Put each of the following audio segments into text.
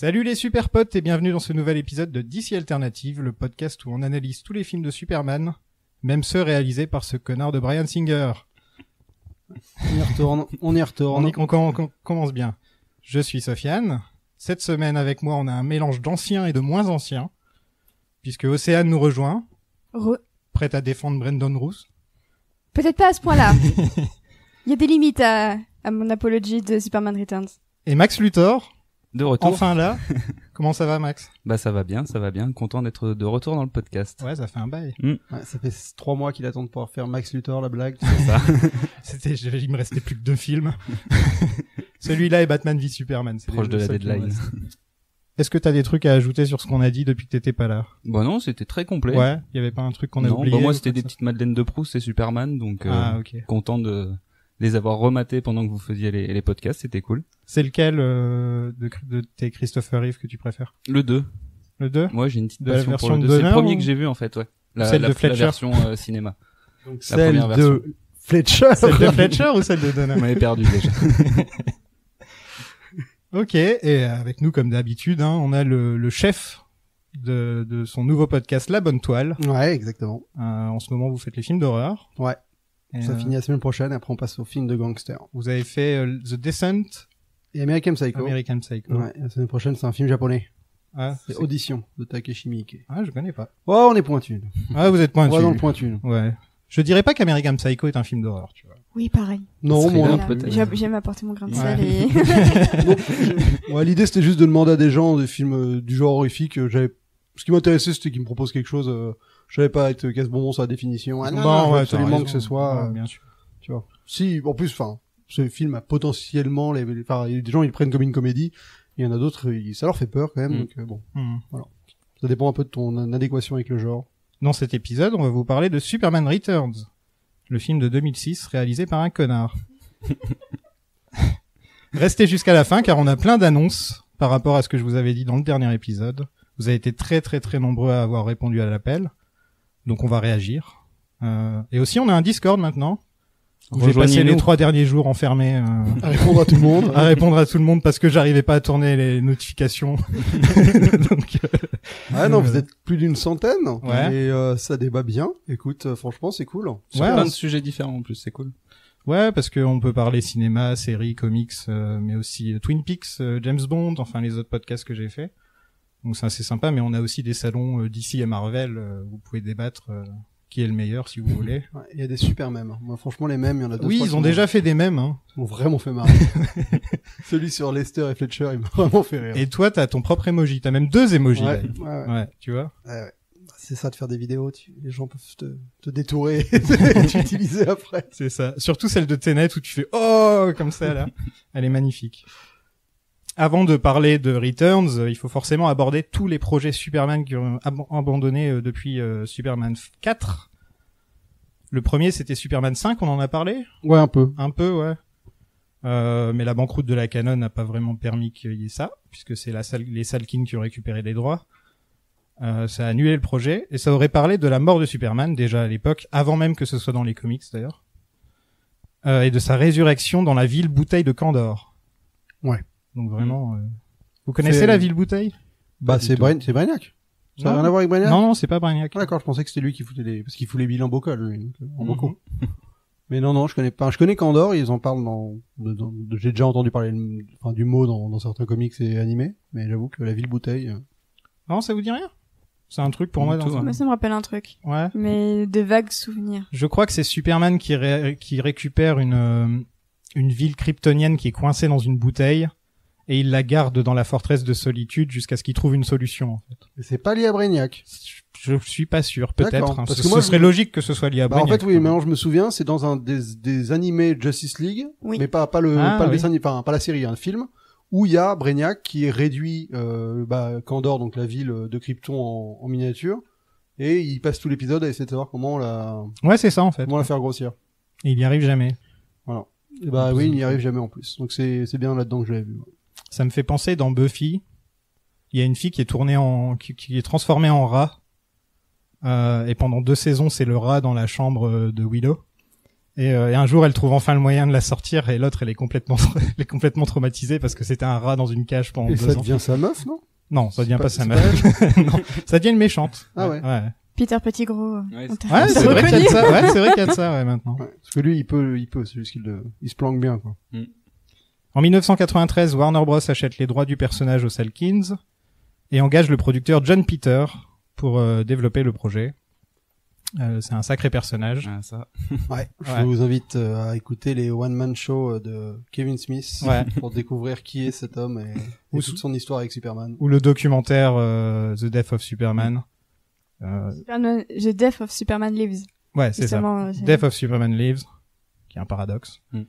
Salut les super potes et bienvenue dans ce nouvel épisode de DC Alternative, le podcast où on analyse tous les films de Superman, même ceux réalisés par ce connard de Bryan Singer. On y retourne. On commence bien. Je suis Sofiane. Cette semaine avec moi on a un mélange d'anciens et de moins anciens, puisque Océane nous rejoint, prête à défendre Brandon Routh. Peut-être pas à ce point-là. Il y a des limites à mon apologie de Superman Returns. Et Max Luthor, de retour. enfin là. Comment ça va Max? Bah ça va bien. Content d'être de retour dans le podcast. Ouais, ça fait un bail. Ouais, ça fait 3 mois qu'il attend de pouvoir faire Max Luthor, la blague. C'est ça. Il me restait plus que 2 films. Celui-là et Batman v Superman. C'est proche de la deadline. Est-ce que t'as des trucs à ajouter sur ce qu'on a dit depuis que t'étais pas là? Bah non, c'était très complet. Ouais, il y avait pas un truc qu'on a oublié? Bah moi c'était des petites madeleines de Proust et Superman, donc ok. Content de les avoir rematés pendant que vous faisiez les podcasts, c'était cool. C'est lequel de tes Christopher Reeve que tu préfères? Le 2. Le 2? Moi j'ai une petite De la passion pour version le 2. de C'est le Donner premier ou... que j'ai vu en fait, ouais. Celle de Fletcher. La version cinéma. Donc La celle première version. de Fletcher. Celle de Fletcher ou celle de Donner? Vous m'avez perdu déjà. Ok, et avec nous comme d'habitude, hein, on a le chef de son nouveau podcast La Bonne Toile. Ouais, exactement. En ce moment vous faites les films d'horreur. Ouais. Et, Ça finit la semaine prochaine et après on passe au film de gangster. Vous avez fait The Descent, Et American Psycho. American Psycho. Ouais, la semaine prochaine c'est un film japonais. Ah, C'est Audition de Takeshi Miike. Ah, je connais pas. Oh, on est pointu. Ah, vous êtes On va pointu. dans le pointu. Ouais. Je dirais pas qu'American Psycho est un film d'horreur, tu vois. Oui, pareil. Non, Thriller, moi. Voilà, peut-être. J'aime apporter mon grain de Ouais. sel et... Ouais, l'idée c'était juste de demander à des gens des films du genre horrifique. Ce qui m'intéressait c'était qu'ils me proposent quelque chose. Je savais pas être casse-bonbon sur la définition. Ah non, Bon, je veux ouais, absolument t'as raison. que ce soit. Ouais, bien sûr. Tu vois. Si, en plus, enfin, ce film a potentiellement, enfin, il y a des gens ils le prennent comme une comédie. Il y en a d'autres, ça leur fait peur quand même. Donc bon, ça dépend un peu de ton adéquation avec le genre. Dans cet épisode, on va vous parler de Superman Returns, le film de 2006 réalisé par un connard. Restez jusqu'à la fin car on a plein d'annonces par rapport à ce que je vous avais dit dans le dernier épisode. Vous avez été très très très nombreux à avoir répondu à l'appel, donc on va réagir. Et aussi on a un Discord maintenant. Où j'ai passé les 3 derniers jours enfermé À répondre à tout le monde. à répondre à tout le monde parce que j'arrivais pas à tourner les notifications. Donc, Ah non, vous êtes plus d'une centaine. Ouais. Et ça débat bien. Écoute, franchement, c'est cool. Sur Ouais, plein on- de sujets différents en plus, c'est cool. ouais, parce qu'on peut parler cinéma, séries, comics, mais aussi Twin Peaks, James Bond, enfin les autres podcasts que j'ai fait. Donc c'est assez sympa, mais on a aussi des salons DC et Marvel où vous pouvez débattre qui est le meilleur si vous voulez. Ouais, il y a des super mèmes. Moi, franchement, les mèmes, il y en a deux. Oui, trois ils qui ont déjà fait des mèmes. Hein. m'ont vraiment fait marrer. Celui sur Lester et Fletcher, il m'a vraiment fait rire. Et toi, t'as ton propre emoji. T'as même 2 emojis. Ouais, d'ailleurs. ouais. Ouais, tu vois. Ouais. C'est ça de faire des vidéos. Les gens peuvent te détourer et t'utiliser après. C'est ça. Surtout celle de Tenet où tu fais oh comme ça là. Elle est magnifique. Avant de parler de Returns, il faut forcément aborder tous les projets Superman qui ont abandonné depuis Superman 4. Le premier c'était Superman 5, on en a parlé Ouais, un peu. un peu, ouais. Mais la banqueroute de la Canon n'a pas vraiment permis qu'il y ait ça, puisque c'est les Salkind qui ont récupéré les droits. Ça a annulé le projet et ça aurait parlé de la mort de Superman déjà à l'époque, avant même que ce soit dans les comics d'ailleurs, et de sa résurrection dans la ville bouteille de Kandor. Ouais. Donc vraiment, vous connaissez la ville bouteille? Bah, c'est Brainiac. Ça n'a Non. rien à voir avec Brainiac? Non, c'est pas Brainiac. Ah, d'accord, je pensais que c'était lui qui foutait parce qu'il fout les bilans bocaux, lui, donc, en bocaux. Mais non, je connais pas. Je connais Kandor, ils en parlent j'ai déjà entendu parler du mot dans certains comics et animés, mais j'avoue que la ville bouteille. Non, ça vous dit rien? C'est un truc pour Du moi. tout, Dans hein. Moi, ça me rappelle un truc. Ouais. Mais de vagues souvenirs. Je crois que c'est Superman qui récupère une ville kryptonienne qui est coincée dans une bouteille et il la garde dans la forteresse de solitude jusqu'à ce qu'il trouve une solution. En fait. Mais c'est pas lié à Brainiac. Je suis pas sûr, peut-être. D'accord, Hein. parce Ce que moi, serait logique que ce soit lié à Bah, en Brainiac. fait, oui, maintenant je me souviens, c'est dans un des animés Justice League, Oui. mais pas le Ah, oui. dessin, enfin pas la série, un film où il y a Brainiac qui est réduit Kandor, donc la ville de Krypton en miniature, et il passe tout l'épisode à essayer de savoir comment la Ouais, c'est ça en fait. faire grossir. Et il y arrive jamais. Voilà. Et bah oui, il n'y arrive jamais en plus. Donc c'est bien là-dedans que je l'avais vu. Ouais. Ça me fait penser dans Buffy, il y a une fille qui est qui est transformée en rat. Et pendant 2 saisons, c'est le rat dans la chambre de Willow. Et un jour, elle trouve enfin le moyen de la sortir, et l'autre, elle est complètement traumatisée parce que c'était un rat dans une cage pendant Et 2 ça ans. devient sa meuf, non? Non, ça devient pas sa c'est meuf. Non, ça devient une méchante. Ah ouais. Ouais, Peter Pettigrew. Ouais, on t'a- ouais on c'est t'a vrai qu'il y a de reconnu. ça. Ouais, c'est vrai qu'il y a de ça, ouais, maintenant. Ouais. Parce que lui, il peut, c'est juste il se planque bien, quoi. En 1993, Warner Bros achète les droits du personnage aux Salkins et engage le producteur John Peter pour développer le projet. C'est un sacré personnage. Ah, ça. Ouais. Je Ouais. vous invite à écouter les one-man show de Kevin Smith Ouais. pour découvrir qui est cet homme et Ou toute son histoire avec Superman. Ou le documentaire The Death of Superman. The Death of Superman Lives. Ouais, c'est ça. Justement, Death of Superman Lives, qui est un paradoxe. Mm.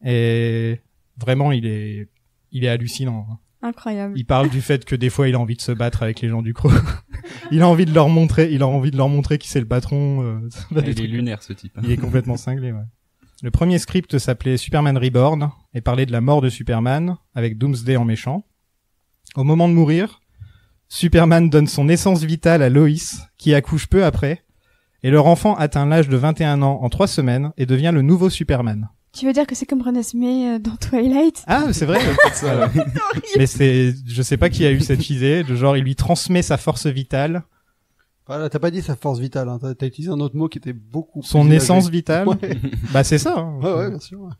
Et vraiment, il est hallucinant. Incroyable. Il parle du fait que des fois, il a envie de se battre avec les gens du crew. il a envie de leur montrer qui c'est le patron. Il est lunaire, ce type. Il est complètement cinglé, ouais. Le premier script s'appelait Superman Reborn et parlait de la mort de Superman avec Doomsday en méchant. Au moment de mourir, Superman donne son essence vitale à Lois, qui accouche peu après, et leur enfant atteint l'âge de 21 ans en 3 semaines et devient le nouveau Superman. Tu veux dire que c'est comme Renesmee dans Twilight? Ah, c'est vrai. Alors. Mais je sais pas qui a eu cette idée, de genre il lui transmet sa force vitale, Voilà, t'as pas dit sa force vitale, hein. T'as utilisé un autre mot qui était beaucoup plus son imagé. essence vitale. Ouais. Bah c'est ça. Hein. Ouais, bien sûr.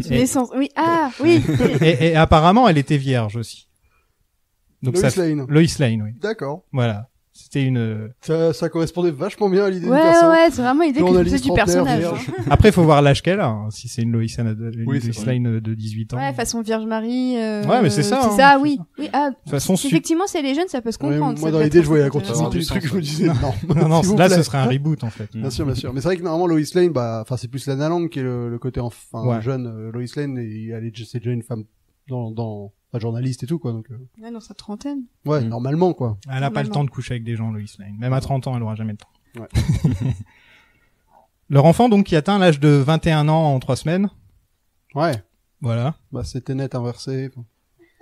Son essence. Oui, ah, oui. Et apparemment elle était vierge aussi. Donc Lois ça, Lane. Lois Lane, oui. D'accord. Voilà. C'était une. Ça correspondait vachement bien à l'idée du Ouais, perso. ouais, c'est vraiment l'idée que Journaliste c'est du trentenaire, personnage. vierge. hein. Après, faut voir l'âge qu'elle a. Hein. Si c'est une Lois Oui, c'est vrai. Lane de 18 ans. Ouais, façon Vierge Marie. Ouais, mais c'est ça, C'est hein, ça, c'est oui. ça. Oui, ah. De toute façon, Si effectivement c'est les jeunes, ça peut se Ouais, comprendre. moi, ça dans peut l'idée, être je voyais la un peu continuité du sens, truc, je me ouais. disais, non. non, s'il vous là, plaît. ce serait un reboot en fait. Bien sûr, bien sûr. Mais c'est vrai que normalement, Lois Lane, bah, enfin, c'est plus Lana Lang qui est le côté Ouais. jeune, Lois Lane, et c'est déjà une femme pas journaliste et tout, quoi, donc, Ouais, dans sa trentaine. ouais, Mm. normalement, quoi. Elle a pas le Normalement. temps de coucher avec des gens, Lois Lane. Même à 30 ans, elle aura jamais le temps. Ouais. Leur enfant, donc, qui atteint l'âge de 21 ans en 3 semaines. Ouais. Voilà. Bah, c'était net inversé.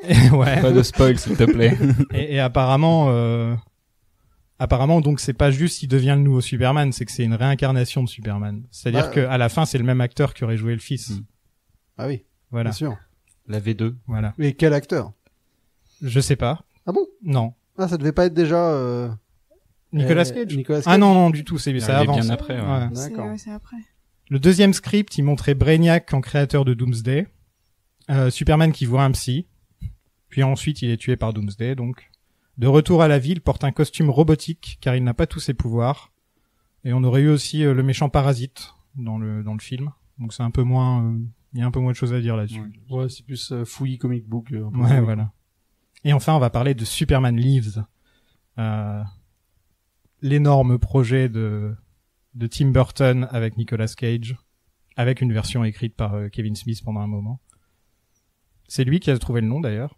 Et, ouais. Pas de spoil, s'il te plaît. Et apparemment, donc, c'est pas juste qu'il devient le nouveau Superman, c'est que c'est une réincarnation de Superman. C'est-à-dire Bah, que à la fin, c'est le même acteur qui aurait joué le fils. Mm. Ah oui. Voilà. Bien sûr. La V2. Voilà. Mais quel acteur? Je sais pas. Ah bon? Non. Ah, ça devait pas être déjà, Nicolas Cage. Nicolas Cage. Ah non, du tout, c'est Il ça est avance. bien après, ouais. Ouais. D'accord. C'est après. Le deuxième script, il montrait Brainiac en créateur de Doomsday, Superman qui voit un psy, puis ensuite il est tué par Doomsday, donc. De retour à la ville, porte un costume robotique, car il n'a pas tous ses pouvoirs. Et on aurait eu aussi le méchant Parasite dans le film. Donc c'est un peu moins, il y a un peu moins de choses à dire là-dessus. Ouais, c'est plus fouillis comic book. Un peu. Ouais, voilà. Et enfin, on va parler de Superman Lives, l'énorme projet de Tim Burton avec Nicolas Cage, avec une version écrite par Kevin Smith pendant un moment. C'est lui qui a trouvé le nom d'ailleurs.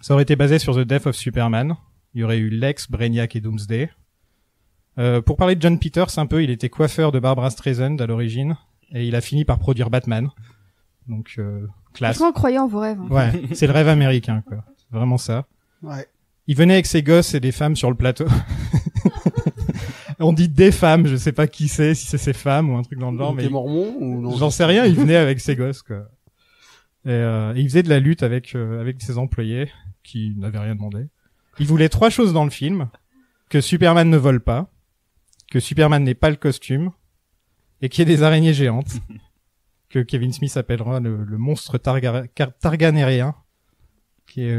Ça aurait été basé sur The Death of Superman. Il y aurait eu Lex, Brainiac et Doomsday. Pour parler de John Peters un peu, il était coiffeur de Barbara Streisand à l'origine, et il a fini par produire Batman. Donc classe. Franchement, croyez en vos rêves. hein. Ouais, c'est le rêve américain, quoi. C'est vraiment ça. Ouais. Il venait avec ses gosses et des femmes sur le plateau. On dit des femmes, je sais pas qui c'est, si c'est ses femmes ou un truc dans le genre, Il mais était mormon ou non? j'en sais rien, il venait avec ses gosses, quoi. Et il faisait de la lutte avec ses employés, qui n'avaient rien demandé. Il voulait 3 choses dans le film: que Superman ne vole pas, que Superman n'ait pas le costume, et qu'il y ait des araignées géantes, que Kevin Smith appellera le monstre targanérien, qui est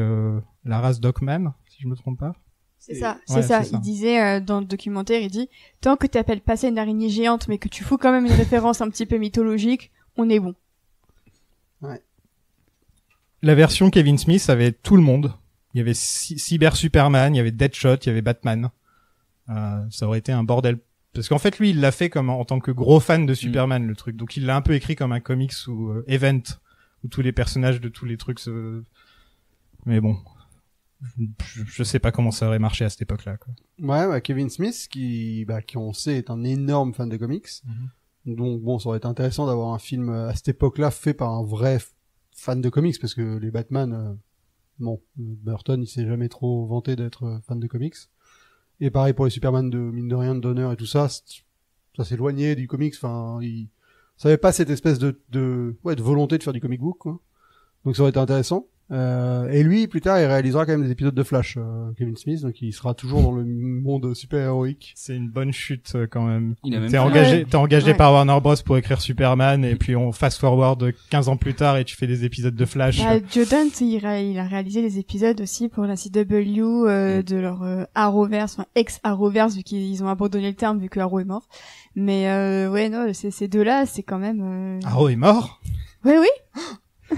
la race d'Hawkman, si je me trompe pas. C'est ça, Ouais, c'est ça. c'est ça. Il disait dans le documentaire, il dit tant que t'appelles pas ça une araignée géante, mais que tu fous quand même une référence un petit peu mythologique, on est bon. La version Kevin Smith avait tout le monde. Il y avait Cyber Superman, il y avait Deadshot, il y avait Batman. Ça aurait été un bordel. Parce qu'en fait, lui, il l'a fait comme en tant que gros fan de Superman, le truc. Donc, il l'a un peu écrit comme un comics ou event, où tous les personnages de tous les trucs se... Mais bon, je sais pas comment ça aurait marché à cette époque-là, quoi. Ouais, Kevin Smith, qui on sait est un énorme fan de comics. Donc bon, ça aurait été intéressant d'avoir un film à cette époque-là fait par un vrai fan de comics, parce que les Batman, Burton, il s'est jamais trop vanté d'être fan de comics. Et pareil pour les Superman de mine de rien, de Donner et tout ça, ça s'éloignait du comics. Enfin, ça avait pas cette espèce de volonté de faire du comic book, quoi. Donc ça aurait été intéressant. Et lui, plus tard, il réalisera quand même des épisodes de Flash, Kevin Smith, donc il sera toujours dans le monde super-héroïque. C'est une bonne chute quand même. Il a même T'es engagé Ouais. par Warner Bros pour écrire Superman et puis on fast forward 15 ans plus tard et tu fais des épisodes de Flash. Bah, Joe Dante, il a réalisé des épisodes aussi pour la CW de leur Arrowverse, enfin ex-Arrowverse vu qu'ils ont abandonné le terme vu que Arrow est mort. Mais ouais, non, ces deux-là, c'est quand même. Arrow est mort. Oui, oui.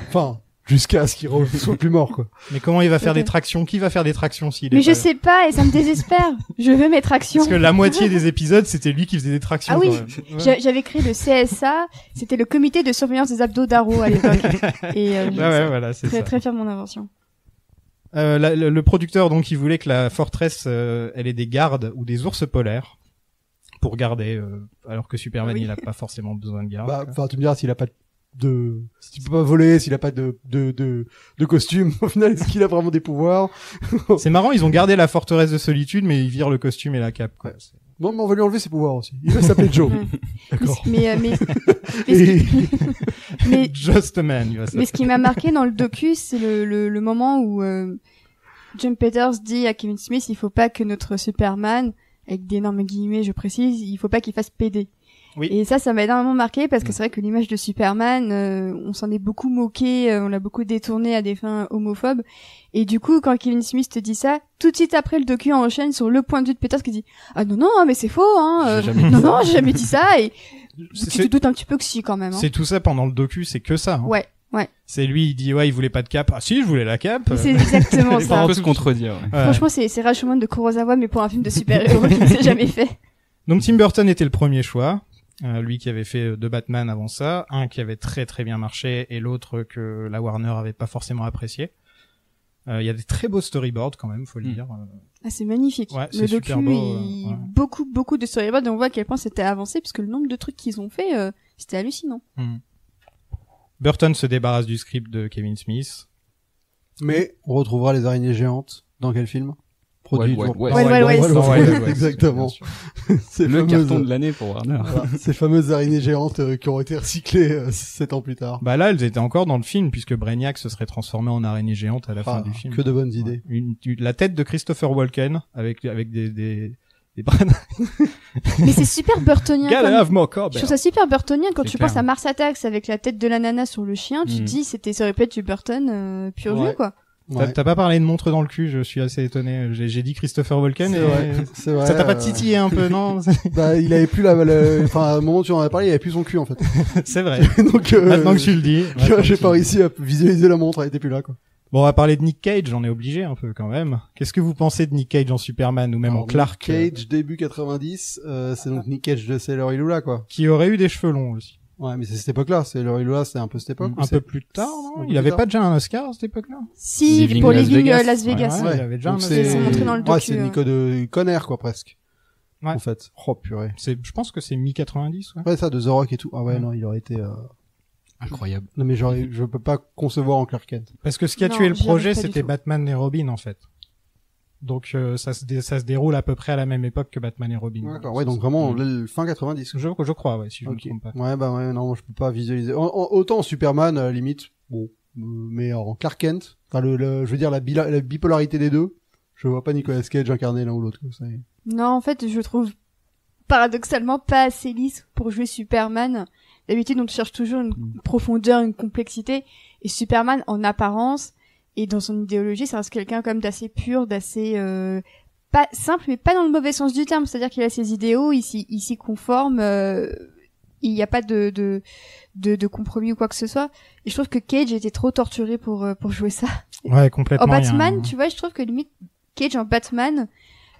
Enfin, jusqu'à ce qu'il soit plus mort, quoi. Mais comment il va faire Ok. des tractions? Qui va faire des tractions s'il est Mais je pas- sais pas et ça me désespère. Je veux mes tractions. Parce que la moitié des épisodes, c'était lui qui faisait des tractions. Ah oui. quand même. Ouais. J'avais créé le CSA, c'était le comité de surveillance des abdos d'Arrow à l'époque. Et Ouais, voilà, c'est très ça. très fier de mon invention. Le producteur, donc, il voulait que la forteresse, elle ait des gardes ou des ours polaires pour garder, alors que Superman, Ah oui. il a pas forcément besoin de garde. Bah, enfin, tu me diras s'il a pas s'il peut pas voler, s'il a pas de costume, au final, est-ce qu'il a vraiment des pouvoirs? C'est marrant, ils ont gardé la forteresse de solitude, mais ils virent le costume et la cape, quoi. Bon, mais on va lui enlever ses pouvoirs aussi. Il va s'appeler Joe. Ouais. D'accord. Mais mais Just a man, il va mais s'appeler. ce qui m'a marqué dans le docu, c'est le moment où John Peters dit à Kevin Smith, il faut pas que notre Superman, avec d'énormes guillemets, je précise, il faut pas qu'il fasse PD. Oui. Et ça m'a énormément marqué parce que c'est vrai que l'image de Superman, on s'en est beaucoup moqué, on l'a beaucoup détourné à des fins homophobes. Et du coup, quand Kevin Smith te dit ça, tout de suite après le docu enchaîne sur le point de vue de Peters qui dit ah non mais c'est faux hein, J'ai jamais dit non j'ai jamais dit ça et C'est- tu te doutes un petit peu que si quand même. Hein. C'est tout ça pendant le docu, c'est que ça. Hein. Ouais. C'est lui, il dit ouais, il voulait pas de cape. Ah si, je voulais la cape. C'est exactement Et ça. On peut se contredire. Ouais. Ouais. Franchement, c'est Rashomon de Kurosawa, mais pour un film de super-héros qui ne s'est jamais fait. Donc Tim Burton était le premier choix. Lui qui avait fait deux Batman avant ça, un qui avait très très bien marché et l'autre que la Warner avait pas forcément apprécié. Il y a des très beaux storyboards quand même, faut le dire. Ah, c'est magnifique. Ouais, le c'est docu, super beau, il... ouais. beaucoup de storyboards, et on voit à quel point c'était avancé, parce que le nombre de trucs qu'ils ont fait, c'était hallucinant. Burton se débarrasse du script de Kevin Smith. Mais on retrouvera les araignées géantes dans quel film? Produit Wild toujours- West. Wild Wild West. Dans Wild West, Exactement. bien sûr. Ces Le fameuses- carton de l'année pour Warner. voilà, ces fameuses araignées géantes qui ont été recyclées 7 ans plus tard. Bah là, elles étaient encore dans le film puisque Brainiac se serait transformé en araignée géante à la fin Ah, du film. que de bonnes idées. La tête de Christopher Walken avec des bras. Mais c'est super burtonien. Gotta comme- have more cob. Je trouve ça super burtonien quand C'est tu clair. penses à Mars Attacks avec la tête de la nana sur le chien, tu te dis ça aurait pu être du Burton pur Ouais. jus quoi. Ouais. T'as pas parlé de montre dans le cul, je suis assez étonné. J'ai dit Christopher Walken C'est et vrai, c'est vrai. ça t'a pas titillé un peu, non? Bah, il avait plus enfin, à un moment où tu en as parlé, il avait plus son cul, en fait. C'est vrai. Donc, Maintenant que tu le dis. tu vois, j'ai pas réussi à visualiser la montre, elle était plus là, quoi. Bon, on va parler de Nick Cage, j'en ai obligé un peu quand même. Qu'est-ce que vous pensez de Nick Cage en Superman ou même Alors, en Clark Nick Cage, début 90, c'est donc Nick Cage de Sailor Ilula, quoi. qui aurait eu des cheveux longs aussi. Ouais, mais c'est cette époque-là. Sailor Ilula, c'était un peu cette époque. ou Un c'est- peu plus tard, un non? peu Il avait plus pas tard. déjà un Oscar à cette époque-là? Si, Living pour Las Living Vegas. Las Vegas. Ouais, il avait déjà Donc un c'est, Ils sont montrés dans le ouais, docu, c'est Nico de Conner, quoi, presque. Ouais. En fait. Oh, purée. Je pense que c'est mi-90, ouais. Ouais, ça, de The Rock et tout. Ah ouais, Ouais. non, il aurait été, Incroyable. non, mais je peux pas concevoir en Clark Kent. Parce que ce qui a Non, tué le j'y arrive projet, pas du c'était tout. Batman et Robin, en fait. Donc, ça se déroule à peu près à la même époque que Batman et Robin. D'accord. Ouais, donc vraiment, fin 90. Je crois, ouais, si je ne me Ok. trompe pas. Ouais, bah ouais, non, je peux pas visualiser. Autant en Superman, à la limite, bon, mais en Clark Kent, enfin je veux dire la bipolarité des deux, je vois pas Nicolas Cage incarner l'un ou l'autre. Ça y est. Non, en fait, je trouve paradoxalement pas assez lisse pour jouer Superman. D'habitude, on te cherche toujours une profondeur, une complexité. Et Superman, en apparence, et dans son idéologie, ça reste quelqu'un comme d'assez pur, d'assez pas simple, mais pas dans le mauvais sens du terme. C'est-à-dire qu'il a ses idéaux, il s'y conforme. Il n'y a pas de compromis ou quoi que ce soit. Et je trouve que Cage était trop torturé pour jouer ça. Ouais, complètement. En il y a Batman, un- tu vois, je trouve que limite Cage en Batman,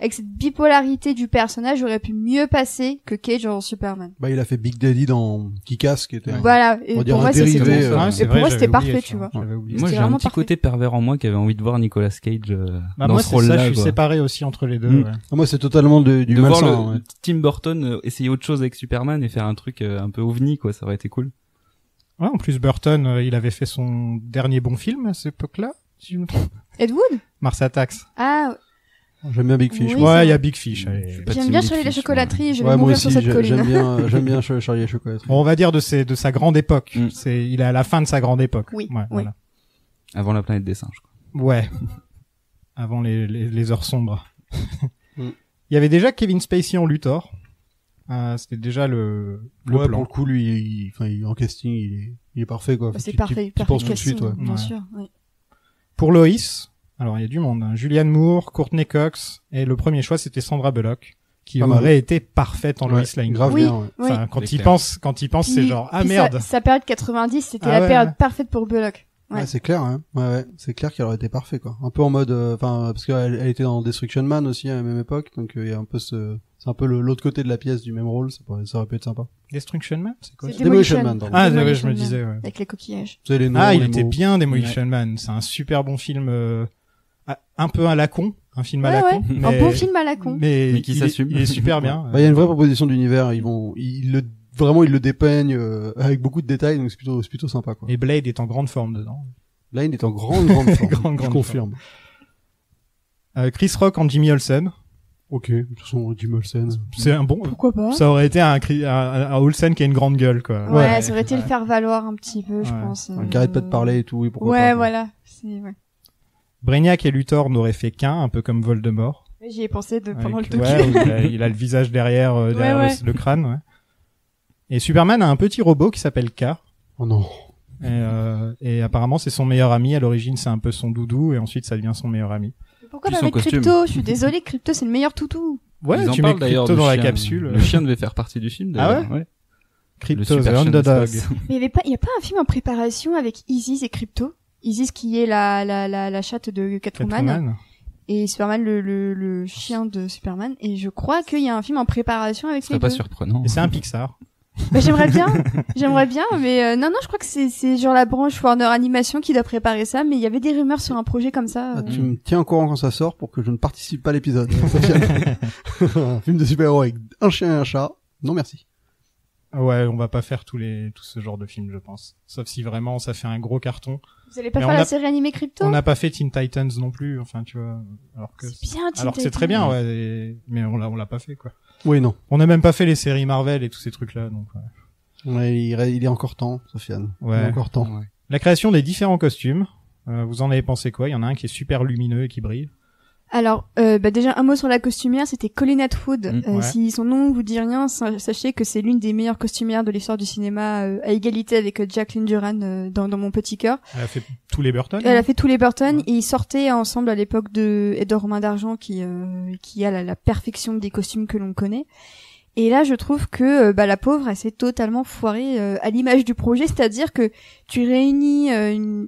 avec cette bipolarité du personnage, aurait pu mieux passer que Cage en Superman. Bah, il a fait Big Daddy dans Kick-Ass, qui était. Voilà. Et On va dire pour un moi, c'est dérivé, bon. Ouais, Et c'est pour vrai, moi, j'avais c'était oublié parfait, ça. tu vois. J'avais oublié. Moi, C'était j'ai un vraiment petit parfait. côté pervers en moi qui avait envie de voir Nicolas Cage Bah, dans moi, ce c'est rôle-là. ça, je suis quoi. séparé aussi entre les deux, Mm. ouais. Moi, c'est totalement du De voir malsain, le ouais. Tim Burton essayer autre chose avec Superman et faire un truc un peu ovni, quoi. Ça aurait été cool. Ouais, en plus, Burton, il avait fait son dernier bon film à cette époque-là, si je me trompe. Ed Wood? Mars Attacks. Ah, J'aime bien Big Fish. Oui, moi. Ouais, ça il y va. a Big Fish. Allez. Pas J'aime team bien Big Charlie la Fish, chocolaterie, je vais Ouais, moi mourir aussi, sur cette colline. j'aime bien Charlie et Chocolat. Bon, on va dire de sa grande époque. Mm. Il est à la fin de sa grande époque. Oui, Ouais, oui. voilà. Avant la planète des singes. Quoi. Ouais. Avant les heures sombres. Mm. Il y avait déjà Kevin Spacey en Luthor. C'était déjà le Ouais, plan. pour le coup, lui, en casting, il est parfait, quoi. Bah, c'est Tu- parfait, tu parfait penses tout de suite, casting, ouais. bien Ouais. sûr. Oui. Pour Lois, alors il y a du monde. Hein. Julianne Moore, Courtney Cox, et le premier choix c'était Sandra Bullock, qui Pas mal. aurait été parfaite en Lois Lane. grave Oui. bien, ouais. Oui. Enfin, quand C'est il clair. pense, c'est Puis- genre puis merde. Sa période 90, c'était Ah la ouais, période ouais. parfaite pour Bullock. Ouais. Ouais, c'est clair, hein. Ouais, c'est clair qu'elle aurait été parfait, quoi. Un peu en mode, parce qu'elle était dans Destruction Man aussi à la même époque, donc il y a un peu c'est un peu l'autre côté de la pièce du même rôle, ça aurait pu être sympa. Destruction Man, c'est quoi C'est ça Demolition Man, pardon. Ah, Demolition ouais, je me Man, disais. Ouais. Avec les coquillages. Vous savez, les noms, Ah, il les était mots. bien Demolition Man. C'est un super bon film, un peu à la con, un film à la Ouais, con. ouais. Mais, Un bon film à la con. mais qui il s'assume. Il est super bien. Bah, il y a une vraie proposition d'univers, ils le dépeignent, avec beaucoup de détails, donc c'est plutôt sympa, quoi. Et Blade est en grande forme dedans. Lane est en grande forme. Je Grande confirme. Chris Rock en Jimmy Olsen. Ok, de toute façon, Jim Olsen. C'est un bon. Pourquoi pas? Ça aurait été un Olsen qui a une grande gueule, quoi. Ouais, ça aurait été le faire valoir un petit peu, je Ouais. pense. Qui arrête pas de parler et tout, oui, pourquoi Ouais, pas. voilà. Ouais. Brainiac et Luthor n'auraient fait qu'un, un peu comme Voldemort. J'y ai pensé pendant le Avec- talk. ouais, où il a le visage derrière, derrière Ouais. le crâne, ouais. Et Superman a un petit robot qui s'appelle K. Oh non. Et apparemment c'est son meilleur ami. À l'origine c'est un peu son doudou et ensuite ça devient son meilleur ami. Pourquoi Puis pas son avec costume. Crypto? Je suis désolée, Crypto c'est le meilleur toutou. Ouais, Ils en tu mets parlent d'ailleurs Crypto du dans la chien. capsule. Le chien devait faire partie du film d'ailleurs. Ah ouais Le Crypto, the super chien de underdog. Stags. Mais il y a pas un film en préparation avec Isis et Crypto? Isis qui est la chatte de Catwoman. Catwoman. Et Superman le chien de Superman. Et je crois qu'il y a un film en préparation avec Ce les serait pas deux. surprenant. Et c'est un Pixar. Bah, j'aimerais bien, mais non, je crois que c'est genre la branche Warner Animation qui doit préparer ça, mais il y avait des rumeurs sur un projet comme ça. Ah, tu me tiens au courant quand ça sort pour que je ne participe pas à l'épisode. Un film de super-héros avec un chien et un chat. Non, merci. Ouais, on va pas faire tout ce genre de films, je pense. Sauf si vraiment ça fait un gros carton. Vous allez pas Mais faire on la a- série animée Crypto? On n'a pas fait Teen Titans non plus, enfin tu vois. Alors que C'est bien, Teen alors que c'est Titans. très bien, ouais. Mais on l'a pas fait, quoi. Oui, non. On n'a même pas fait les séries Marvel et tous ces trucs-là, donc. Ouais. Ouais, il est encore temps, Sofiane. Ouais. Il est encore temps. La création des différents costumes. Vous en avez pensé quoi? Il y en a un qui est super lumineux et qui brille. Alors, déjà un mot sur la costumière, c'était Colleen Atwood. Ouais. Si son nom vous dit rien, sachez que c'est l'une des meilleures costumières de l'histoire du cinéma, à égalité avec Jacqueline Duran dans Mon Petit Cœur. Elle a fait tous les Burton. Elle a fait tous les Burton et ils sortaient ensemble à l'époque de Edouard Romain d'Argent qui a la perfection des costumes que l'on connaît. Et là, je trouve que la pauvre, elle s'est totalement foirée à l'image du projet, c'est-à-dire que tu réunis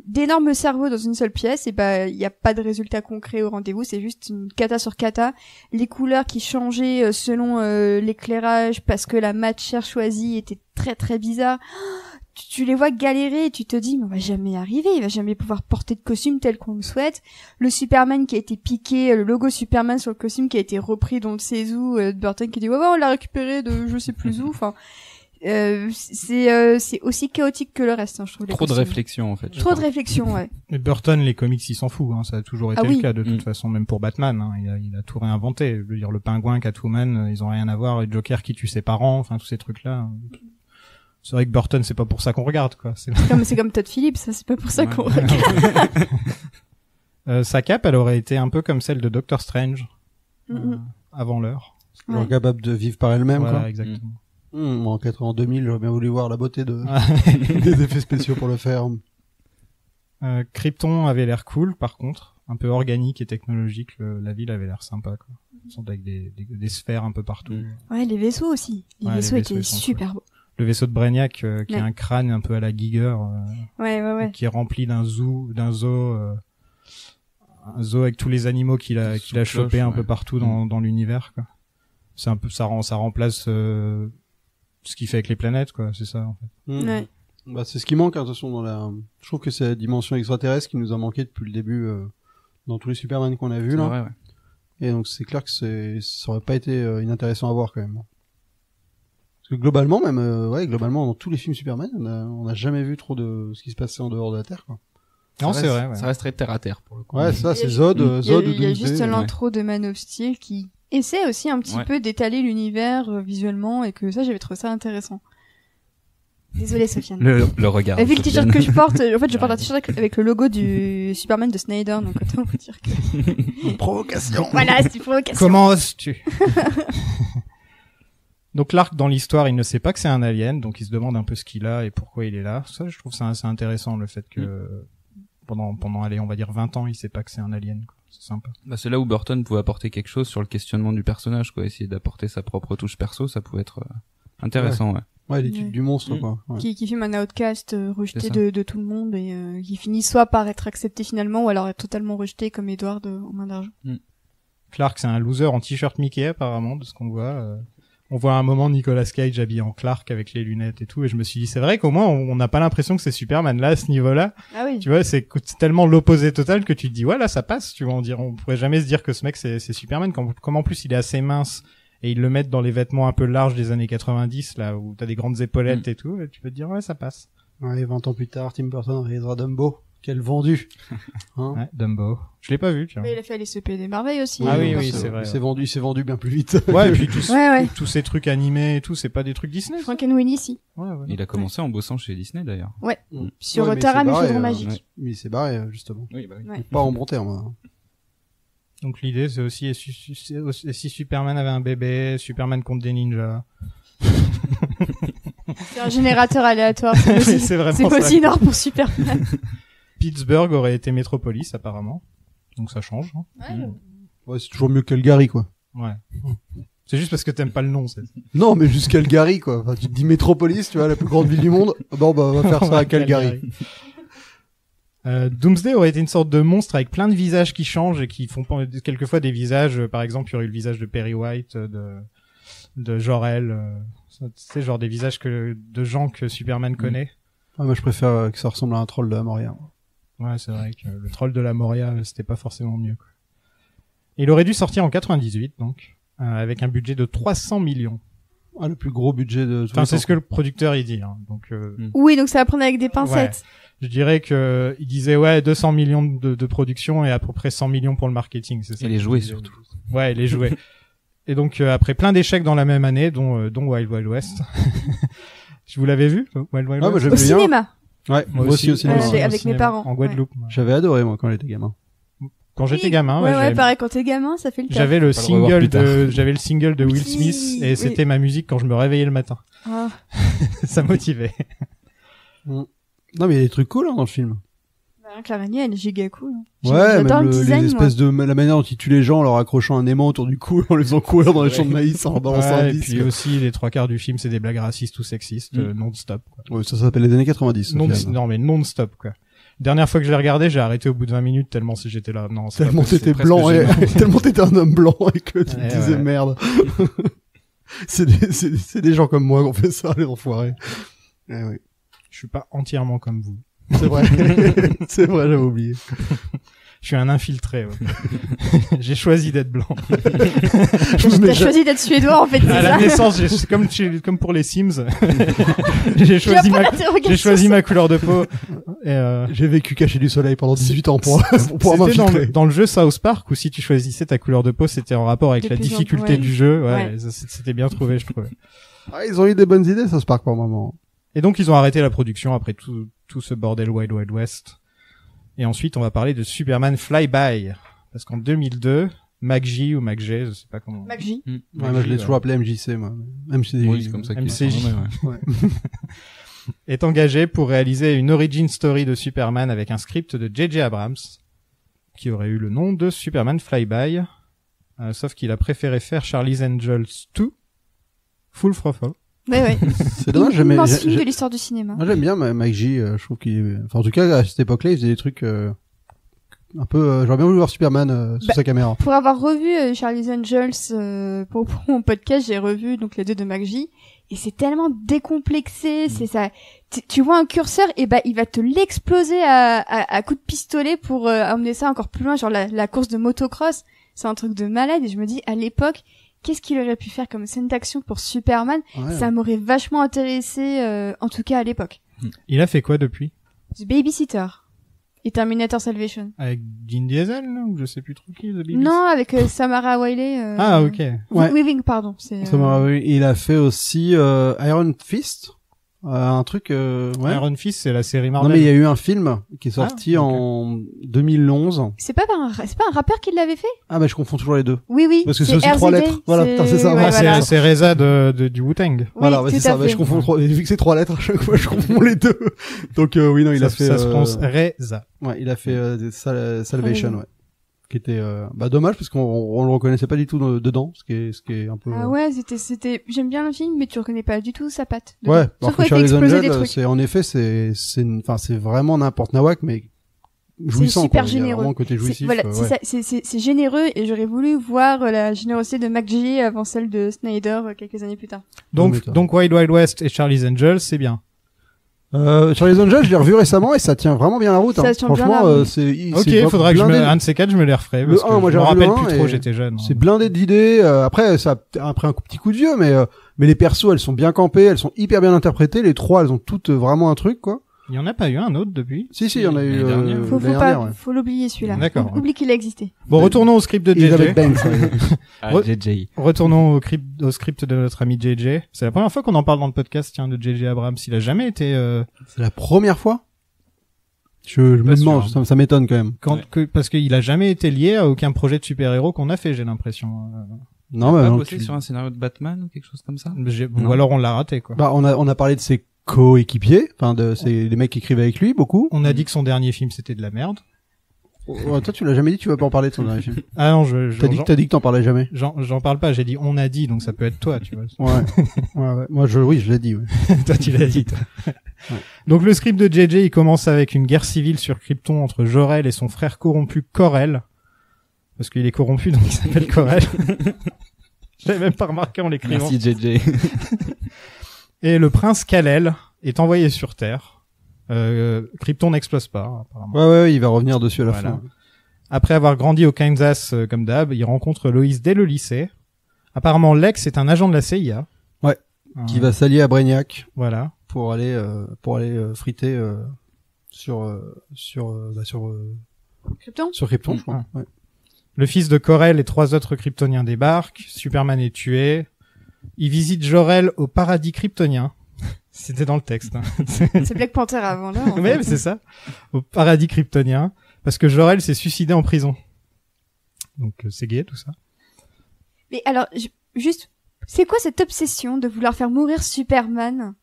d'énormes cerveaux dans une seule pièce et il y a pas de résultat concret au rendez-vous, c'est juste une cata sur cata, les couleurs qui changeaient selon l'éclairage parce que la matière choisie était très très bizarre. Tu les vois galérer et tu te dis mais on va jamais y arriver, il va jamais pouvoir porter de costume tel qu'on le souhaite. Le Superman qui a été piqué, le logo Superman sur le costume qui a été repris dans le Seizu de Burton qui dit ouais on l'a récupéré de je sais plus où. Enfin c'est aussi chaotique que le reste, hein, je trouve. Les Trop de costumes. réflexion en fait. Trop de réflexion, ouais. Mais Burton, les comics, il s'en fout. Hein. Ça a toujours été Ah oui. le cas de toute Mm. façon, même pour Batman. Hein. Il a tout réinventé. Je veux dire, le Pingouin, Catwoman, ils ont rien à voir. Le Joker qui tue ses parents, enfin tous ces trucs-là. C'est vrai que Burton, c'est pas pour ça qu'on regarde, quoi. C'est C'est comme Todd Phillips, ça c'est pas pour ça Ouais. qu'on regarde. Sa cape, elle aurait été un peu comme celle de Doctor Strange avant l'heure. Genre Ouais. capable de vivre par elle-même, Voilà, quoi. exactement. Moi, en 2000, j'aurais bien voulu voir la beauté de, Ah. des effets spéciaux pour le faire. Krypton avait l'air cool, par contre, un peu organique et technologique. La ville avait l'air sympa, quoi. Ils sont avec des sphères un peu partout. Ouais, les vaisseaux aussi. Les Ouais, les vaisseaux vaisseaux, étaient ils sont super beaux. Le vaisseau de Brainiac, qui Ouais. a un crâne un peu à la Giger, Ouais. qui est rempli d'un zoo, un zoo avec tous les animaux qu'il a Sous chopé cloche, un ouais. peu partout dans l'univers, quoi. C'est un peu, ça remplace ce qu'il fait avec les planètes, quoi. C'est ça, en fait. Ouais. Bah, c'est ce qui manque, hein, de toute façon, je trouve que c'est la dimension extraterrestre qui nous a manqué depuis le début, dans tous les Superman qu'on a vus, là. Ouais, ouais. Et donc, c'est clair que ça aurait pas été inintéressant à voir, quand même. Parce que globalement, globalement, dans tous les films Superman, on a jamais vu trop de ce qui se passait en dehors de la Terre, quoi. Non, Ça c'est reste- vrai, ouais. Ça resterait terre à terre pour le coup. Ouais, ça, c'est Il y a- Zod, Zod ou Il y a Doomsday. juste l'intro de Man of Steel qui essaie aussi un petit Ouais. peu d'étaler l'univers visuellement et que ça, j'avais trouvé ça intéressant. Désolée, Sofiane. Le regard. Vu le t-shirt Sofiane. que je porte, en fait, je porte un t-shirt avec le logo du Superman de Snyder, donc autant vous dire que... Provocation. Voilà, c'est une provocation. Comment oses-tu? Donc l'arc dans l'histoire, il ne sait pas que c'est un alien, donc il se demande un peu ce qu'il a et pourquoi il est là. Ça, je trouve ça assez intéressant, le fait que pendant allez, on va dire 20 ans, il sait pas que c'est un alien, quoi. C'est sympa. Bah, c'est là où Burton pouvait apporter quelque chose sur le questionnement du personnage, quoi. Essayer d'apporter sa propre touche perso, ça pouvait être intéressant, ouais. Ouais, l'étude Ouais. du monstre, quoi. Ouais. Qui filme un outcast rejeté C'est ça. de tout le monde et qui finit soit par être accepté finalement ou alors être totalement rejeté comme Edward en main d'argent. Clark, c'est un loser en t-shirt Mickey, apparemment, de ce qu'on voit. On voit à un moment Nicolas Cage habillé en Clark avec les lunettes et tout, et je me suis dit, c'est vrai qu'au moins, on n'a pas l'impression que c'est Superman là, à ce niveau-là. Ah oui. Tu vois, c'est tellement l'opposé total que tu te dis, ouais, là, ça passe, tu vois, on pourrait jamais se dire que ce mec, c'est Superman, comme en plus il est assez mince, et ils le mettent dans les vêtements un peu larges des années 90, là, où t'as des grandes épaulettes et tout, et tu peux te dire, ouais, ça passe. Ouais, 20 ans plus tard, Tim Burton réalisera Dumbo. Quel vendu. Hein. Ouais, Dumbo. Je l'ai pas vu, tu vois. Mais il a fait les CP des merveilles aussi. Ah oui, donc, oui, c'est vrai. Il s'est vendu bien plus vite. Ouais, et puis Ouais. tous ces trucs animés et tout, c'est pas des trucs Disney, ça. Frankenweenie, si. Ouais, ouais. Il a commencé en bossant chez Disney, d'ailleurs. Sur Ouais, mais Tara, c'est mais barré, Chaudron Magique. ouais. Mais il s'est barré, justement. Oui, bah oui. Ouais. Pas en bon terme. Hein. Donc l'idée, c'est aussi, et si Superman avait un bébé, Superman contre des ninjas. C'est un générateur aléatoire. Mais C'est c'est vraiment c'est ça. aussi énorme pour Superman. Pittsburgh aurait été Metropolis, apparemment. Donc ça change, hein. Ouais, c'est toujours mieux que Calgary, quoi. Ouais. C'est juste parce que t'aimes pas le nom, c'est. Non, mais juste Calgary, quoi. Enfin, tu te dis Métropolis, tu vois, la plus grande ville du monde. Bon, bah, on va faire ça à Calgary. Doomsday aurait été une sorte de monstre avec plein de visages qui changent et qui font quelquefois des visages, par exemple, il y aurait eu le visage de Perry White, de Jor-El, c'est genre des visages de gens que Superman connaît. Ouais, moi, je préfère que ça ressemble à un troll de la Moria. Ouais, c'est vrai que le troll de la Moria, c'était pas forcément mieux, quoi. Il aurait dû sortir en 98, donc, avec un budget de 300 millions. Ah, le plus gros budget de tous Enfin, les c'est temps, ce que le producteur, il dit, hein. Donc, Oui, donc ça va prendre avec des pincettes. je dirais que il disait, ouais, 200 millions de production et à peu près 100 millions pour le marketing, c'est ça. Et les qu'il jouets, disait. surtout. Ouais, les jouets. Et donc, après plein d'échecs dans la même année, dont Wild Wild West. Vous l'avez vu, Wild Wild Ah, bah, West? j'aime Au bien. cinéma. Ouais, moi aussi au cinéma. avec Au mes cinéma, parents, en Guadeloupe. J'avais adoré, moi, quand j'étais gamin. Quand j'étais gamin, Ouais, j'avais- pareil, quand t'es gamin, ça fait le taf. j'avais le Pas le revoir single plus tard. j'avais le single de Will Oui, Smith et oui. c'était ma musique quand je me réveillais le matin. Ah. Ça motivait. Non, mais il y a des trucs cool, hein, dans le film. Bah, l'araignée, elle est giga cool. Ouais, J'adore même le design, les espèces de, la manière dont ils tuent les gens en leur accrochant un aimant autour du cou, en les faisant courir dans les champs de maïs, en leur balançant un Ouais, et disque. puis aussi, les 3/4 du film, c'est des blagues racistes ou sexistes, non-stop, quoi. Ouais, ça s'appelle les années 90. au final. Non, mais non-stop, quoi. Dernière fois que je l'ai regardé, j'ai arrêté au bout de 20 minutes tellement si j'étais là. Non, c'est Tellement pas possible. t'étais presque blanc et, gênant. tellement t'étais un homme blanc et que tu te Ouais, disais ouais. merde. c'est des gens comme moi qui ont fait ça, les enfoirés. Eh oui. Je suis pas entièrement comme vous. C'est vrai. C'est vrai, j'avais oublié. Je suis un infiltré, ouais. J'ai choisi d'être blanc. T'as choisi d'être suédois, en fait, c'est À ça. la naissance, comme pour les Sims. j'ai Puis après choisi l'interrogation, j'ai choisi ma couleur de peau. Et J'ai vécu caché du soleil pendant 18 ans pour c'était m'infiltrer. dans le jeu South Park où si tu choisissais ta couleur de peau, c'était en rapport avec De la plus en difficulté plus, du jeu. Ouais, Ouais. ça, c'était bien trouvé, je trouve. Ah, ils ont eu des bonnes idées, ça se parle par moment. Et donc ils ont arrêté la production après tout ce bordel Wild Wild West. Et ensuite on va parler de Superman Flyby parce qu'en 2002, McG ou McG, je sais pas comment. McG. Ouais, moi, je l'ai toujours appelé MJC, moi. MJC. Oui, c'est comme ça qu'il est MCJ. surnommé, ouais. est engagé pour réaliser une origin story de Superman avec un script de J.J. Abrams qui aurait eu le nom de Superman Flyby, sauf qu'il a préféré faire Charlie's Angels 2 Full Throttle. Ouais. C'est dommage, j'aimais, Immense film de l'histoire du cinéma. moi j'aime bien Mike J, je trouve qu'il est, enfin en tout cas à cette époque-là il faisait des trucs un peu, j'aurais bien voulu voir Superman sous Bah, sa caméra. Pour avoir revu Charlie's Angels pour mon podcast, j'ai revu donc les deux de McG et c'est tellement décomplexé, c'est ça. Tu vois un curseur et bah il va te l'exploser à coups de pistolet pour emmener ça encore plus loin, genre la course de motocross, c'est un truc de malade et je me dis à l'époque qu'est-ce qu'il aurait pu faire comme scène d'action pour Superman? Ouais. Ça m'aurait vachement intéressé en tout cas à l'époque. Il a fait quoi depuis? The Babysitter. Et Terminator Salvation. Avec Vin Diesel, là, ou je sais plus trop qui, The BBC. Non, avec Samara Wiley. Ah, ok. Ouais. Weaving, pardon. C'est, Ça m'a- oui, il a fait aussi Iron Fist, un truc. Ouais. Iron Fist, c'est la série Non Marvel. mais il y a eu un film qui est sorti Ah, ok. en 2011. C'est pas un rappeur qui l'avait fait? Ah bah je confonds toujours les deux. Oui, oui. Parce que c'est aussi 3 RZD, lettres. Voilà, putain, c'est ça. ouais, Ah, voilà. c'est Reza du Wu-Tang. Oui, Voilà, ouais, tout c'est à ça. Bah, fait. je confonds trop. Et vu que c'est 3 lettres à chaque fois, je confonds les deux. Donc oui non, il ça, a fait. ça se prononce Reza. Ouais, il a fait Salvation, Salvation. ouais. Qui était dommage parce qu'on le reconnaissait pas du tout dedans, ce qui est un peu. Ah ouais, c'était, j'aime bien le film, mais tu reconnais pas du tout sa patte. dedans. Ouais, Sauf alors quand que il fait Charlie's exploser des Angel, trucs. c'est en effet c'est vraiment n'importe nawak mais jouissant super quoi. Il y a généreux. vraiment un côté C'est, jouissif. voilà, ouais. c'est ça, c'est généreux et j'aurais voulu voir la générosité de McG avant celle de Snyder quelques années plus tard. Donc, mais toi. donc Wild Wild West et Charlie's Angels, c'est bien. Charlie's Angel, je l'ai revu récemment et ça tient vraiment bien la route. Ça Hein. tient bien Franchement, la route. Ok, il faudra que un de ces quatre, je me les referai. Le Parce que 1, moi, je j'ai me revu le rappelle 1 plus trop, et j'étais jeune. C'est blindé d'idées. Après, ça a après un petit coup de vieux, mais les persos, elles sont bien campées, elles sont hyper bien interprétées. Les trois, elles ont toutes vraiment un truc, quoi. Il y en a pas eu un autre depuis. Si, il y en a eu L'année dernière. Faut l'année pas, dernière, ouais. faut l'oublier celui-là. D'accord. Oublie qu'il a existé. Bon, retournons au script de Elizabeth JJ. Banks. ouais. Ah, Re- JJ. Retournons au script de notre ami JJ. C'est la première fois qu'on en parle dans le podcast, tiens, de JJ Abrams. Il a jamais été, C'est la première fois. Je me Pas demande, sûr, ça m'étonne quand même. parce qu'il a jamais été lié à aucun projet de super-héros qu'on a fait, j'ai l'impression. Non, mais Pas non, bossé sur un scénario de Batman ou quelque chose comme ça? Ou Non. alors on l'a raté, quoi. bah, on a parlé de ses coéquipiers, enfin c'est les mecs qui écrivaient avec lui beaucoup. On a dit que son dernier film c'était de la merde. Ouais, toi, tu l'as jamais dit, tu vas pas en parler de ton dernier film. Ah non, T'as dit que t'en parlais jamais. j'en parle pas, j'ai dit on a dit, donc ça peut être toi, tu vois. Ouais. Ouais. Moi, oui, je l'ai dit, ouais. Toi, tu l'as dit, toi. Ouais. Donc, le script de JJ, il commence avec une guerre civile sur Krypton entre Jor-El et son frère corrompu Kor-El. Parce qu'il est corrompu, donc il s'appelle Kor-El. J'avais même pas remarqué en l'écrivant. Merci JJ. Et le prince Kal-El est envoyé sur Terre. Krypton n'explose pas, apparemment. Ouais, il va revenir dessus à la Voilà. fin. Après avoir grandi au Kansas, comme d'hab, il rencontre Loïs dès le lycée. Apparemment, Lex est un agent de la CIA. Ouais. Qui va s'allier à Brainiac Voilà. pour aller friter sur Krypton? Krypton, je crois. Ah. Ouais. Le fils de Kor-El et 3 autres Kryptoniens débarquent. Superman est tué. Il visite Jor-El au paradis kryptonien. C'était dans le texte. Hein. C'est Black Panther avant là. Ouais, mais c'est ça. Au paradis kryptonien. Parce que Jor-El s'est suicidé en prison. Donc c'est gay tout ça. Mais alors, juste, c'est quoi cette obsession de vouloir faire mourir Superman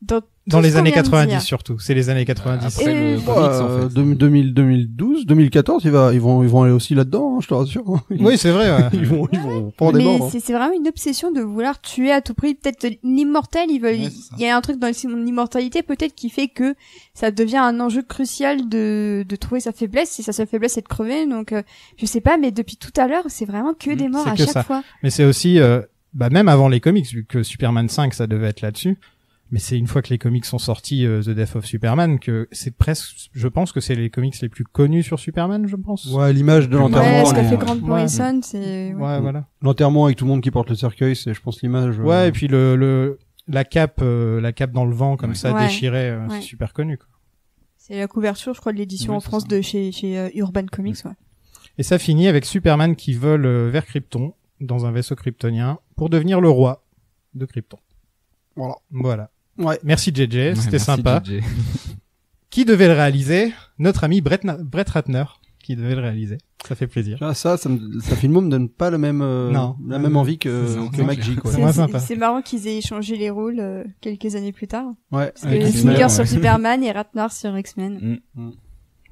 dans Dans tout les ce qu'on années vient de 90 dire surtout. C'est les années 90. Après Et- le comics, en fait. 2012, 2014, ils vont aller aussi là-dedans, hein, je te rassure. Oui, c'est vrai. Ouais. Ils vont pas en Mais démordre. c'est vraiment une obsession de vouloir tuer à tout prix. Peut-être l'immortel, ils veulent, Ouais, c'est ça. il y a un truc dans l'immortalité peut-être qui fait que ça devient un enjeu crucial de trouver sa faiblesse. Et sa faiblesse c'est de crever. Donc, je sais pas, mais depuis tout à l'heure, c'est vraiment que des morts c'est à que chaque ça. fois. Mais c'est aussi, même avant les comics, vu que Superman 5, ça devait être là-dessus. Mais c'est une fois que les comics sont sortis, The Death of Superman, que c'est presque, je pense que c'est les comics les plus connus sur Superman, je pense. Ouais, l'image de Ouais, l'enterrement. Ouais, ce qu'a elle est- fait Grant Ouais. Morrison, c'est, Ouais, voilà. L'enterrement avec tout le monde qui porte le cercueil, c'est, je pense, l'image. Ouais, et puis la cape dans le vent, comme Ouais. ça, Ouais. déchirée, Ouais. c'est super connu, quoi. c'est la couverture, je crois, de l'édition Oui, en c'est France ça. de chez Urban Comics, ouais. Et ça finit avec Superman qui vole vers Krypton, dans un vaisseau kryptonien, pour devenir le roi de Krypton. Voilà. Ouais. Merci JJ, Ouais, c'était merci, sympa. JJ. Qui devait le réaliser? Notre ami Brett Ratner, qui devait le réaliser. Ça fait plaisir. Ah, ça filmo me donne pas la même Non. envie que Non, McG, quoi. C'est moins sympa. C'est marrant qu'ils aient échangé les rôles quelques années plus tard. Ouais. Parce Avec que X-Men, Snyder ouais. sur Superman et Ratner sur X-Men. Mm.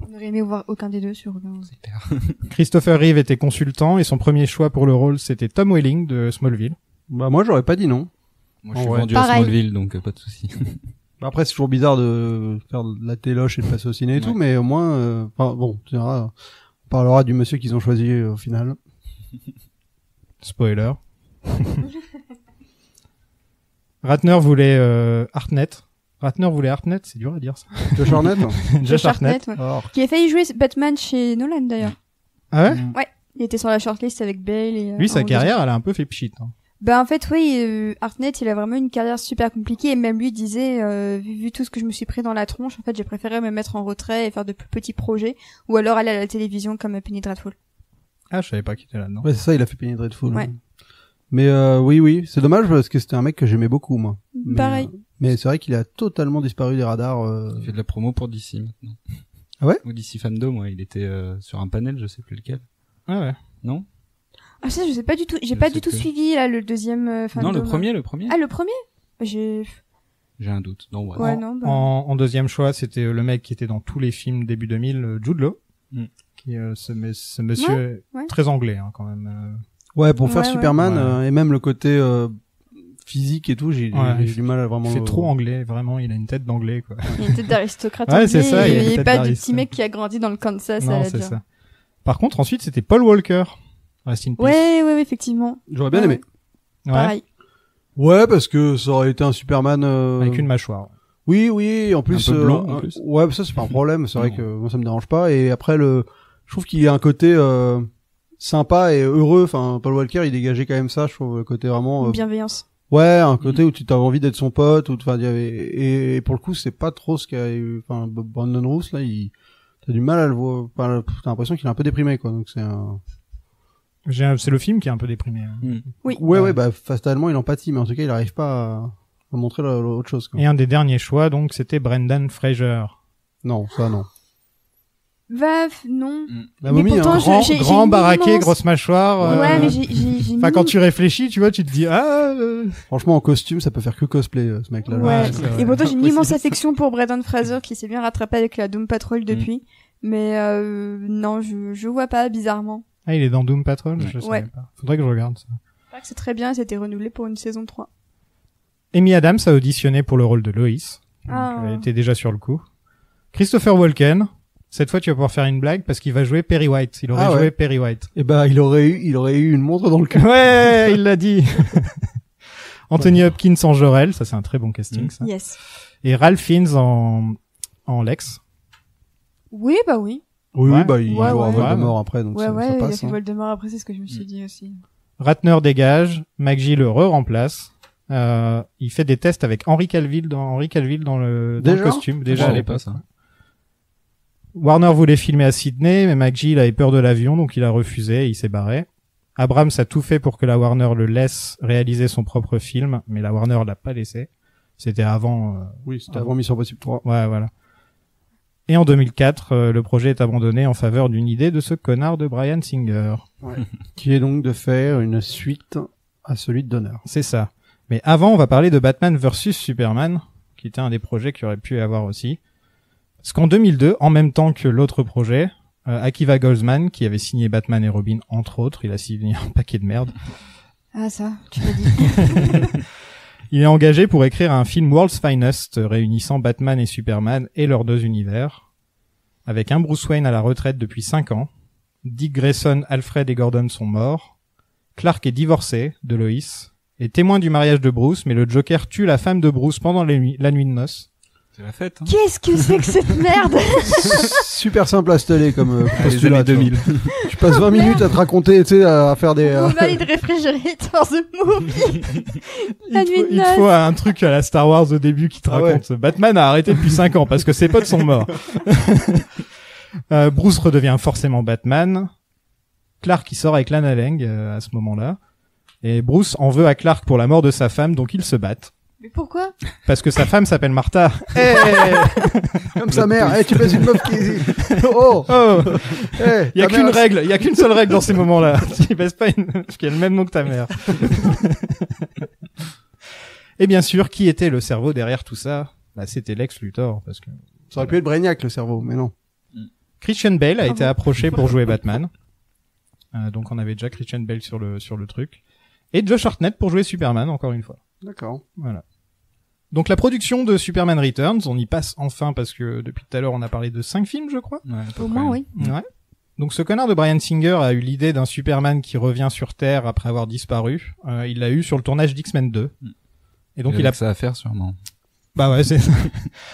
On aurait aimé voir aucun des deux sur C'est clair. Christopher Reeve était consultant et son premier choix pour le rôle, c'était Tom Welling de Smallville. Bah, moi, j'aurais pas dit non. Moi, je suis Ouais. vendu à Pareil. Smallville, donc pas de souci. Bah, après, c'est toujours bizarre de faire de la téloche et de passer au ciné et tout, Ouais. mais au moins, enfin, bon, tu verras, on parlera du monsieur qu'ils ont choisi au final. Spoiler. Ratner voulait Hartnett. C'est dur à dire ça. Josh Hartnett. Josh Hartnett. ouais. Alors, Qui a failli jouer Batman chez Nolan d'ailleurs. Ah ouais? Il était sur la shortlist avec Bale et... Lui, sa en carrière, elle a un peu fait pchit. Hein. Ben en fait oui, Hartnett il a vraiment une carrière super compliquée et même lui disait vu tout ce que je me suis pris dans la tronche, en fait j'ai préféré me mettre en retrait et faire de plus petits projets ou alors aller à la télévision comme Penny Dreadful. Ah, je savais pas qu'il était là-dedans. Ouais, c'est ça, il a fait Penny Dreadful. Ouais. Mais oui, c'est dommage parce que c'était un mec que j'aimais beaucoup moi. Mais, Pareil. mais c'est vrai qu'il a totalement disparu des radars. Il fait de la promo pour DC maintenant. Ah ouais? Ou DC Fandom, ouais, il était sur un panel, je sais plus lequel. Ah ouais. Non? Ah ça je sais pas du tout, j'ai Je pas sais du tout plus. suivi là le deuxième Non, fandom. le premier. Ah le premier? J'ai J'ai un doute. Non, ouais. ouais non bah... En deuxième choix, c'était le mec qui était dans tous les films début 2000, Jude Law. Mm. Qui, ce monsieur ouais. très anglais, hein, quand même. Ouais, pour faire Ouais, Superman ouais. et même le côté physique et tout, j'ai du mal à vraiment. Il fait trop anglais, vraiment. Il a une tête d'anglais, quoi. Il y a une tête d'aristocrate Ouais, anglais, c'est ça, il y a une et tête pas du d'aristocrate. petit mec qui a grandi dans le Kansas à Non, la c'est dire. ça. Par contre, ensuite, c'était Paul Walker. Rest in peace. Ouais, effectivement. J'aurais bien Ouais, aimé. Ouais. Pareil. Ouais, parce que ça aurait été un Superman. Avec une mâchoire. Oui, en plus. Un peu blond, en plus. Ouais, ça c'est pas un problème. C'est vrai Non. que moi ça me dérange pas. Et après je trouve qu'il y a un côté sympa et heureux. Enfin, Paul Walker, il dégageait quand même ça. Je trouve le côté vraiment. Bienveillance. Ouais, un côté où tu t'as envie d'être son pote. Ou enfin, et pour le coup, c'est pas trop ce qu'a eu. Enfin, Brandon Routh là, t'as du mal à le voir. Enfin, t'as l'impression qu'il est un peu déprimé, quoi. Donc c'est un. C'est le film qui est un peu déprimé. Hein. Mm. Oui. Ouais, bah fatalement il empathie, mais en tout cas il arrive pas à montrer l'autre chose. Quoi. Et un des derniers choix, donc, c'était Brendan Fraser. Non, ça non. Non. La Mais momie, pourtant, hein. j'ai Grand une baraqué, immense- grosse mâchoire. Ouais, mais j'ai Enfin, quand tu réfléchis, tu vois, tu te dis, Franchement en costume, ça peut faire que cosplay ce mec-là. Ouais. c'est vrai. Et pourtant, j'ai une Aussi. immense affection pour Brendan Fraser qui s'est bien rattrapé avec la Doom Patrol depuis. Mais non, je vois pas, bizarrement. Ah, il est dans Doom Patrol? Je savais Ouais. pas. Faudrait que je regarde ça. Je crois que c'est très bien, c'était renouvelé pour une saison 3. Amy Adams a auditionné pour le rôle de Lois. Donc, Ah. elle était déjà sur le coup. Christopher Walken. Cette fois, tu vas pouvoir faire une blague parce qu'il va jouer Perry White. Il aurait Ah ouais. joué Perry White. Et bah il aurait eu une montre dans le cul. Ouais, il l'a dit. Anthony Hopkins en Jor-El. Ça, c'est un très bon casting, ça. Yes. Et Ralph Fiennes en Lex. Oui, bah oui. Oui, Ouais. bah il Ouais, joue un ouais. Voldemort après, donc Ouais, ça il a passe. fait hein. Voldemort après, c'est ce que je me suis dit aussi. Ratner dégage. McGill le re-remplace. Il fait des tests avec Henry Cavill dans le Déjà costume. Déjà Je à savais l'époque. pas ça. Warner voulait filmer à Sydney, mais McGill avait peur de l'avion, donc il a refusé et il s'est barré. Abrams a tout fait pour que la Warner le laisse réaliser son propre film, mais la Warner l'a pas laissé. C'était avant... Oui, c'était avant Mission Impossible 3. Ouais, voilà. Et en 2004, le projet est abandonné en faveur d'une idée de ce connard de Bryan Singer. Qui est donc de faire une suite à celui de Donner. C'est ça. Mais avant, on va parler de Batman vs Superman, qui était un des projets qui aurait pu y avoir aussi. Parce qu'en 2002, en même temps que l'autre projet, Akiva Goldsman, qui avait signé Batman et Robin, entre autres, il a signé un paquet de merde, Ah, ça, tu l'as dit. il est engagé pour écrire un film World's Finest réunissant Batman et Superman et leurs deux univers, avec un Bruce Wayne à la retraite depuis 5 ans, Dick Grayson, Alfred et Gordon sont morts, Clark est divorcé de Lois, est témoin du mariage de Bruce, mais le Joker tue la femme de Bruce pendant la nuit de noces. C'est la fête, hein. Qu'est-ce que c'est que cette merde? Super simple à installer comme Les postulat. années 2000. Tu passes 20 minutes à te raconter, tu sais, à faire des... Valid Refrigerator the Movie. La nuit de Il te noces. faut un truc à la Star Wars au début qui te Ah ouais. raconte. Batman a arrêté depuis 5 ans parce que ses potes sont morts. Bruce redevient forcément Batman. Clark qui sort avec Lana Lang à ce moment-là. Et Bruce en veut à Clark pour la mort de sa femme, donc ils se battent. Mais pourquoi? Parce que sa femme s'appelle Martha. Comme sa mère. Tu passes une meuf qui... Oh, Oh, hey, il y a ta qu'une mère, règle, il y a qu'une seule règle dans ces moments-là. Tu baisses pas une meuf qui a le même nom que ta mère. Et bien sûr, qui était le cerveau derrière tout ça? Bah, c'était Lex Luthor, parce que Ça aurait pu être Brainiac, le cerveau, mais non. Christian Bale a été approché pour jouer Batman. Donc on avait déjà Christian Bale sur le truc. Et Josh Hartnett pour jouer Superman, encore une fois. D'accord. Voilà. Donc la production de Superman Returns, on y passe enfin parce que depuis tout à l'heure on a parlé de 5 films, je crois. Ouais, à peu Au près. moins, oui. Ouais. Donc ce connard de Bryan Singer a eu l'idée d'un Superman qui revient sur Terre après avoir disparu. Il l'a eu sur le tournage d'X-Men 2. Et donc il a que ça à faire sûrement. Bah ouais, c'est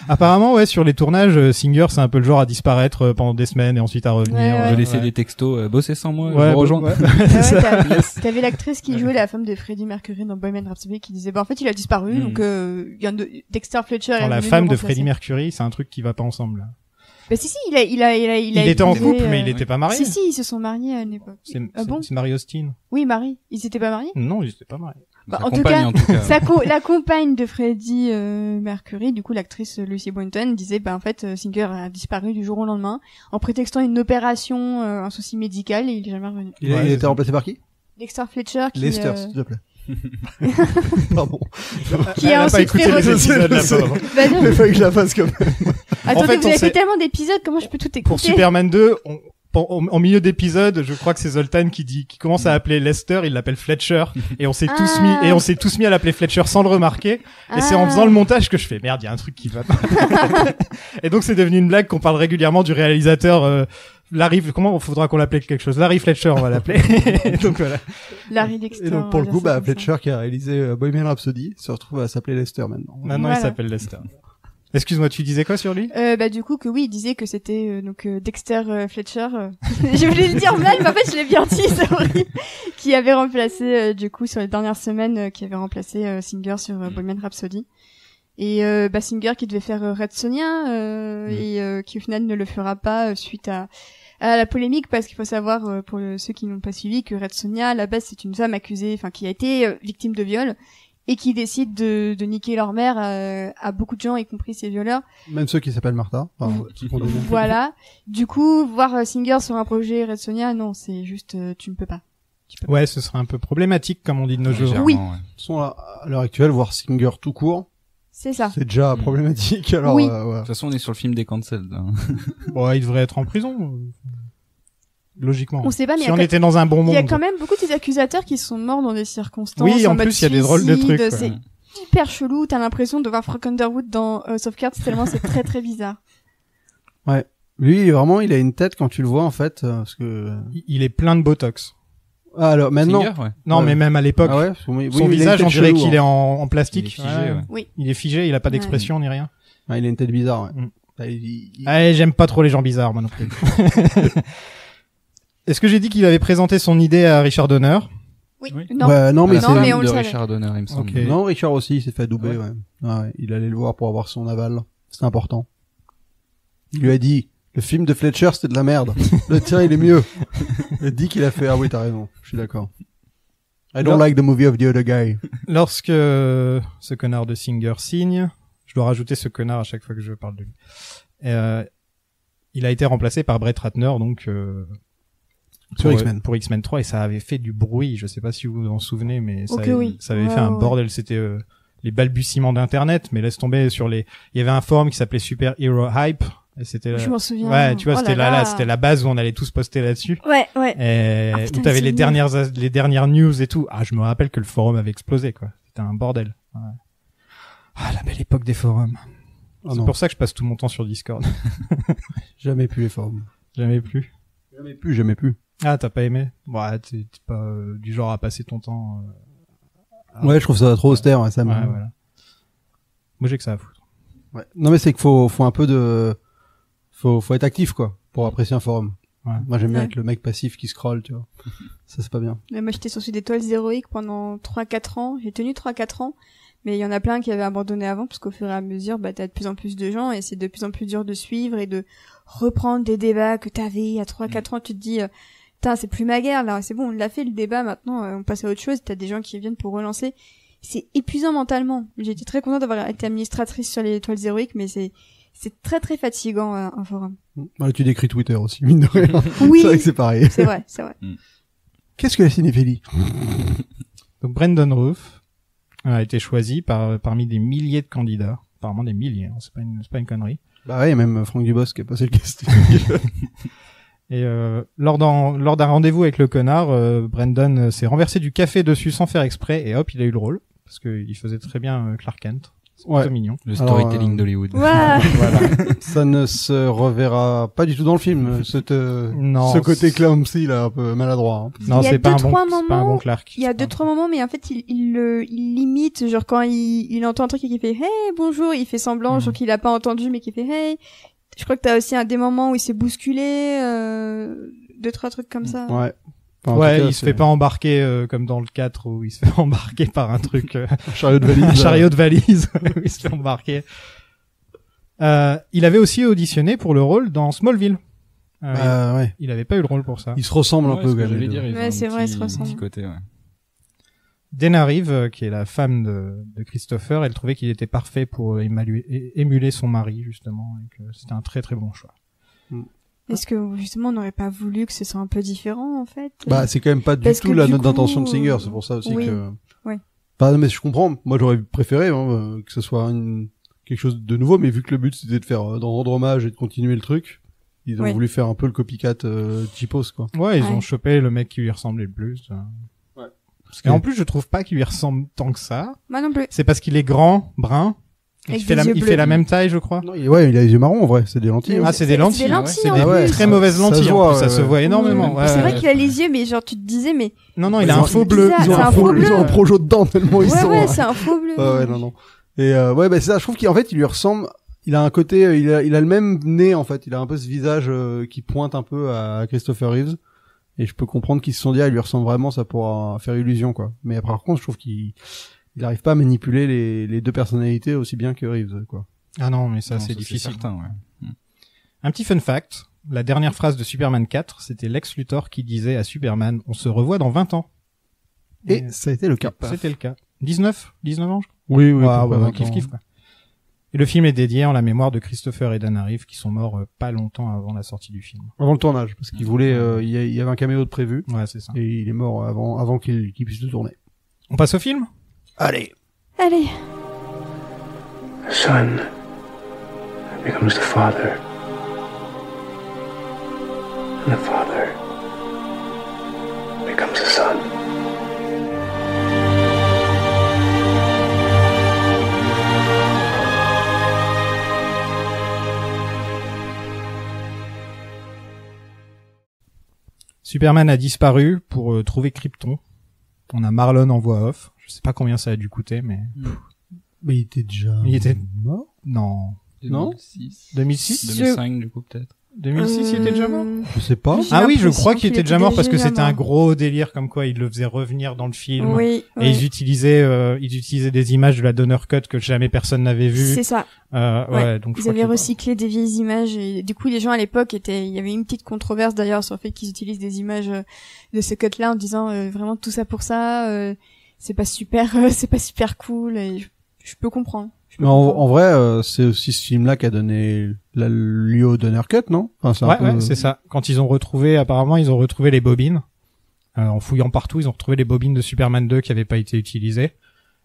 apparemment ouais sur les tournages, Singer c'est un peu le genre à disparaître pendant des semaines et ensuite à revenir. Ouais, ouais. De laisser des textos, bossez sans moi, Ouais, je vous rejoins. ouais. Ah ouais, t'avais l'actrice qui jouait la femme de Freddie Mercury dans Bohemian Rhapsody qui disait bah en fait il a disparu donc il y a Dexter Fletcher Genre est la venu femme le de remplacer. Freddie Mercury, c'est un truc qui va pas ensemble. Là. Bah si il était en épousé, couple mais il était pas marié. Si ils se sont mariés à une époque. Ah bon? C'est Mary Austin. Oui, Marie, ils étaient pas mariés? Non, ils étaient pas mariés. Bah, Sa en tout compagne, cas, la compagne de Freddie Mercury, du coup l'actrice Lucy Boynton, disait bah en fait Singer a disparu du jour au lendemain en prétextant une opération, un souci médical et il est jamais revenu. Il a été remplacé par qui? Dexter Fletcher qui Lester, s'il te plaît. Pardon. qui Elle a a pas ensuite écouté fait les épisodes, la pauvre. Bah non. Il fallait que je la fasse comme Attendez, En fait, vous on avez sait- fait tellement d'épisodes, comment je peux tout écouter? Pour Superman 2, en milieu d'épisode, je crois que c'est Zoltan qui commence à appeler Lester, il l'appelle Fletcher, et on s'est tous mis à l'appeler Fletcher sans le remarquer, et c'est en faisant le montage que je fais, merde, il y a un truc qui va pas. Et donc c'est devenu une blague qu'on parle régulièrement du réalisateur, Larry, comment faudra qu'on l'appelle quelque chose? Larry Fletcher, on va l'appeler. Et donc voilà. Larry Dexter. Et donc pour on le va coup, dire ça bah comme ça. Fletcher qui a réalisé Bohemian Rhapsody se retrouve à s'appeler Lester maintenant. Maintenant Voilà. il s'appelle Lester. Excuse-moi, tu disais quoi sur lui? Bah du coup que oui, il disait que c'était donc Dexter Fletcher. Je voulais le dire mal, mais en fait je l'ai bien dit, c'est horrible. Qui avait remplacé du coup sur les dernières semaines, qui avait remplacé Singer sur Bohemian Rhapsody. Et bah Singer qui devait faire Red Sonja et qui au final ne le fera pas suite à la polémique parce qu'il faut savoir pour ceux qui n'ont pas suivi que Red Sonja à la base c'est une femme accusée, enfin qui a été victime de viol. Et qui décide de niquer leur mère à beaucoup de gens, y compris ses violeurs. Même ceux qui s'appellent Martha. Enfin, ceux qu'on donne. Voilà. Du coup, voir Singer sur un projet Red Sonja, non, c'est juste, tu ne peux pas. Ouais, ce serait un peu problématique, comme on dit de nos jours. Légèrement, Oui. ouais. De toute façon, à l'heure actuelle, voir Singer tout court, C'est ça. c'est déjà problématique. Alors, Oui. voilà. De toute façon, on est sur le film des cancels. Hein. Bon, il devrait être en prison. Logiquement. On sait pas, mais si on était dans un bon il y a monde. quand même beaucoup de ces accusateurs qui sont morts dans des circonstances. Oui, en mode plus, il y a des drôles de suicide, trucs, quoi. C'est hyper chelou. T'as l'impression de voir Frank Underwood dans House of Cards tellement c'est très très bizarre. Lui, vraiment, il a une tête quand tu le vois, en fait, parce que... Il est plein de botox. Ah, alors, maintenant... Singer, ouais. Non, Ouais. mais même à l'époque, Ah ouais? son Oui, il a une visage, tête on dirait chelou, qu'il est hein. en plastique. Il est figé, ouais. Oui. Il est figé, il a pas d'expression ni rien. Ah, il a une tête bizarre, ouais. Mm. Ah, Ouais, j'aime pas trop les gens bizarres, moi non plus. Est-ce que j'ai dit qu'il avait présenté son idée à Richard Donner? Oui. Oui. Non. Ouais, non, mais Non, c'est... mais on de le savait. Richard Donner, il me semble. Ok. Non, Richard aussi, il s'est fait adouber, Ouais. ouais. Ah ouais. Il allait le voir pour avoir son aval. C'est important. Il lui a dit, le film de Fletcher, c'était de la merde. Le tien, il est mieux. Il a dit qu'il a fait, ah oui, t'as raison. Je suis d'accord. I don't Non. like the movie of the other guy. Lorsque ce connard de Singer signe, je dois rajouter ce connard à chaque fois que je parle de lui. Il a été remplacé par Brett Ratner, donc Sur pour, X-Men. pour X-Men 3, et ça avait fait du bruit. Je sais pas si vous vous en souvenez, mais ça, Ok, avait, oui. ça avait Ouais, fait un ouais. bordel. C'était les balbutiements d'internet, mais laisse tomber sur les. Il y avait un forum qui s'appelait Super Hero Hype, et c'était. Je m'en souviens. Ouais, tu vois, Oh c'était là là, c'était la base où on allait tous poster là-dessus. Ouais, ouais. Et Ah, putain, où t'avais les les dernières news et tout. Ah, je me rappelle que le forum avait explosé, quoi. C'était un bordel. Ouais. Ah, la belle époque des forums. Oh C'est non, pour ça que je passe tout mon temps sur Discord. jamais plus les formes. Jamais plus. Jamais plus. Ah, t'as pas aimé? Ouais, t'es pas du genre à passer ton temps. Ouais, je trouve ça trop austère, ouais, ça me... Ouais, voilà. Moi, j'ai que ça à foutre. Ouais. Non, mais c'est qu'il faut un peu de... Faut être actif, quoi, pour apprécier un forum. Ouais. Moi, j'aime bien Ouais. être le mec passif qui scrolle, tu vois. Ça, c'est pas bien. Mais moi, j'étais sur des toiles héroïques pendant 3-4 ans. J'ai tenu 3-4 ans. Mais il y en a plein qui avaient abandonné avant, parce qu'au fur et à mesure, bah, t'as de plus en plus de gens, et c'est de plus en plus dur de suivre et de reprendre des débats que t'avais il y a 3-4 ans. Tu te dis, putain, c'est plus ma guerre, là. C'est bon, on l'a fait, le débat, maintenant, on passe à autre chose. T'as des gens qui viennent pour relancer. C'est épuisant mentalement. J'ai été très contente d'avoir été administratrice sur les toiles héroïques, mais c'est très très fatigant, un forum. Ouais, tu décris Twitter aussi, mine de rien. Oui. C'est vrai que c'est pareil. C'est vrai, c'est vrai. Qu'est-ce que la cinéphilie? Donc, Brendan Ruth a été choisi parmi des milliers de candidats. Apparemment des milliers, hein. C'est pas une connerie. Bah ouais, même Franck Dubosc qui a passé le casting. Et lors d'un rendez-vous avec le connard, Brendan s'est renversé du café dessus sans faire exprès, et hop, il a eu le rôle. Parce qu'il faisait très bien Clark Kent. C'est plutôt mignon. Le Alors, storytelling d'Hollywood. Ouais. Voilà. Ça ne se reverra pas du tout dans le film, Non, ce côté clumsy là, un peu maladroit. Hein. Non, Il y a c'est pas deux, un bon, trois c'est pas un moments, bon Clark. Il y a C'est deux, pas- trois moments, mais en fait, il limite, genre quand il entend un truc et qu'il fait hey, bonjour, il fait semblant, genre qu'il a pas entendu, mais qu'il fait hey. Je crois que t'as aussi des moments où il s'est bousculé, deux, trois trucs comme ça. Ouais. Enfin, en Ouais, tout cas, il se fait pas embarquer comme dans le 4 où il se fait embarquer par un truc, un chariot de valise. un chariot de valise où il se fait embarquer. Il avait aussi auditionné pour le rôle dans Smallville. Ouais. Il avait pas eu le rôle pour ça. Ils se ressemblent un Ouais, peu, ce que quand même. j'allais les deux. dire, ils Ouais, ont c'est un vrai, ils se petit- ressemblent. petit côté, ouais. Dana Reeve, qui est la femme de Christopher, elle trouvait qu'il était parfait pour émuler son mari, justement, et que c'était un très très bon choix. Est-ce que justement on n'aurait pas voulu que ce soit un peu différent en fait? Bah, c'est quand même pas du Parce tout que la du note coup, d'intention de Singer, c'est pour ça aussi oui, que... ouais. Bah, mais je comprends. Moi, j'aurais préféré, que ce soit quelque chose de nouveau, mais vu que le but c'était de faire, d'en rendre hommage et de continuer le truc, ils ont Ouais. voulu faire un peu le copycat, cheapos, quoi. Ouais, ils Ouais. ont chopé le mec qui lui ressemblait le plus. Ouais. Et en plus, je trouve pas qu'il lui ressemble tant que ça. Moi non plus. C'est parce qu'il est grand, brun. Avec Il fait des yeux il bleus. fait la même taille, je crois. Non, il a les yeux marrons, en vrai. C'est des lentilles. Mais hein. Ah, c'est des lentilles. C'est des lentilles, C'est en des Ah ouais, très ça- mauvaises ça lentilles. se en voit, plus, ça ouais, se ouais. voit énormément. Oui. Ouais, C'est vrai ouais. qu'il a les yeux, mais genre tu te disais, mais Non, il Ils a un ont- faux bleu. bizarre, Ils ont c'est un un faux, faux ils ont un bleu. projo dedans tellement ils ouais, sont... ouais, c'est un faux bleu. Ouais, non, non. Et ouais, bah c'est ça. Je trouve qu'en fait, il lui ressemble. Il a un côté, il a le même nez en fait. Il a un peu ce visage qui pointe un peu à Christopher Reeves. Et je peux comprendre qu'ils se sont dit, ah, il lui ressemble vraiment, ça pourra faire illusion, quoi. Mais par contre, je trouve qu'il arrive pas à manipuler les deux personnalités aussi bien que Reeves, quoi. Ah non, mais ça, Non, c'est ça, difficile. certain, ouais. Un petit fun fact. La dernière phrase de Superman 4, c'était Lex Luthor qui disait à Superman, on se revoit dans 20 ans. Et ça a été le cas. C'était le cas. 19 ans, je crois. Oui, oui. Ah, pourquoi ouais, 20 kiff ans. kiff, quoi. Et le film est dédié en la mémoire de Christopher et Dana Reeve qui sont morts pas longtemps avant la sortie du film. Avant le tournage, parce qu'il voulait, il y avait un caméo de prévu. Ouais, c'est ça. Et il est mort avant qu'il puisse le tourner. On passe au film? Allez. Allez. The son becomes the father. And the father becomes the son. Superman a disparu pour trouver Krypton. On a Marlon en voix off. Je sais pas combien ça a dû coûter, mais... Mais il était déjà Il était- mort. Non. Non 2006. 2006? 2005, du coup, peut-être. 2006, il était déjà mort? Je sais pas. J'ai Ah oui, je l'impression crois qu'il était déjà mort parce que déjà c'était un mort. gros délire comme quoi il le faisait revenir dans le film. Oui, Et ils utilisaient des images de la Donner Cut que jamais personne n'avait vues. c'est ça. Ouais, donc je Ils crois avaient que- recyclé des vieilles images et du coup les gens à l'époque il y avait une petite controverse d'ailleurs sur le fait qu'ils utilisent des images de ce cut-là en disant vraiment tout ça pour ça, c'est pas super, c'est pas super cool et je peux comprendre. Mais en vrai, c'est aussi ce film-là qui a donné lieu au Donner Cut, non? Enfin, c'est un Ouais, peu- ouais, c'est ça. Quand ils ont retrouvé, apparemment, ils ont retrouvé les bobines. En fouillant partout, ils ont retrouvé les bobines de Superman 2 qui avaient pas été utilisées.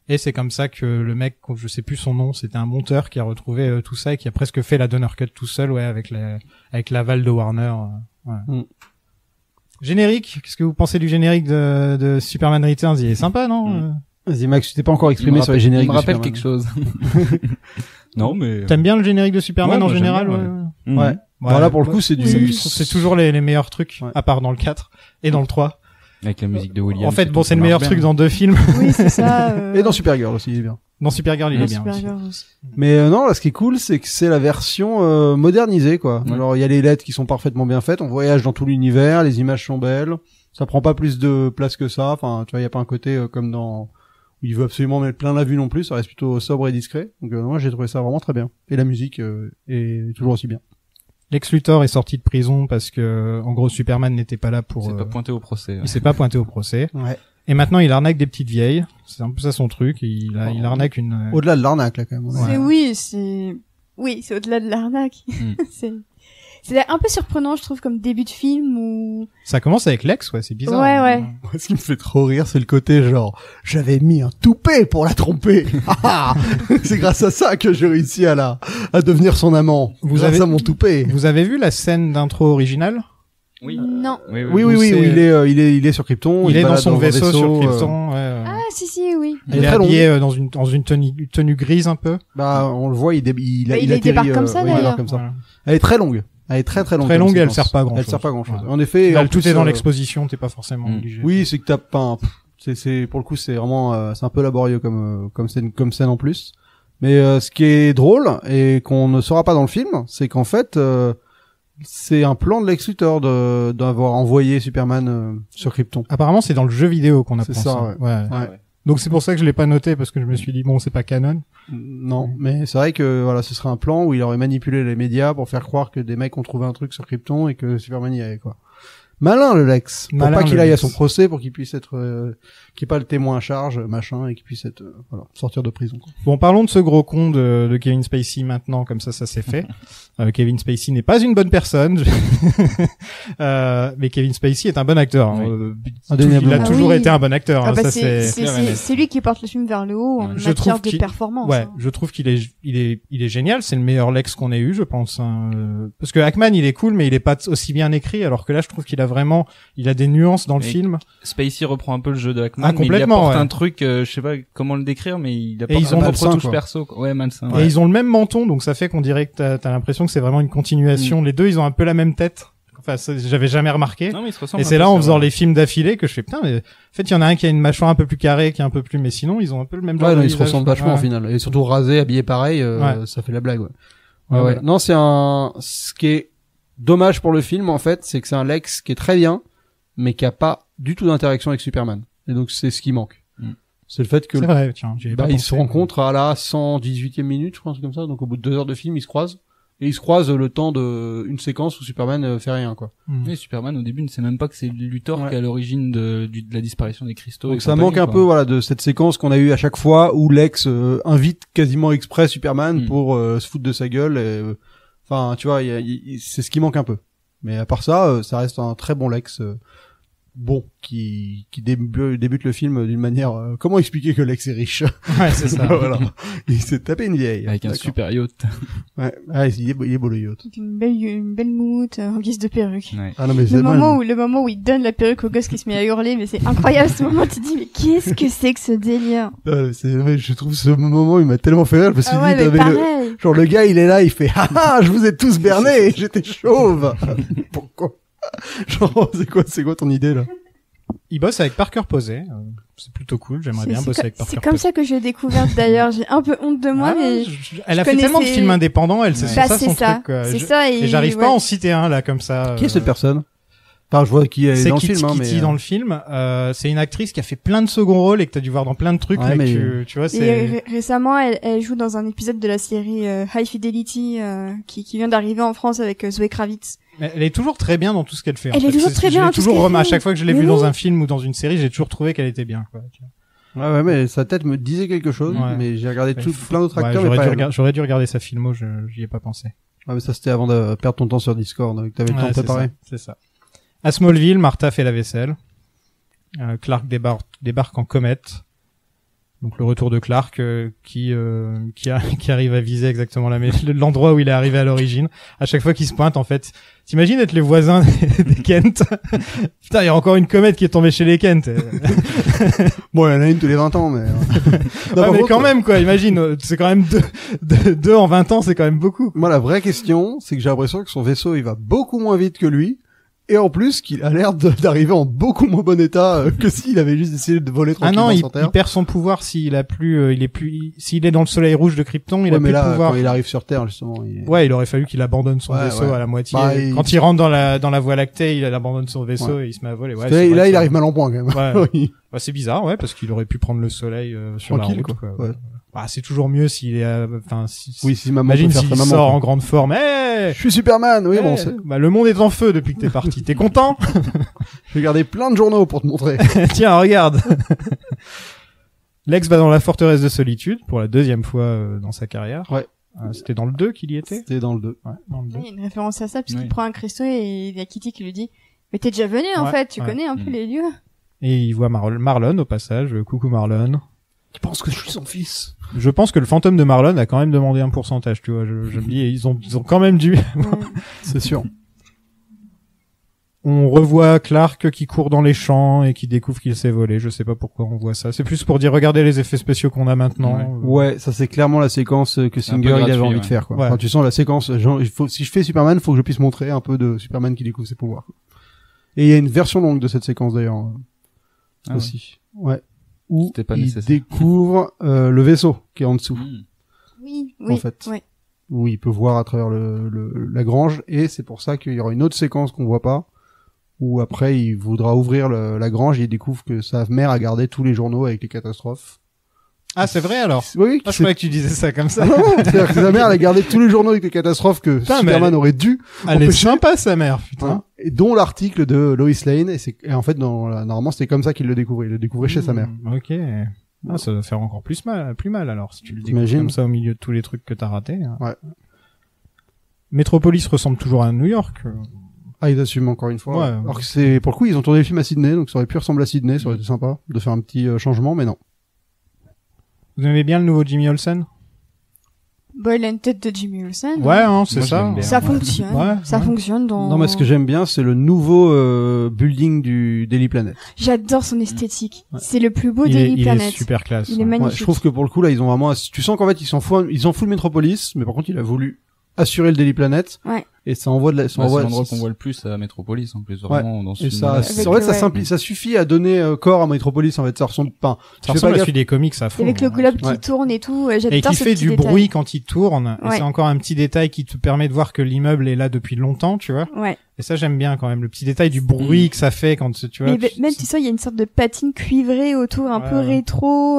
Et c'est comme ça que le mec, je sais plus son nom, c'était un monteur qui a retrouvé tout ça et qui a presque fait la Donner Cut tout seul, ouais, avec l'aval de Warner. Ouais. Mm. Générique. Qu'est-ce que vous pensez du générique de Superman Returns? Il est sympa, non? Vas-y, Max, tu t'es pas encore exprimé Il me sur les rappelle- génériques Il me de rappelle Superman. quelque chose. Non, mais... T'aimes bien le générique de Superman Ouais, en moi, j'aime général? bien, ouais. Mhm. Ouais. Voilà, pour le coup, c'est du... C'est toujours les meilleurs trucs, Ouais. à part dans le 4 et dans le 3. Avec la musique de Williams. En fait, et bon, tout, c'est le ça meilleur marche truc bien. dans deux films. Oui, c'est ça. Et dans Supergirl aussi, il est bien. Dans Supergirl, il est Ouais, bien aussi. Supergirl aussi. Mais non, là, ce qui est cool, c'est que c'est la version modernisée, quoi. Ouais. Alors, il y a les lettres qui sont parfaitement bien faites. On voyage dans tout l'univers, les images sont belles. Ça prend pas plus de place que ça. Enfin, tu vois, il y a pas un côté comme dans où il veut absolument mettre plein la vue non plus. Ça reste plutôt sobre et discret. Donc moi, j'ai trouvé ça vraiment très bien. Et la musique est toujours aussi bien. Lex Luthor est sorti de prison parce que, en gros, Superman n'était pas là pour... C'est pas pointé au procès. il s'est pas pointé au procès. Ouais. Et maintenant, il arnaque des petites vieilles. C'est un peu ça son truc. Il arnaque une... Au-delà de l'arnaque, là, quand même. Ouais. C'est au-delà de l'arnaque. Mm. c'est un peu surprenant, je trouve, comme début de film où... Ça commence avec Lex, ouais, c'est bizarre. Ouais, ouais. Moi, ce qui me fait trop rire, c'est le côté genre, j'avais mis un toupet pour la tromper. Ah, c'est grâce à ça que j'ai réussi à devenir son amant. Vous grâce avez- à mon toupet. Vous avez vu la scène d'intro originale? Oui. Non. Oui, Où où c'est- il est sur Krypton. Il est dans balade son un vaisseau sur euh, Krypton, ouais. Ah, si, oui. Elle Il est est très longue. habillé dans une tenue grise un peu. Bah, on le voit, il il atterrit, débarque comme ça, oui, il débarque d'ailleurs. comme ça. Voilà. Elle est très longue. Elle est très très longue. Très comme longue et elle séquence. sert pas à grand-chose. Elle sert pas à grand chose. Ouais. En effet, Là, en tout plus, est dans l'exposition, t'es pas forcément Mm. obligé. Oui, c'est que t'as pas. C'est pour le coup, c'est vraiment, c'est un peu laborieux comme scène en plus. Mais ce qui est drôle et qu'on ne saura pas dans le film, c'est qu'en fait, c'est un plan de Lex Luthor d'avoir envoyé Superman sur Krypton. Apparemment, c'est dans le jeu vidéo qu'on apprend C'est ça. ça, Ouais. Ouais. Donc c'est pour ça que je l'ai pas noté parce que je me suis dit bon, c'est pas canon. Non, mais c'est vrai que voilà, ce serait un plan où il aurait manipulé les médias pour faire croire que des mecs ont trouvé un truc sur Krypton et que Superman y allait, quoi. Malin le Lex, pour Malin, pas qu'il le aille à Lex. son procès, pour qu'il puisse être, qu'il n'y ait pas le témoin à charge, machin, et qu'il puisse être, voilà, sortir de prison, quoi. Bon, parlons de ce gros con de Kevin Spacey maintenant, comme ça c'est fait. Kevin Spacey n'est pas une bonne personne, mais Kevin Spacey est un bon acteur. Hein. Oui. Il a Indéniablement. toujours Ah oui. été un bon acteur. Ah hein. bah Ça c'est lui qui porte le film vers le haut en Je matière trouve de qu'il- performance. Ouais, hein. je trouve qu'il est génial. C'est le meilleur Lex qu'on ait eu, je pense. Hein. Parce que Hackman, il est cool, mais il est pas aussi bien écrit. Alors que là, je trouve qu'il a des nuances dans le Et film. Spacey reprend un peu le jeu de Hackman, Ah, mais il y complètement, apporte ouais. un truc, je sais pas comment le décrire, mais il apporte ils ont un malsain, propre touche quoi. perso. Quoi. Ouais, malsain. Et Ouais. ils ont le même menton, donc ça fait qu'on dirait que t'as l'impression que c'est vraiment une continuation. Les deux, ils ont un peu la même tête. Enfin, j'avais jamais remarqué. Non, mais ils se ressemblent Et un c'est peu, là, en c'est faisant vrai. les films d'affilée, que je fais, putain, mais, en fait, il y en a un qui a une mâchoire un peu plus carrée, qui est un peu plus, mais sinon, ils ont un peu le même genre Ouais, de non, ils se visage. ressemblent vachement Ouais. au final. Et surtout rasé, habillé pareil, Ouais. ça fait la blague, ouais. Ouais, Ouais, ouais. ouais. Non, ce qui est dommage pour le film, en fait, c'est que c'est un Lex qui est très bien, mais qui a pas du tout d'interaction avec Superman. Et donc, c'est ce qui manque. Mm. C'est le fait que, C'est vrai, tiens, j'y avais pas ils pensé. se rencontrent à la 118e minute, je crois, un truc comme ça. Donc, au bout de 2 heures de film, ils se croisent. Et ils se croisent le temps de une séquence où Superman fait rien, quoi. Mm. Superman, au début, ne sait même pas que c'est Luthor Ouais. qui est à l'origine de la disparition des cristaux. Donc et ça compagnie, manque un quoi. peu, voilà, de cette séquence qu'on a eu à chaque fois où Lex invite quasiment exprès Superman Mm. pour se foutre de sa gueule. Enfin, tu vois, c'est ce qui manque un peu. Mais à part ça, ça reste un très bon Lex. Bon, qui débute le film d'une manière. Comment expliquer que Lex est riche? Ouais, c'est ça. Voilà. Il s'est tapé une vieille. Avec un D'accord. super yacht. Ouais. Ah, il est beau le yacht. Avec une belle moumoute en guise de perruque. Ouais. Ah non mais c'est Le moment où il donne la perruque au gosse qui se met à hurler, mais c'est incroyable ce moment. Tu te dis mais qu'est-ce que c'est que ce délire? je trouve ce moment il m'a tellement fait rire. Je me suis Ah ouais, dit, mais t'avais pareil. genre le gars il est là, il fait ah je vous ai tous bernés, j'étais chauve. Pourquoi? Genre c'est quoi ton idée là? Il bosse avec Parker Posey. C'est plutôt cool. J'aimerais bien bosser avec Parker C'est comme Posey. ça que j'ai découvert d'ailleurs. J'ai un peu honte de moi, Ah, mais elle a je fait tellement de connaissais- films indépendants, elle, c'est bah, ça c'est son ça. truc, quoi. C'est ça Et j'arrive pas à en citer un, là, comme ça. Qui est cette personne? Enfin, je vois qui est C'est dans le Kitty film, hein, Kitty mais dans le film. C'est une actrice qui a fait plein de second rôles et que t'as dû voir dans plein de trucs, Ouais, mais mais- tu vois, Et c'est... récemment, elle joue dans un épisode de la série High Fidelity qui vient d'arriver en France avec Zoé Kravitz. Mais elle est toujours très bien dans tout ce qu'elle fait. en Elle est fait. toujours C'est- très je bien l'ai dans tout ce toujours qu'elle remarqué. À fait. chaque fois que je l'ai Mais vue oui. dans un film ou dans une série, j'ai toujours trouvé qu'elle était bien, quoi. tu vois. ouais, mais sa tête me disait quelque chose, Ouais. mais j'ai regardé plein d'autres Ouais, acteurs, mais pas elle. j'aurais dû regarder sa filmo, j'y ai pas pensé. Ouais, mais ça c'était avant de perdre ton temps sur Discord, que t'avais le temps Ouais, de préparer. c'est ça. À Smallville, Martha fait la vaisselle. Clark débarque en comète. Donc le retour de Clark qui arrive à viser exactement l'endroit où il est arrivé à l'origine. À chaque fois qu'il se pointe, en fait, t'imagines être les voisins des Kent. Putain, il y a encore une comète qui est tombée chez les Kent. Bon, il y en a une tous les 20 ans, mais... Ouais, mais quand même, quoi, imagine, c'est quand même deux en 20 ans, c'est quand même beaucoup. Moi, la vraie question, c'est que j'ai l'impression que son vaisseau, il va beaucoup moins vite que lui. Et en plus, qu'il a l'air d'arriver en beaucoup moins bon état que s'il avait juste essayé de voler Ah tranquillement non, sur Terre. il perd son pouvoir s'il est dans le soleil rouge de Krypton, il a Ouais, mais plus là, de pouvoir. quand il arrive sur Terre, justement, il est... Ouais, il aurait fallu qu'il abandonne son Ouais, vaisseau ouais. à la moitié. Bah, Quand il rentre dans la voie lactée, il abandonne son vaisseau et il se met à voler. Ouais, Parce que c'est vrai là, que il ça- arrive mal en point, quand même. Ouais. Oui. Bah, c'est bizarre, ouais, parce qu'il aurait pu prendre le soleil sur Tranquille, la route. quoi. Quoi. Ouais. Bah, c'est toujours mieux s'il est, Oui, si maman imagine peut faire s'il sa maman. sort quoi. en grande forme. Hey Je suis Superman, oui, Hey bon, c'est... Bah, le monde est en feu depuis que t'es parti. T'es content? Je vais garder plein de journaux pour te montrer. Tiens, regarde. Lex va dans la forteresse de solitude pour la deuxième fois dans sa carrière. Ouais. C'était dans le 2 qu'il y était. C'était dans le 2. Ouais, dans le 2. Il y a une référence à ça puisqu'il Oui. prend un cristaux et il y a Kitty qui lui dit mais t'es déjà venu en Ouais, fait, tu ouais. connais un peu Mm. les lieux. Et il voit Marlon au passage. Coucou Marlon. Tu penses que je suis son fils? Je pense que le fantôme de Marlon a quand même demandé un pourcentage, tu vois. Je me dis, ils ont quand même dû. Ouais. C'est sûr. on revoit Clark qui court dans les champs et qui découvre qu'il s'est volé. Je sais pas pourquoi on voit ça. C'est plus pour dire regardez les effets spéciaux qu'on a maintenant. Ouais, ça c'est clairement la séquence que Singer il avait envie de faire quoi. Ouais. Quand tu sens la séquence, genre, si je fais Superman, faut que je puisse montrer un peu de Superman qui découvre ses pouvoirs. Et il y a une version longue de cette séquence d'ailleurs aussi. Ouais. Où C'était pas il nécessaire. découvre le vaisseau qui est en dessous. Oui, En fait. ouais. Où il peut voir à travers la grange, et c'est pour ça qu'il y aura une autre séquence qu'on voit pas, où après il voudra ouvrir la grange et il découvre que sa mère a gardé tous les journaux avec les catastrophes. Ah, c'est vrai alors. Oui, Ah, je croyais que tu disais ça comme ça. Non, c'est-à-dire que sa mère elle a gardé tous les journaux avec les catastrophes que Putain, mais Superman aurait dû Elle est empêcher. sympa sa mère, putain. Hein, et dont l'article de Lois Lane, et en fait normalement c'était comme ça qu'il le découvrait, il le découvrait chez sa mère. Ok. Ah, ça va faire encore plus mal alors si tu le dis T'imagines comme ça au milieu de tous les trucs que t'as ratés. Ouais. Metropolis ressemble toujours à New York. Ah, ils assument encore une fois. Ouais. Alors que c'est, pour le coup, ils ont tourné le film à Sydney, donc ça aurait pu ressembler à Sydney, ça aurait été sympa de faire un petit changement, mais non. Vous aimez bien le nouveau Jimmy Olsen? Bah, il a une tête de Jimmy Olsen. Ouais, hein, c'est Moi, je ça. l'aime bien. Ça fonctionne. Ouais, ça ouais. fonctionne dans... Non, mais ce que j'aime bien, c'est le nouveau building du Daily Planet. J'adore son esthétique. Ouais. C'est le plus beau Il Daily est Planet. super classe. Il est ouais. magnifique. Ouais, je trouve que pour le coup, là, ils ont vraiment, tu sens qu'en fait, ils s'en foutent le Metropolis, mais par contre, il a voulu assurer le Daily Planet. Ouais. Et ça envoie de la, ça Bah, c'est envoie, l'endroit qu'on voit le plus à Metropolis en plus vraiment dans ce et ça, film-là. en fait, ça ouais. ça suffit à donner corps à Metropolis, en fait, ça ressemble pas. Ça ressemble à celui des comics à fond. Avec le hein. globe Ouais. qui tourne et tout, Et j'adore qui ce fait petit du détail. bruit quand il tourne. Et Ouais. c'est encore un petit détail qui te permet de voir que l'immeuble est là depuis longtemps, tu vois. Ouais. Et ça, j'aime bien quand même. Le petit détail du bruit que ça fait quand tu vois. Mais même, tu sais, il y a une sorte de patine cuivrée autour, un Ouais, peu ouais. rétro,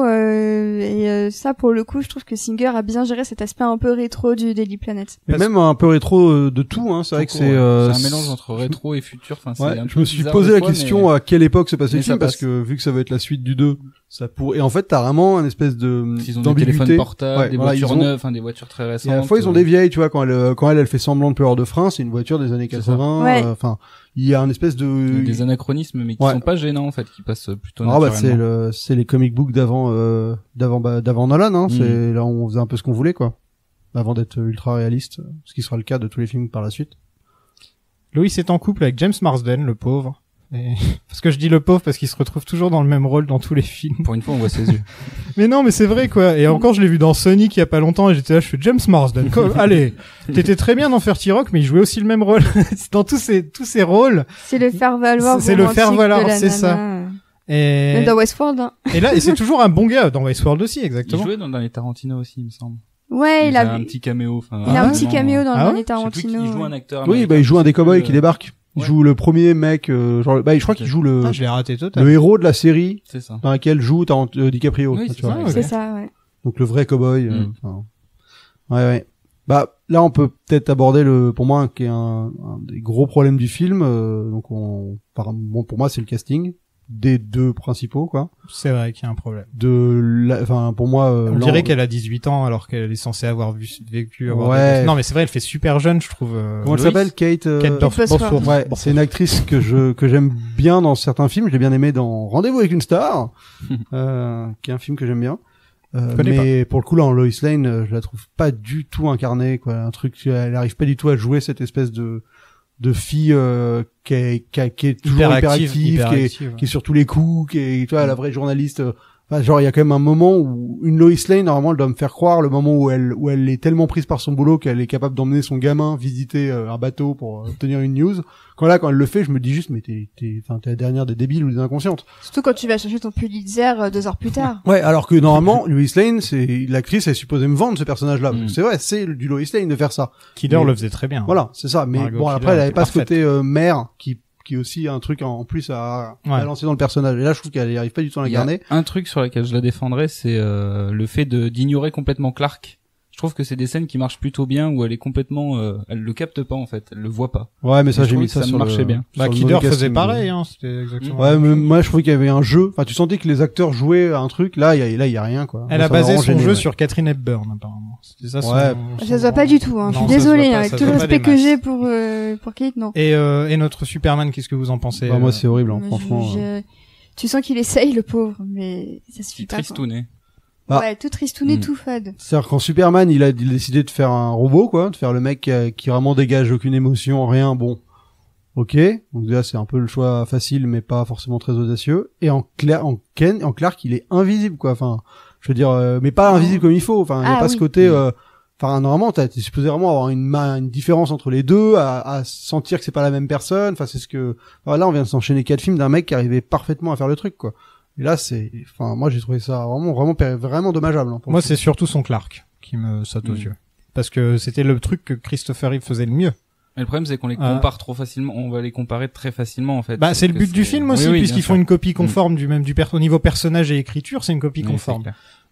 ça, pour le coup, je trouve que Singer a bien géré cet aspect un peu rétro du Daily Planet. Et même un peu rétro de tout, hein. C'est vrai que Tout c'est, court, ouais. C'est un mélange entre rétro et futur. Enfin, c'est Ouais, un je peu me suis bizarre posé des la fois, question mais- à quelle époque se passait le mais ça film, parce passe. que vu que ça va être la suite du 2, ça pourrait, et en fait, t'as vraiment un espèce de, Ils ont des d'ambiguïté. téléphones portables, Ouais, des voilà, voitures ils ont- neuves, enfin des voitures très récentes. Et à la fois, ils ont des vieilles, tu vois, quand elle fait semblant de pleurer de frein, c'est une voiture des années C'est ça. 80, Ouais. enfin, il y a un espèce de, des anachronismes mais qui Ouais. sont pas gênants en fait, qui passent plutôt ah bah naturellement. c'est les comic books d'avant Nolan, hein, c'est là où on faisait un peu ce qu'on voulait, quoi. Avant d'être ultra réaliste, ce qui sera le cas de tous les films par la suite. Lois est en couple avec James Marsden, le pauvre. Et... parce que je dis le pauvre parce qu'il se retrouve toujours dans le même rôle dans tous les films. Pour une fois, on voit ses yeux. Mais non, mais c'est vrai quoi. Et encore, je l'ai vu dans Sonic il y a pas longtemps et j'étais là, je fais James Marsden. Allez, t'étais très bien dans 30 Rock, mais il jouait aussi le même rôle. Dans tous ces rôles. C'est le faire valoir. C'est le faire romantique valoir, de la c'est ça. nana. Et... Même dans Westworld, hein. et là, et c'est toujours un bon gars dans Westworld aussi, Il exactement. jouait dans les Tarantino aussi, il me semble. Ouais, il a a un petit caméo. Enfin, il a un Ah, petit vraiment, caméo dans Ah le ouais dernier je sais plus Tarantino. qui joue ouais. un acteur. Oui, américain, bah, il joue un des je sais cowboys plus, qui débarque. Il ouais. joue le premier mec, genre, bah, je crois qu'il joue Ah, je l'ai raté total. le héros de la série C'est ça. dans laquelle joue DiCaprio. Oui, tu c'est vois. ça, ok. C'est ça, ouais. Donc le vrai cowboy. Mm. Ouais. Bah là, on peut peut-être aborder pour moi, qui est un des gros problèmes du film. Donc bon, pour moi, c'est le casting des deux principaux, quoi. C'est vrai qu'il y a un problème. Enfin, pour moi, On dirait qu'elle a 18 ans alors qu'elle est censée avoir vécu. Ouais. Non, mais c'est vrai, elle fait super jeune, je trouve. Comment elle Lois. s'appelle, Kate Bosworth. Ouais, c'est une actrice que j'aime bien dans certains films. Je l'ai bien aimée dans Rendez-vous avec une star, qui est un film que j'aime bien. connais Mais pour le coup là, en Lois Lane, je la trouve pas du tout incarnée, quoi. Un truc, elle arrive pas du tout à jouer cette espèce de fille qui est toujours hyperactive, qui est sur tous les coups, qui est, tu vois, la vraie journaliste. Enfin, genre, il y a quand même un moment où une Lois Lane, normalement, elle doit me faire croire le moment où elle est tellement prise par son boulot qu'elle est capable d'emmener son gamin visiter un bateau pour obtenir une news. Quand elle le fait, je me dis juste, mais t'es la dernière des débiles ou des inconscientes. Surtout quand tu vas chercher ton Pulitzer 2 heures plus tard. Ouais, alors que normalement, Lois Lane, c'est l'actrice, elle est supposée me vendre ce personnage-là. Mm. C'est vrai, c'est du Lois Lane de faire ça. Kidder Mais- le faisait très bien. Voilà, c'est ça. Mais Margot bon, Kidder après, elle avait était pas ce parfaite. côté mère qui est aussi un truc en plus à lancer dans le personnage. Et là, je trouve qu'elle y arrive pas du tout à Il y a l'incarner. un truc sur lequel je la défendrais, c'est le fait d'ignorer complètement Clark. Je trouve que c'est des scènes qui marchent plutôt bien où elle est complètement, elle le capte pas en fait, elle le voit pas. Ouais, mais ça, Et j'ai je mis trouve ça que ça sur marchait bien. sur le Kidder mauvais faisait casting. pareil, hein. C'était exactement. Ouais, mais moi, je trouvais qu'il y avait un jeu. Enfin, tu sentais que les acteurs jouaient à un truc. Là, il y a rien, quoi. Elle Moi, a ça m'a basé vraiment son gêné, jeu ouais. sur Catherine Hepburn, apparemment. C'était ça son... Ouais. Ça se voit pas du tout, hein. Je Non, suis ça se voit désolée, pas, avec ça tout se le voit pas respect des que masses. j'ai pour Kate, non. Et notre Superman, qu'est-ce que vous en pensez? Bah, moi, c'est horrible, hein, Mais franchement. tu sens qu'il essaye, le pauvre, mais ça suffit C'est pas. quoi. tristouné. Bah. Ouais, tout tristouné, Mm. tout fade. C'est-à-dire quand Superman, il a décidé de faire un robot, quoi, de faire le mec qui vraiment dégage aucune émotion, rien, bon. Ok, donc déjà c'est un peu le choix facile mais pas forcément très audacieux. Et en Clark, il est invisible quoi. Enfin, je veux dire, mais pas invisible comme il faut. Enfin, il y a pas ce côté. Enfin, normalement, t'es supposé vraiment avoir une différence entre les deux, à sentir que c'est pas la même personne. Enfin, c'est ce que. Enfin, là, on vient de s'enchaîner 4 films d'un mec qui arrivait parfaitement à faire le truc quoi. Et là, enfin, moi j'ai trouvé ça vraiment dommageable. Hein, moi, c'est surtout son Clark qui me saute aux yeux, parce que c'était le truc que Christopher Reeve faisait le mieux. Mais le problème, c'est qu'on les compare trop facilement. On va les comparer très facilement, en fait. Bah, c'est le but du film aussi, puisqu'ils font une copie conforme au niveau personnage et écriture, c'est une copie conforme.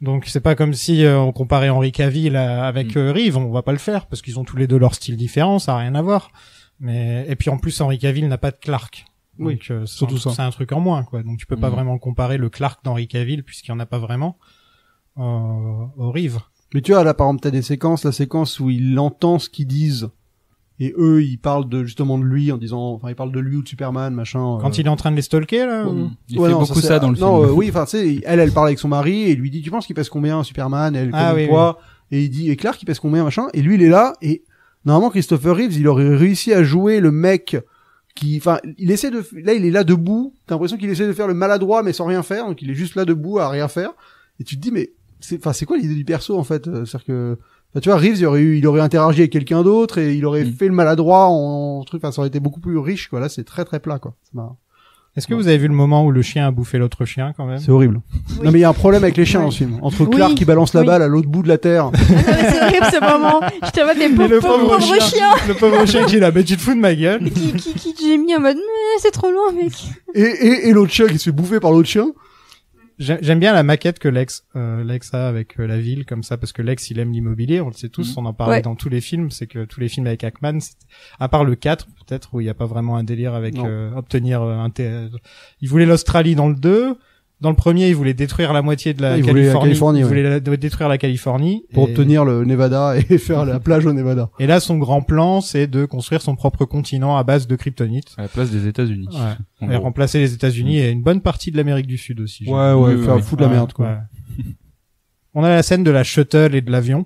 Donc, c'est pas comme si on comparait Henry Cavill avec Reeve, on va pas le faire, parce qu'ils ont tous les deux leur style différent, ça a rien à voir. Et puis en plus, Henry Cavill n'a pas de Clark. Oui, donc, c'est un truc en moins, quoi. Donc, tu peux pas vraiment comparer le Clark d'Henry Cavill, puisqu'il y en a pas vraiment, au Reeve. Mais tu vois, là, par exemple, t'as la séquence où il entend ce qu'ils disent. Et eux, ils parlent justement de lui en disant, enfin, ils parlent de lui ou de Superman, machin. Quand il est en train de les stalker, là? Il fait beaucoup ça dans le film. Oui, enfin, tu sais, elle parle avec son mari et il lui dit, tu penses qu'il pèse combien, Superman? Elle connaît quoi? Et il dit, et Clark, il pèse combien, machin? Et lui, il est là, et normalement, Christopher Reeves, il aurait réussi à jouer le mec enfin, il est là debout, t'as l'impression qu'il essaie de faire le maladroit, mais sans rien faire, donc il est juste là debout à rien faire. Et tu te dis, mais c'est quoi l'idée du perso, en fait? C'est-à-dire que, enfin, tu vois, Reeves, il aurait interagi avec quelqu'un d'autre et il aurait fait le maladroit en truc, enfin, ça aurait été beaucoup plus riche, quoi. Là, c'est très très plat, quoi. Est-ce que vous avez vu le moment où le chien a bouffé l'autre chien, quand même? C'est horrible. Oui. Non, mais il y a un problème avec les chiens dans ce film. Entre Clark qui balance la balle à l'autre bout de la terre. Non, mais c'est horrible ce moment. Je te vois des pauvres chiens. Le pauvre chien qui est là, mais tu te fous de ma gueule. Qui j'ai mis en mode, mais c'est trop loin, mec. Et l'autre chien qui se fait bouffer par l'autre chien. J'aime bien la maquette que Lex a avec la ville comme ça, parce que Lex il aime l'immobilier, on le sait tous, on en parlait dans tous les films, c'est que tous les films avec Hackman, à part le 4 peut-être où il y a pas vraiment un délire avec obtenir il voulait l'Australie dans le 2, dans le premier il voulait détruire la moitié de la Californie, il voulait détruire la Californie pour obtenir le Nevada et faire la plage au Nevada. Et là son grand plan c'est de construire son propre continent à base de kryptonite à la place des États-Unis. Ouais. Et remplacer les États-Unis et une bonne partie de l'Amérique du Sud aussi. Faire foutre de la merde quoi. Ouais. On a la scène de la shuttle et de l'avion.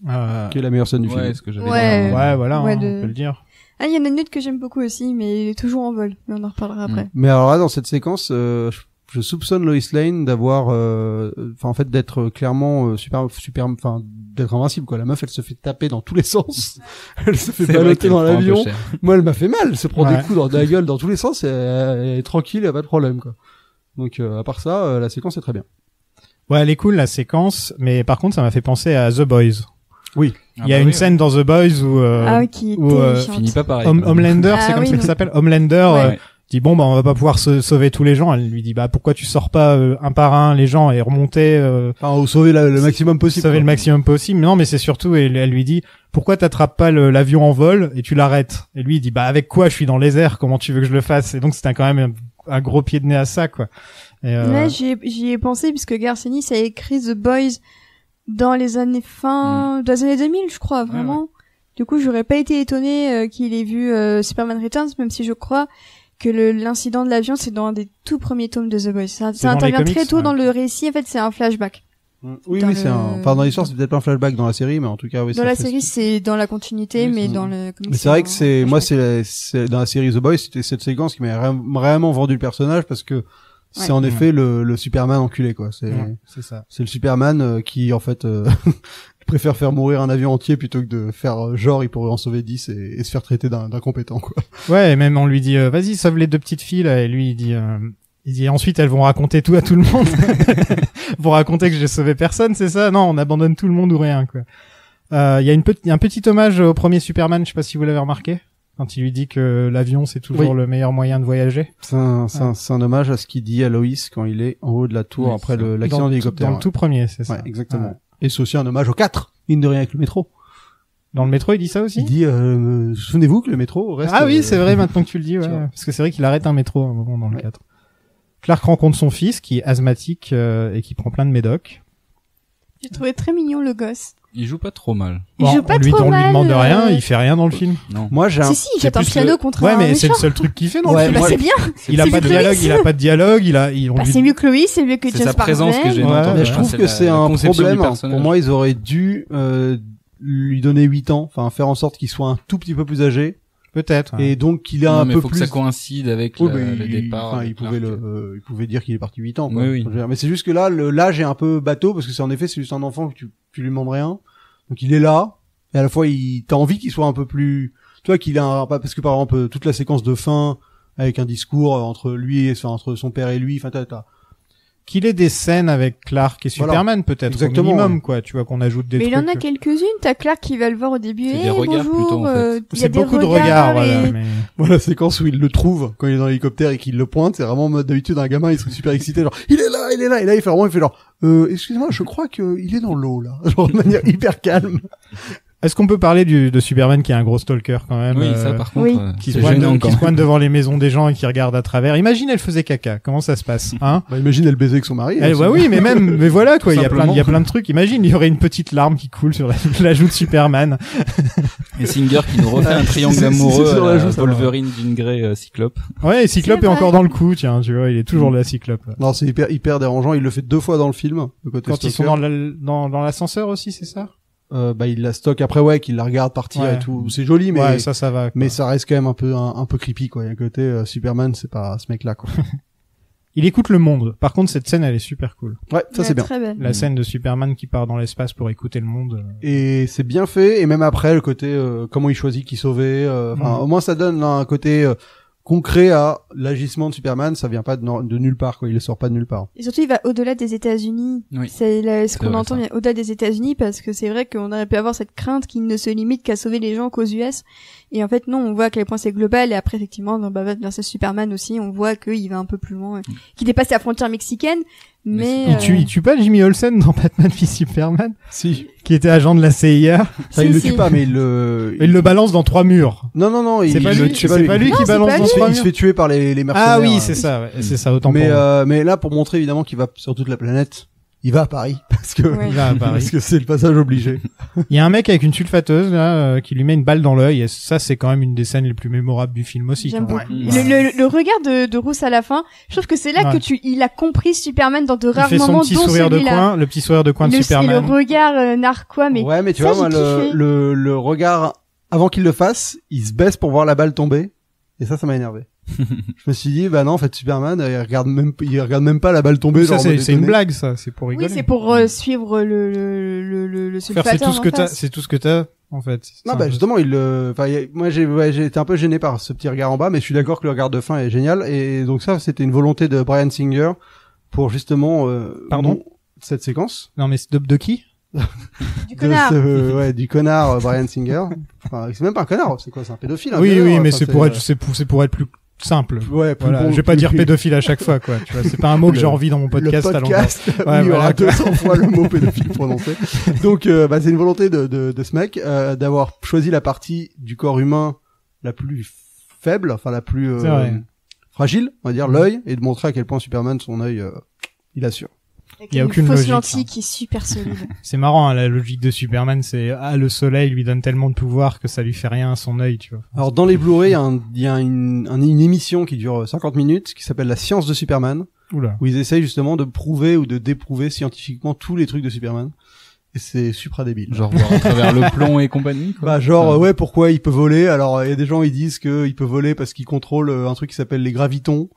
Qui est la meilleure scène du film. Ce que j'avais dit. Voilà, on peut le dire. Ah, il y en a une autre que j'aime beaucoup aussi, mais il est toujours en vol. Mais on en reparlera après. Mais alors là, dans cette séquence, je soupçonne Lois Lane d'avoir, en fait, d'être clairement super, enfin, d'être invincible quoi. La meuf, elle se fait taper dans tous les sens. Elle se fait baloter dans l'avion. Moi, elle m'a fait mal. Elle se prend des coups dans la gueule dans tous les sens. Et elle est tranquille, y a pas de problème quoi. Donc à part ça, la séquence est très bien. Ouais, elle est cool la séquence, mais par contre, ça m'a fait penser à The Boys. Oui. Il y a une scène dans The Boys où finit pas pareil. Homelander, c'est comme ça qu'il s'appelle. Homelander dit bon bah on va pas pouvoir sauver tous les gens. Elle lui dit bah pourquoi tu sors pas un par un les gens et remonter ou sauver le maximum possible. Sauver le maximum possible. Non mais c'est surtout elle lui dit pourquoi t'attrapes pas l'avion en vol et tu l'arrêtes. Et lui il dit bah avec quoi, je suis dans les airs, comment tu veux que je le fasse. Et donc c'était quand même un gros pied de nez à ça quoi. Et là j'y ai pensé puisque Garth Ennis a écrit The Boys dans les années dans les années 2000 je crois vraiment. Ouais. Du coup j'aurais pas été étonné qu'il ait vu Superman Returns, même si je crois que l'incident de l'avion c'est dans un des tout premiers tomes de The Boys. Ça intervient très tôt dans le récit, en fait c'est un flashback. Oui, c'est enfin dans l'histoire c'est peut-être pas un flashback dans la série, mais en tout cas oui. Dans la série c'est dans la continuité, mais dans le comics. Mais c'est vrai que c'est dans la série The Boys, c'était cette séquence qui m'a vraiment vendu le personnage parce que c'est en effet le Superman enculé quoi. C'est ça. C'est le Superman qui en fait préfère faire mourir un avion entier plutôt que de faire genre il pourrait en sauver 10 et se faire traiter d'incompétent quoi. Ouais, et même on lui dit vas-y sauve les deux petites filles là, et lui il dit ensuite elles vont raconter tout à tout le monde. Vont raconter que j'ai sauvé personne, c'est ça? Non, on abandonne tout le monde ou rien quoi. Il y a un petit hommage au premier Superman, je sais pas si vous l'avez remarqué. Quand il lui dit que l'avion c'est toujours le meilleur moyen de voyager. C'est un hommage à ce qu'il dit à Lois quand il est en haut de la tour après l'accident d'hélicoptère. Dans le tout premier, c'est ça. Ouais, exactement. Ouais. Et c'est aussi un hommage au 4, mine de rien avec le métro. Dans le métro, il dit ça aussi? Il dit, souvenez-vous que le métro reste... Ah oui, c'est vrai maintenant que tu le dis, ouais. Parce que c'est vrai qu'il arrête un métro à un moment dans le 4. Clark rencontre son fils qui est asthmatique et qui prend plein de médocs. J'ai trouvé très mignon le gosse. Il joue pas trop mal. Il joue pas trop mal. On lui demande rien, il fait rien dans le film. Non. Moi, il jette un piano contre un méchant. Ouais, mais c'est le seul truc qu'il fait dans le film. Bah, c'est bien. Il a pas de dialogue, c'est mieux que Lois, c'est mieux que James sa présence que j'ai entendue. Je trouve que c'est un problème. Pour moi, ils auraient dû lui donner 8 ans, enfin faire en sorte qu'il soit un tout petit peu plus âgé Peut-être. Ouais. Et donc il a Non, un mais peu faut plus. que ça coïncide avec Oui, le départ. enfin, de il pouvait Clark. il pouvait dire qu'il est parti 8 ans. Quoi. Oui, oui. Je veux dire, mais c'est juste que là, l'âge est un peu bateau parce que c'est en effet c'est juste un enfant que tu lui demandes rien. Donc il est là et à la fois t'as envie qu'il soit un peu plus, tu vois qu'il a parce que par exemple toute la séquence de fin avec un discours entre lui et entre son père et lui, enfin t'as Qu'il ait des scènes avec Clark et Voilà. Superman peut-être Exactement, au minimum ouais. quoi, tu vois qu'on ajoute des Mais il trucs. en a quelques-unes. T'as Clark qui va le voir au début. C'est Eh, des regards bonjour. plutôt, en fait. Il y a C'est des beaucoup de regards, et- voilà. Mais... voilà la séquence où il le trouve quand il est dans l'hélicoptère et qu'il le pointe, c'est vraiment en mode d'habitude un gamin il serait super excité genre il est là et là il fait genre excusez-moi je crois que il est dans l'eau là genre de manière hyper calme. Est-ce qu'on peut parler de Superman qui est un gros stalker quand même Oui, ça par contre, Oui. qui c'est se pointe gênant qui quand se pointe devant les maisons des gens et qui regarde à travers. Imagine elle faisait caca, comment ça se passe hein? Bah, imagine elle baiser avec son mari. Eh, ouais, oui, mais même, mais voilà quoi, Tout il y a simplement. plein de trucs. Imagine, il y aurait une petite larme qui coule sur la joue de Superman. Et Singer qui nous refait un triangle c'est amoureux sur la à joue, ça va. Wolverine, Jean Grey, Cyclope. Ouais, et Cyclope C'est est vrai. encore dans le coup, tiens, tu vois, il est toujours là, Cyclope. Là. Non, c'est hyper dérangeant. Il le fait 2 fois dans le film, le côté Quand ils sont stalker. dans l'ascenseur aussi, c'est ça? Bah, il la stocke après, ouais, qu'il la regarde partir Ouais. et tout. C'est joli, mais, Ouais, ça va. quoi. mais ça reste quand même un peu creepy, quoi. Il y a un côté, Superman, c'est pas ce mec-là, quoi. Il écoute le monde. Par contre, cette scène, elle est super cool. Ouais, ça Ouais, c'est bien. Très belle. La scène de Superman qui part dans l'espace pour écouter le monde. Et c'est bien fait, et même après, le côté, comment il choisit qui sauver, enfin, au moins ça donne là, un côté, concret à l'agissement de Superman, ça vient pas de nulle part, quoi. Il ne sort pas de nulle part. Et surtout, il va au-delà des États-Unis. Oui. Ce qu'on vrai, entend ça. bien au-delà des États-Unis parce que c'est vrai qu'on aurait pu avoir cette crainte qu'il ne se limite qu'à sauver les gens qu'aux US. Et en fait, non, on voit à quel point c'est global. Et après, effectivement, dans Batman vs Superman aussi, on voit qu'il va un peu plus loin, qu'il dépasse la frontière mexicaine. Mais Il tue pas Jimmy Olsen dans Batman v Superman, Si. qui était agent de la CIA. Ça, il Si. le tue pas, mais il le... Il le balance dans 3 murs. Non, C'est pas lui, tue c'est pas lui Non, qui c'est balance pas dans lui. 3 Il se murs. fait tuer par les mercenaires. Ah oui, c'est ça, ouais. C'est ça, autant Mais pour moi. mais là, pour montrer évidemment qu'il va sur toute la planète, il va à Paris parce que Ouais. Il va à Paris. parce que c'est le passage obligé. Il y a un mec avec une sulfateuse là qui lui met une balle dans l'œil et ça c'est quand même une des scènes les plus mémorables du film aussi. j'aime quand beaucoup. même. Le regard de Bruce à la fin, je trouve que c'est là Ouais. que il a compris Superman dans de Il rares fait son moments, petit dont sourire de celui-là. coin, le petit sourire de coin de Et Superman. le regard narquois, mais Ouais, mais tu ça, vois, moi, j'ai kiffé. le regard avant qu'il le fasse, il se baisse pour voir la balle tomber et ça m'a énervé. Je me suis dit, bah non, en fait, Superman, il regarde même pas la balle tomber. Ça genre en mode c'est une étonné. blague ça, c'est pour oui, rigoler. c'est pour suivre le Faire, sulfateur c'est tout ce que en t'as, face. c'est tout ce que t'as en fait. C'est Non, un bah peu- justement, moi j'ai été un peu gêné par ce petit regard en bas, mais je suis d'accord que le regard de fin est génial et donc ça c'était une volonté de Bryan Singer pour justement Pardon cette séquence Non mais c'est de qui? Du connard. du connard Bryan Singer. Enfin, c'est même pas un connard, c'est quoi, c'est un pédophile. Un Oui violeur, oui, mais enfin, c'est pour être c'est pour être plus simple. ouais, plus Voilà, bon, je vais pas plus- dire pédophile à chaque fois quoi, tu vois, c'est pas un mot que Le- j'ai envie dans mon le podcast à longueur. podcast, Ouais, où il y voilà, aura quoi. 200 fois le mot pédophile prononcé. Donc, bah, c'est une volonté de ce mec d'avoir choisi la partie du corps humain la plus faible, enfin la plus C'est vrai. fragile, on va dire l'œil, et de montrer à quel point Superman son œil, il assure. Avec Il y a une aucune fausse logique, lentille hein. qui est super solide. C'est marrant hein, la logique de Superman, c'est le soleil lui donne tellement de pouvoir que ça lui fait rien à son œil, tu vois. Alors dans les Blu-ray, il y a une émission qui dure 50 minutes, qui s'appelle La Science de Superman, Oula. où ils essayent justement de prouver ou de déprouver scientifiquement tous les trucs de Superman. Et c'est supra débile. Genre voir à travers le plomb et compagnie, quoi. Bah genre Enfin, ouais, pourquoi il peut voler? Alors il y a des gens ils disent que il peut voler parce qu'il contrôle un truc qui s'appelle les gravitons,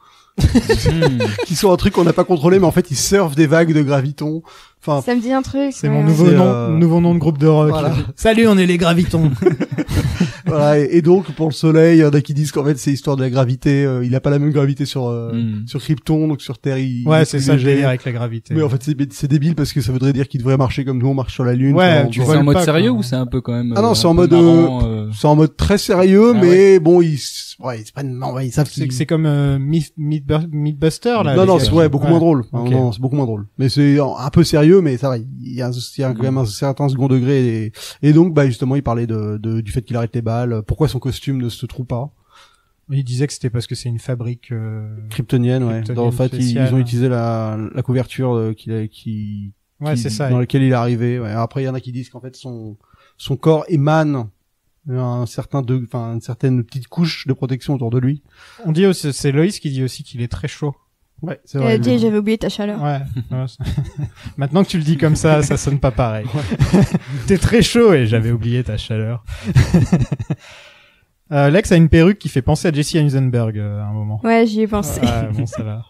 qui sont un truc qu'on n'a pas contrôlé, mais en fait ils surfent des vagues de gravitons. Enfin Ça me dit un truc. C'est ouais. mon nouveau C'est, nouveau nom de groupe de rock. voilà. Salut, on est les Gravitons. voilà, et donc pour le soleil, il y en a qui disent qu'en fait c'est histoire de la gravité, il a pas la même gravité sur sur Krypton, donc sur Terre il Ouais, est c'est plus ça le léger. délire avec la gravité. Mais en fait c'est débile parce que ça voudrait dire qu'il devrait marcher comme nous on marche sur la lune. Ouais, Enfin, tu bon, vois c'est en mode pas, sérieux quoi. ou c'est un peu quand même Ah non, c'est un en peu mode, marrant, c'est en mode très sérieux, Ah mais bon ils se prennent, ouais, ils savent c'est qu'ils- c'est comme Mythbuster là. non, les non, gars. c'est ouais, beaucoup moins drôle. Ok. Non, c'est beaucoup moins drôle. Mais c'est un peu sérieux, mais ça va. Il y a quand même un certain second degré. Et donc, bah, justement, il parlait du fait qu'il arrête les balles. Pourquoi son costume ne se trouve pas? Il disait que c'était parce que c'est une fabrique. Kryptonienne, ouais. Kryptonienne Dans le fait, spéciale. ils ont utilisé la couverture Ouais, c'est ça. dans laquelle il est arrivé. Ouais. Après, il y en a qui disent qu'en fait, son corps émane une certaine petite couche de protection autour de lui. On dit aussi, c'est Loïs qui dit aussi qu'il est très chaud. Ouais, c'est Elle vrai. a dit, j'avais oublié ta chaleur. Ouais. Ouais, maintenant que tu le dis comme ça sonne pas pareil. T'es très chaud et j'avais oublié ta chaleur. Lex a une perruque qui fait penser à Jesse Eisenberg à un moment. Ouais, j'y ai pensé. Ah, bon, ça va.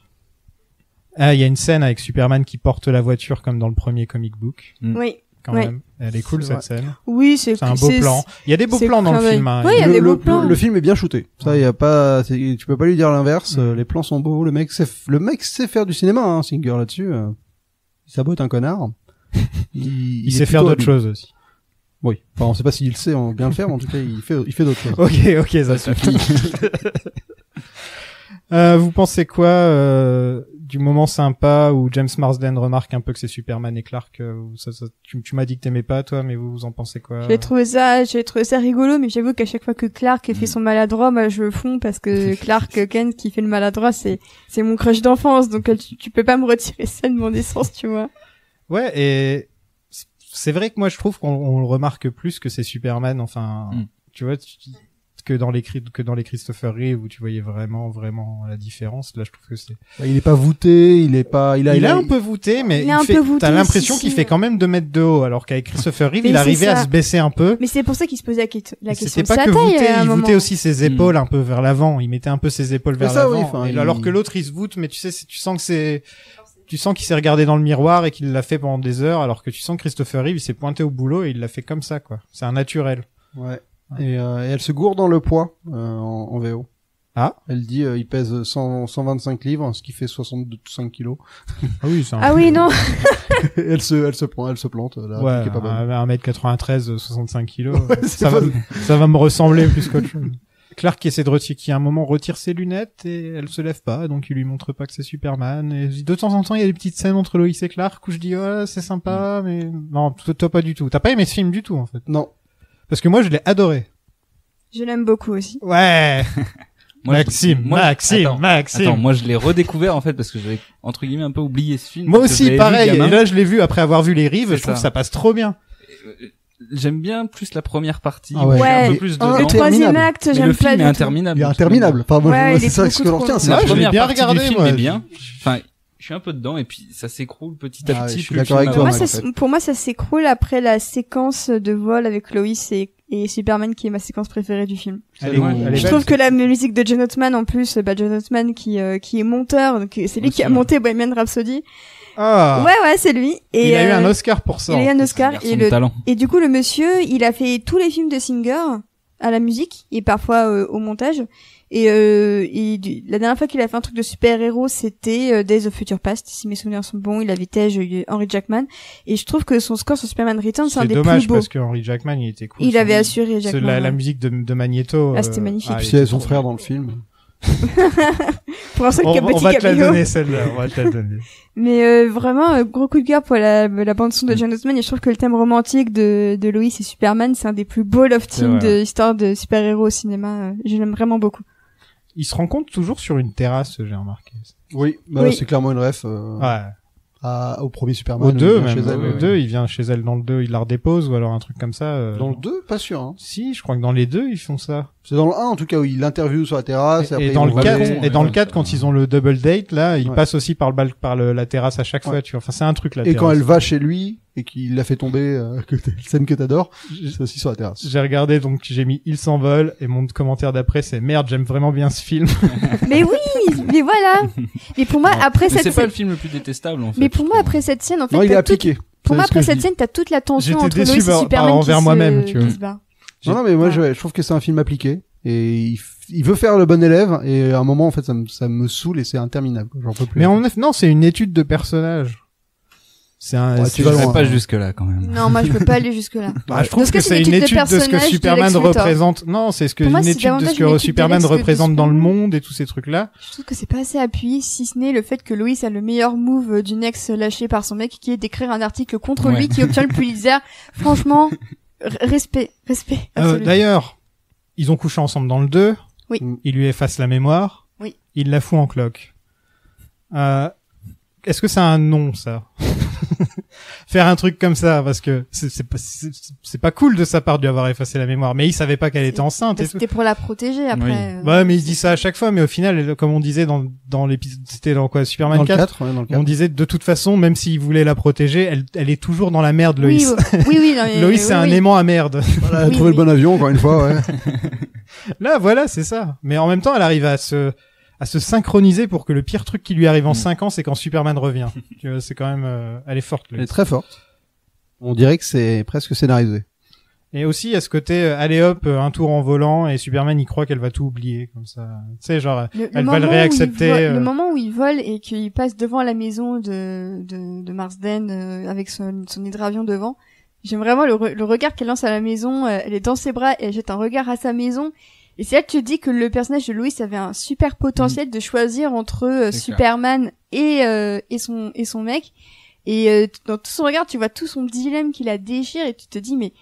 Il y a une scène avec Superman qui porte la voiture comme dans le premier comic book. Oui. Quand Ouais. même. Elle est cool, C'est cette vrai. scène. Oui, C'est un beau plan. Il y a des beaux c'est plans dans le clin film, d'œil. hein. Ouais, il y a des beaux plans. Le film est bien shooté. Ça, y a pas, tu peux pas lui dire l'inverse. Les plans sont beaux. Le mec sait faire du cinéma, hein, Singer là-dessus. Il sabote un connard. Il sait faire d'autres choses aussi. Oui. Enfin, on sait pas s'il sait bien le faire, mais en tout cas, il fait d'autres choses. Ok, ça suffit. Vous pensez quoi du moment sympa où James Marsden remarque un peu que c'est Superman et Clark tu m'as dit que t'aimais pas toi, mais vous en pensez quoi? J'ai trouvé ça rigolo, mais j'avoue qu'à chaque fois que Clark fait son maladroit, moi je fonds parce que Clark Kent qui fait le maladroit, c'est mon crush d'enfance, donc tu peux pas me retirer ça de mon essence, tu vois. Ouais, et c'est vrai que moi je trouve qu'on le remarque plus que c'est Superman, enfin, tu vois, que dans les Christopher Reeve où tu voyais vraiment la différence. Là, je trouve que c'est. Il est pas voûté, il est un peu voûté, mais t'as l'impression qu'il fait quand même 2 mètres de haut, alors qu'avec Christopher Reeve, il arrivait à se baisser un peu. Mais c'est pour ça qu'il se posait la question de C'était sa pas que taille. voûté, à un il moment. voûtait aussi ses épaules un peu vers l'avant. Il mettait un peu ses épaules vers l'avant. Oui, enfin, alors que l'autre, il se voûte, mais tu sens qu'il s'est regardé dans le miroir et qu'il l'a fait pendant des heures, alors que tu sens que Christopher Reeve, il s'est pointé au boulot et il l'a fait comme ça, quoi. C'est un naturel. Ouais. Et elle se gourde dans le poids en VO. Ah. Elle dit il pèse 125 livres, ce qui fait 65 kilos. Ah oui, non. elle se plante là, ouais, qui est pas bonne. 1m93, 65 kilos. Ouais, ça va me ressembler plus qu'autre chose. Clark qui essaie de retirer, qui à un moment retire ses lunettes et elle se lève pas, donc il lui montre pas que c'est Superman. Et de temps en temps, il y a des petites scènes entre Lois et Clark où je dis ouais, c'est sympa, mais non, toi pas du tout. T'as pas aimé ce film du tout en fait. Non. Parce que moi je l'ai adoré. Je l'aime beaucoup aussi. Ouais. Maxime. Attends, moi je l'ai redécouvert en fait parce que j'avais entre guillemets un peu oublié ce film. Moi aussi, pareil. Et là, je l'ai vu après avoir vu les Rives. Je trouve que ça passe trop bien. J'aime bien plus la première partie. Ah ouais. Un peu plus dedans. Le troisième acte, mais j'aime le pas film du est tout. interminable. Il est interminable. Enfin, moi, Ouais, c'est ça ce que j'en retiens. C'est la je l'ai première bien partie regardé, du film moi. est bien. Enfin, je suis un peu dedans et puis ça s'écroule petit à Ah, petit. je suis plus le d'accord film avec toi, avance. Pour moi, ça s'écroule après la séquence de vol avec Lois et Superman qui est ma séquence préférée du film. Je trouve que la musique de John Ottman en plus, John Ottman qui est monteur, donc c'est lui qui a monté Bohemian Rhapsody. Ah. Ouais, c'est lui. Et il a eu un Oscar pour ça. Il a eu un Oscar talent. et du coup le monsieur, il a fait tous les films de Singer à la musique et parfois au montage. Et la dernière fois qu'il a fait un truc de super-héros, c'était Days of Future Past, si mes souvenirs sont bons. Il avait Henry Jackman. Et je trouve que son score sur Superman Returns, c'est un des plus beaux. C'est dommage parce que Henry Jackman, il était cool. Il avait assuré Jackman. La musique de Magneto. Ah, c'était magnifique. Puis c'est son frère dans le film. Pour un seul petit on va te la cameo. donner celle-là, on va te la donner. Mais vraiment, gros coup de cœur pour la bande son de John Ottman. Et je trouve que le thème romantique de Lois et Superman, c'est un des plus beaux love themes de l'histoire de super-héros au cinéma. Je l'aime vraiment beaucoup. Ils se rencontrent toujours sur une terrasse, j'ai remarqué. Oui, Oui. c'est clairement une ref Ouais. au premier Superman. Au 2 même. Chez elle, Au 2, il vient chez elle dans le 2, il la redépose ou alors un truc comme ça. Dans le 2, pas sûr. Hein. Si, je crois que dans les 2, ils font ça. C'est dans le 1 en tout cas où il l'interviewe sur la terrasse. Et dans le 4, quand ils ont le double date là, ils passent aussi par la terrasse à chaque fois, tu vois. Enfin, c'est un truc là. Et quand elle va chez lui et qu'il la fait tomber, scène que t'adores, c'est aussi sur la terrasse. J'ai regardé, donc j'ai mis Il s'envole et mon commentaire d'après c'est merde, j'aime vraiment bien ce film. Mais oui, mais voilà. Mais pour moi, après cette c'est scène. pas le film le plus détestable en fait. Mais pour moi, après cette scène, en fait, Non, il est t'as toute- appliqué. Pour moi, C'est ce après que je cette dis. scène, t'as toute la tension J'étais entre déçu Lois et Superman envers moi-même, tu vois. qui se bat. Non, mais moi, Ouais. je trouve que c'est un film appliqué. Et il veut faire le bon élève. Et à un moment, en fait, ça me saoule et c'est interminable. J'en peux plus. Mais en effet, non, c'est une étude de personnage. C'est un, Ouais, c'est- tu vas Je loin. vais pas jusque là quand même. Non, moi, je peux pas aller jusque là. Bah, je trouve Parce que c'est une étude de ce que personnage de Superman Lex Luthor. représente. Non, c'est Pour moi, une c'est étude de davantage ce une que étude Superman de Lex que de représente dans le Superman. monde et tous ces trucs-là. Je trouve que c'est pas assez appuyé, si ce n'est le fait que Lois a le meilleur move d'une ex lâchée par son mec, qui est d'écrire un article contre Ouais. lui, qui obtient le Pulitzer. Franchement, respect. absolu. D'ailleurs, ils ont couché ensemble dans le 2. Oui. Il lui efface la mémoire. Oui. Il la fout en cloque. Est-ce que c'est un non, ça? Faire un truc comme ça, parce que c'est pas cool de sa part de lui avoir effacé la mémoire, mais il savait pas qu'elle était enceinte et tout. C'était pour la protéger après. Ouais, mais il dit ça à chaque fois, mais au final, comme on disait dans l'épisode, c'était dans quoi, Superman Dans le 4? 4, ouais, dans le 4. On disait de toute façon, même s'il voulait la protéger, elle est toujours dans la merde, Lois. Oui, non, mais, Lois, c'est un aimant à merde. Voilà, elle a Oui, trouvé oui. le bon avion, encore une fois, ouais. Là, voilà, c'est ça. Mais en même temps, elle arrive à se synchroniser pour que le pire truc qui lui arrive en 5 ans, c'est quand Superman revient. Tu vois, c'est quand même, elle est forte. Elle est très forte. On dirait que c'est presque scénarisé. Et aussi, il y a ce côté, allez hop, un tour en volant, et Superman, il croit qu'elle va tout oublier, comme ça. Tu sais, genre, elle va le réaccepter. Le moment où il vole et qu'il passe devant la maison de Marsden, avec son hydravion devant, j'aime vraiment le regard qu'elle lance à la maison, elle est dans ses bras et elle jette un regard à sa maison. Et c'est là que tu te dis que le personnage de Lois avait un super potentiel de choisir entre Superman et son mec. Et dans tout son regard, tu vois tout son dilemme qui la déchire et tu te dis mais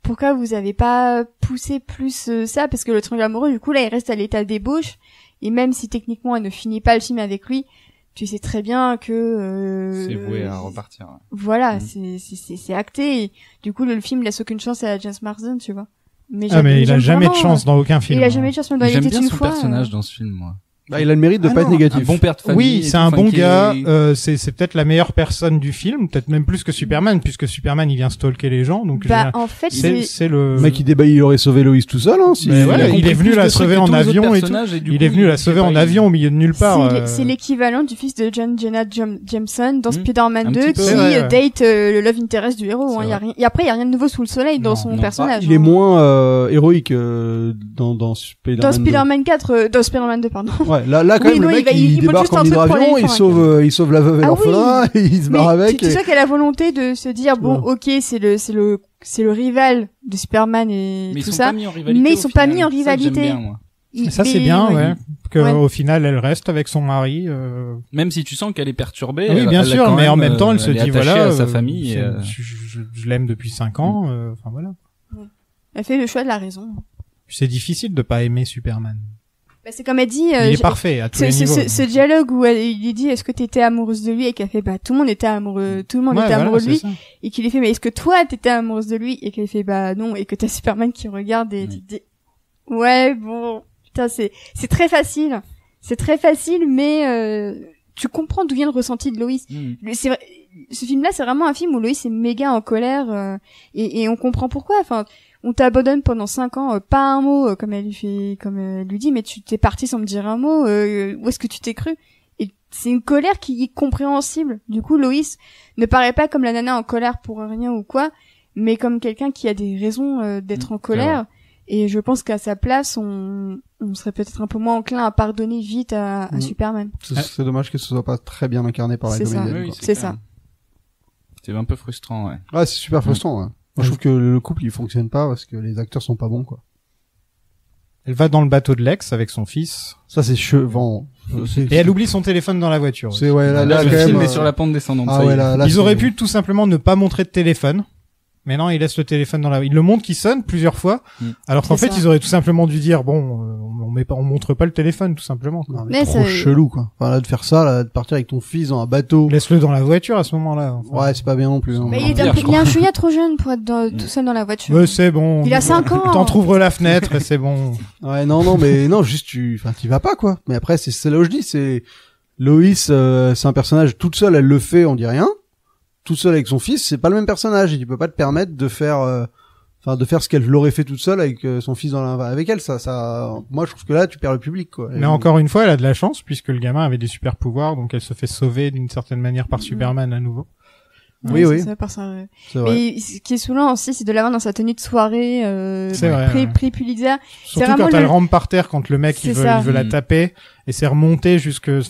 pourquoi vous avez pas poussé plus ça? Parce que le triangle amoureux, du coup là, il reste à l'état d'ébauche. Et même si techniquement elle ne finit pas le film avec lui, tu sais très bien que c'est voué à repartir. Ouais. Voilà, c'est acté. Et du coup, le film laisse aucune chance à James Marsden, tu vois. Mais il a jamais de chance dans aucun film. Il a jamais de chance même dans J'aime bien une son fois, personnage dans ce film, moi. Bah, il a le mérite de pas être négatif. Un bon père de famille. Oui, c'est un bon gars. C'est peut-être la meilleure personne du film, peut-être même plus que Superman, puisque Superman il vient stalker les gens. Donc en fait, c'est le mec qui débat, il aurait sauvé Lois tout seul. Hein, si il est venu la sauver en avion et tout. Il est venu la sauver en avion au milieu de nulle part. C'est l'équivalent du fils de John Jenna Jameson dans Spider-Man 2 qui date le love interest du héros. Hein. Et après, il y a rien de nouveau sous le soleil dans son personnage. Il est moins héroïque dans Spider-Man 2. Dans Spider-Man 4, dans Spider-Man 2, pardon. Ouais, là quand même le mec il débarque en hydravion, il sauve la veuve et l'orphelin, et il se barre avec. Tu sais qu'elle a la volonté de se dire bon, ok, c'est le rival de Superman et tout ça, mais ils sont pas mis en rivalité. Ça c'est bien, ouais. Que au final elle reste avec son mari. Même si tu sens qu'elle est perturbée. Oui, bien sûr, mais en même temps elle se dit voilà, à sa famille. Je l'aime depuis 5 ans. Enfin voilà. Elle fait le choix de la raison. C'est difficile de pas aimer Superman. Bah, c'est comme elle dit, il est parfait à tous les niveaux. Ce dialogue où il lui dit est-ce que t'étais amoureuse de lui et qu'elle fait bah tout le monde était amoureux de lui et qu'il lui fait mais est-ce que toi t'étais amoureuse de lui et qu'elle fait bah non et que t'as Superman qui regarde et tu te dis ouais bon putain c'est très facile mais tu comprends d'où vient le ressenti de Lois. C'est vrai, ce film-là c'est vraiment un film où Lois est méga en colère et on comprend pourquoi. Enfin on t'abandonne pendant 5 ans, pas un mot, comme elle lui dit, mais tu t'es parti sans me dire un mot, où est-ce que tu t'es cru? Et c'est une colère qui est compréhensible. Du coup, Lois ne paraît pas comme la nana en colère pour rien ou quoi, mais comme quelqu'un qui a des raisons d'être en colère. Et je pense qu'à sa place, on serait peut-être un peu moins enclin à pardonner vite à Superman. C'est dommage que ce soit pas très bien incarné par la comédienne. C'est ça. C'est un peu frustrant, ouais. Ouais, c'est super frustrant, ouais. Moi, je trouve que le couple, il fonctionne pas parce que les acteurs sont pas bons, quoi. Elle va dans le bateau de Lex avec son fils. Ça, c'est chevant. Et elle oublie son téléphone dans la voiture. C'est, ouais, là, le quand film même, est sur la pente descendante. Ah, ouais, là, ils auraient pu tout simplement ne pas montrer de téléphone. Mais non, il laisse le téléphone dans la... Il le montre qui sonne plusieurs fois. Alors qu'en fait, ils auraient tout simplement dû dire, bon, on montre pas le téléphone, tout simplement. Non, mais trop chelou, quoi. Enfin, là, de faire ça, là, de partir avec ton fils dans un bateau. Laisse-le dans la voiture à ce moment-là. Enfin. Ouais, c'est pas bien non plus. Hein. Mais il est un chouïa trop jeune pour être tout seul dans la voiture. Ouais, c'est bon. Il a 5 ans. T'entrouvres la fenêtre et c'est bon. Ouais, non, mais non, juste t'y vas pas, quoi. Mais après, c'est là où je dis, c'est, Lois, c'est un personnage toute seule, elle le fait, on dit rien. Toute seule avec son fils, c'est pas le même personnage et tu peux pas te permettre de faire de faire ce qu'elle l'aurait fait toute seule avec son fils avec elle. Ça moi je trouve que là tu perds le public, quoi. Mais encore une fois, elle a de la chance puisque le gamin avait des super pouvoirs, donc elle se fait sauver d'une certaine manière par Superman à nouveau. Oui. C'est vrai. Mais ce qui est saoulant aussi, c'est de l'avoir dans sa tenue de soirée, pré-Pulitzer. Surtout quand elle rampe par terre, quand le mec il veut la taper, et c'est remonté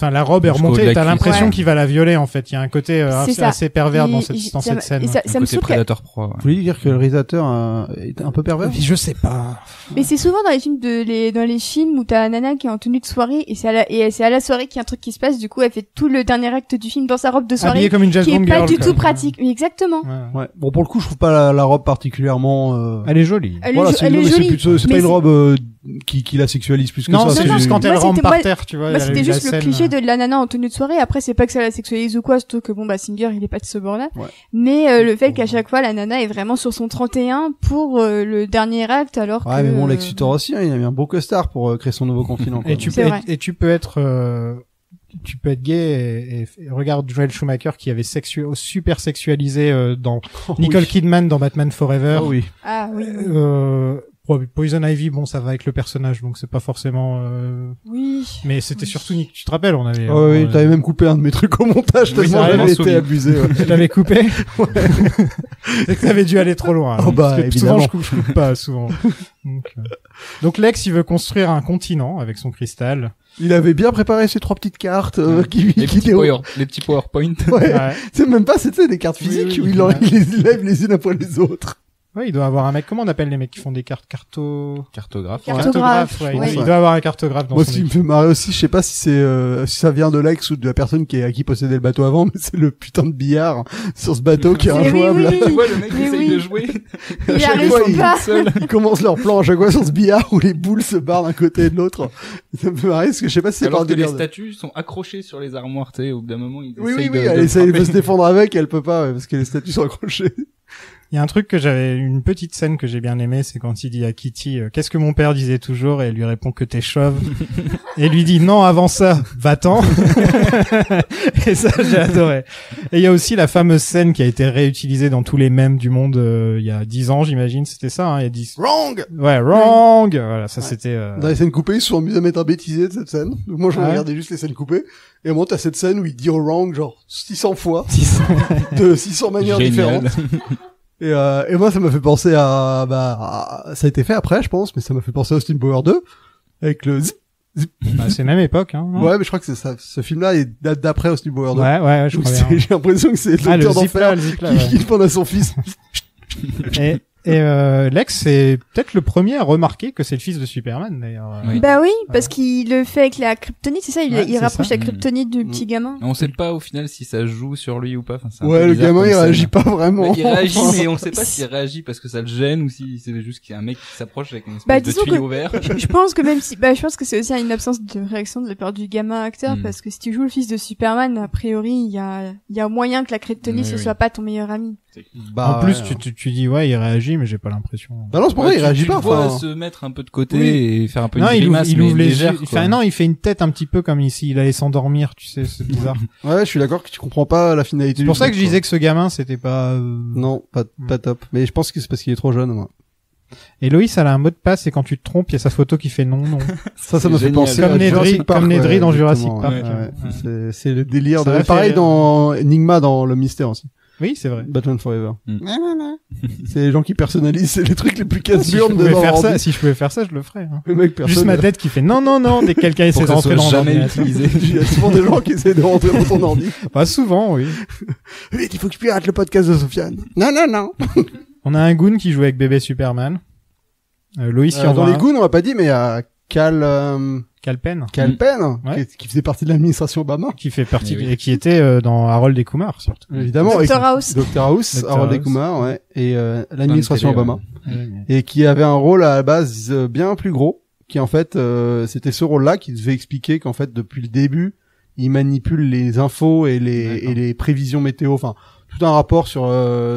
la robe est remontée, et t'as l'impression qu'il va la violer, en fait. Il y a un côté assez pervers dans cette scène. Ça me saoule. Prédateur Pro. Vous voulez dire que le réalisateur est un peu pervers? Je sais pas. Mais c'est souvent dans les films dans les films où t'as Nana qui est en tenue de soirée, et c'est à la soirée qu'il y a un truc qui se passe, du coup elle fait tout le dernier acte du film dans sa robe de soirée. Habillée comme une jazz qui est band pas girl, du tout pratique. Mais exactement. Ouais. Bon, pour le coup, je trouve pas la robe particulièrement, Elle est jolie. Elle est jolie. C'est pas une robe, qui la sexualise plus que ça. Non, c'est juste quand elle rampe par terre, tu vois. Moi, c'était juste le cliché de la nana en tenue de soirée. Après, c'est pas que ça la sexualise ou quoi, surtout que bon, Singer, il est pas de ce bord-là. Ouais. Mais, le fait qu'à chaque fois, la nana est vraiment sur son 31 pour, le dernier acte, alors que... Ouais, mais bon, Lex Luthor aussi, hein, il a mis un beau costard pour créer son nouveau continent, quoi. Et tu peux être gay et regarde Joel Schumacher qui avait super sexualisé dans Nicole Kidman dans Batman Forever. Ah oui. Ah oui. Poison Ivy, bon, ça va avec le personnage, donc c'est pas forcément. Oui. Mais c'était surtout Nick. Tu te rappelles, on avait. Oui, t'avais même coupé un de mes trucs au montage Oui, tellement ça a j'avais soumis. été abusé. Ouais. Je l'avais coupé. C'est que t'avais dû aller trop loin. Oh, bah, parce que évidemment. souvent je coupe pas souvent. Donc Lex, il veut construire un continent avec son cristal. Il avait bien préparé ses 3 petites cartes qui Les petits PowerPoint. Ouais. Ouais. C'est même pas, c'était des cartes Oui, physiques oui, où oui. il les lève les unes après les autres. Ouais, il doit avoir un mec. Comment on appelle les mecs qui font des cartes Cartographe. Cartographe, ouais. ouais. Il doit avoir un cartographe dans Moi, son ce qui me équipe. fait marrer aussi, je sais pas si c'est si ça vient de Lex ou de la personne à qui possédait le bateau avant, mais c'est le putain de billard sur ce bateau qui est Mais oui, injouable. oui. Tu vois, le mec Mais essaye oui. de jouer. Il chaque arrive fois, pas. Ils commencent leur plan à chaque fois sur ce billard où les boules se barrent d'un côté et de l'autre. Ça me fait marrer parce que je sais pas si c'est Alors par que les délire. statues sont accrochées sur les armoires, tu sais, au bout d'un moment, ils Oui, essayent oui, oui, de elle essaye de frapper. se défendre avec, elle peut pas, ouais, parce que les statues sont accrochées. Il y a un truc une petite scène que j'ai bien aimée, c'est quand il dit à Kitty, qu'est-ce que mon père disait toujours, et elle lui répond que t'es chauve. Et lui dit, non, avant ça, va-t'en. Et ça, j'ai adoré. Et il y a aussi la fameuse scène qui a été réutilisée dans tous les mèmes du monde, il y a 10 ans, j'imagine, c'était ça, hein, il y a 10. Wrong! Ouais, wrong! Voilà, ça Ouais. c'était, Dans les scènes coupées, ils se sont amusés à mettre un bêtisier de cette scène. Donc moi, je Ouais. regardais juste les scènes coupées. Et à un moment, t'as cette scène où il dit wrong, genre 600 fois, 600. de 600 manières Génial. différentes. Et moi, ça m'a fait penser ça a été fait après, je pense, mais ça m'a fait penser à Austin Power 2, avec le zip. Bah, c'est la même époque, hein. non Ouais, mais je crois que c'est ça. Ce film-là est date d'après Austin Power 2. Ouais, je Donc crois bien. j'ai l'impression que c'est Ah, le l'auteur zip là, d'enfer le zip là, qui ouais. demande à son fils. Et Lex, c'est peut-être le premier à remarquer que c'est le fils de Superman, d'ailleurs. Oui. Bah oui, parce qu'il le fait avec la kryptonite, c'est ça, il Ouais, c'est rapproche ça. la kryptonite du petit gamin. On sait pas au final si ça joue sur lui ou pas. Enfin, c'est un Ouais, peu le bizarre gamin, comme il scène. réagit pas vraiment. Bah, il réagit, mais on sait pas s'il réagit parce que ça le gêne ou si c'est juste qu'il y a un mec qui s'approche avec une espèce Bah, de disons tuyau vert. Je pense que même si, je pense que c'est aussi une absence de réaction de la part du gamin acteur, parce que si tu joues le fils de Superman, a priori, il y a moyen que la kryptonite Oui, ce oui. soit pas ton meilleur ami. Bah, En plus, ouais. tu dis, ouais, il réagit, mais j'ai pas l'impression. Bah non, c'est pour ça, il réagit tu pas, le vois enfin. se mettre un peu de côté Oui. et faire un peu Non, une grimace, il mais ouvre les légère, yeux. quoi. Enfin, non, il fait une tête un petit peu comme ici, il allait s'endormir, tu sais, c'est bizarre. Ouais, je suis d'accord que tu comprends pas la finalité. C'est pour du ça que truc, je quoi. disais que ce gamin, c'était pas, Non, pas top. Mais je pense que c'est parce qu'il est trop jeune, moi. Et Loïs, elle a un mot de passe et quand tu te trompes, il y a sa photo qui fait non. Ça C'est m'a fait génial. penser Comme à Nedry- Jurassic Park, comme Nedry ouais, dans Jurassic exactement, Park. ouais. Ouais. C'est le délire Ça m'a fait pareil rire. dans Enigma dans Le Mystère aussi. Oui, c'est vrai. Batman Forever. Mm. C'est les gens qui personnalisent, c'est les trucs les plus Si je casse-burnes pouvais de faire leur ça, ordi. si je pouvais faire ça, je le ferais. Hein. Le mec, personne. Juste ma tête qui fait non, dès que quelqu'un essaie Pour de que ça rentrer soit dans jamais l'ordinateur. utilisé. Il y a souvent des gens qui essaient de rentrer dans ton ordi. Pas souvent, oui. Vite, il faut que tu pirates le podcast de Sofiane. Non. On a un goon qui joue avec bébé Superman. Loïs, il Dans envoie les un- goons, on va pas dit, mais à Calpen, Calpen, qui faisait partie de l'administration Obama. qui fait partie, Eh oui. et qui était dans Harold et Kumar, surtout. Évidemment. Dr. avec House. Dr. House, Dr. Harold House. Kumar, ouais. Et l'administration Télé, Obama. Et qui avait un rôle à la base bien plus gros, qui en fait c'était ce rôle-là qui devait expliquer qu'en fait depuis le début il manipule les infos et les prévisions météo, enfin tout un rapport sur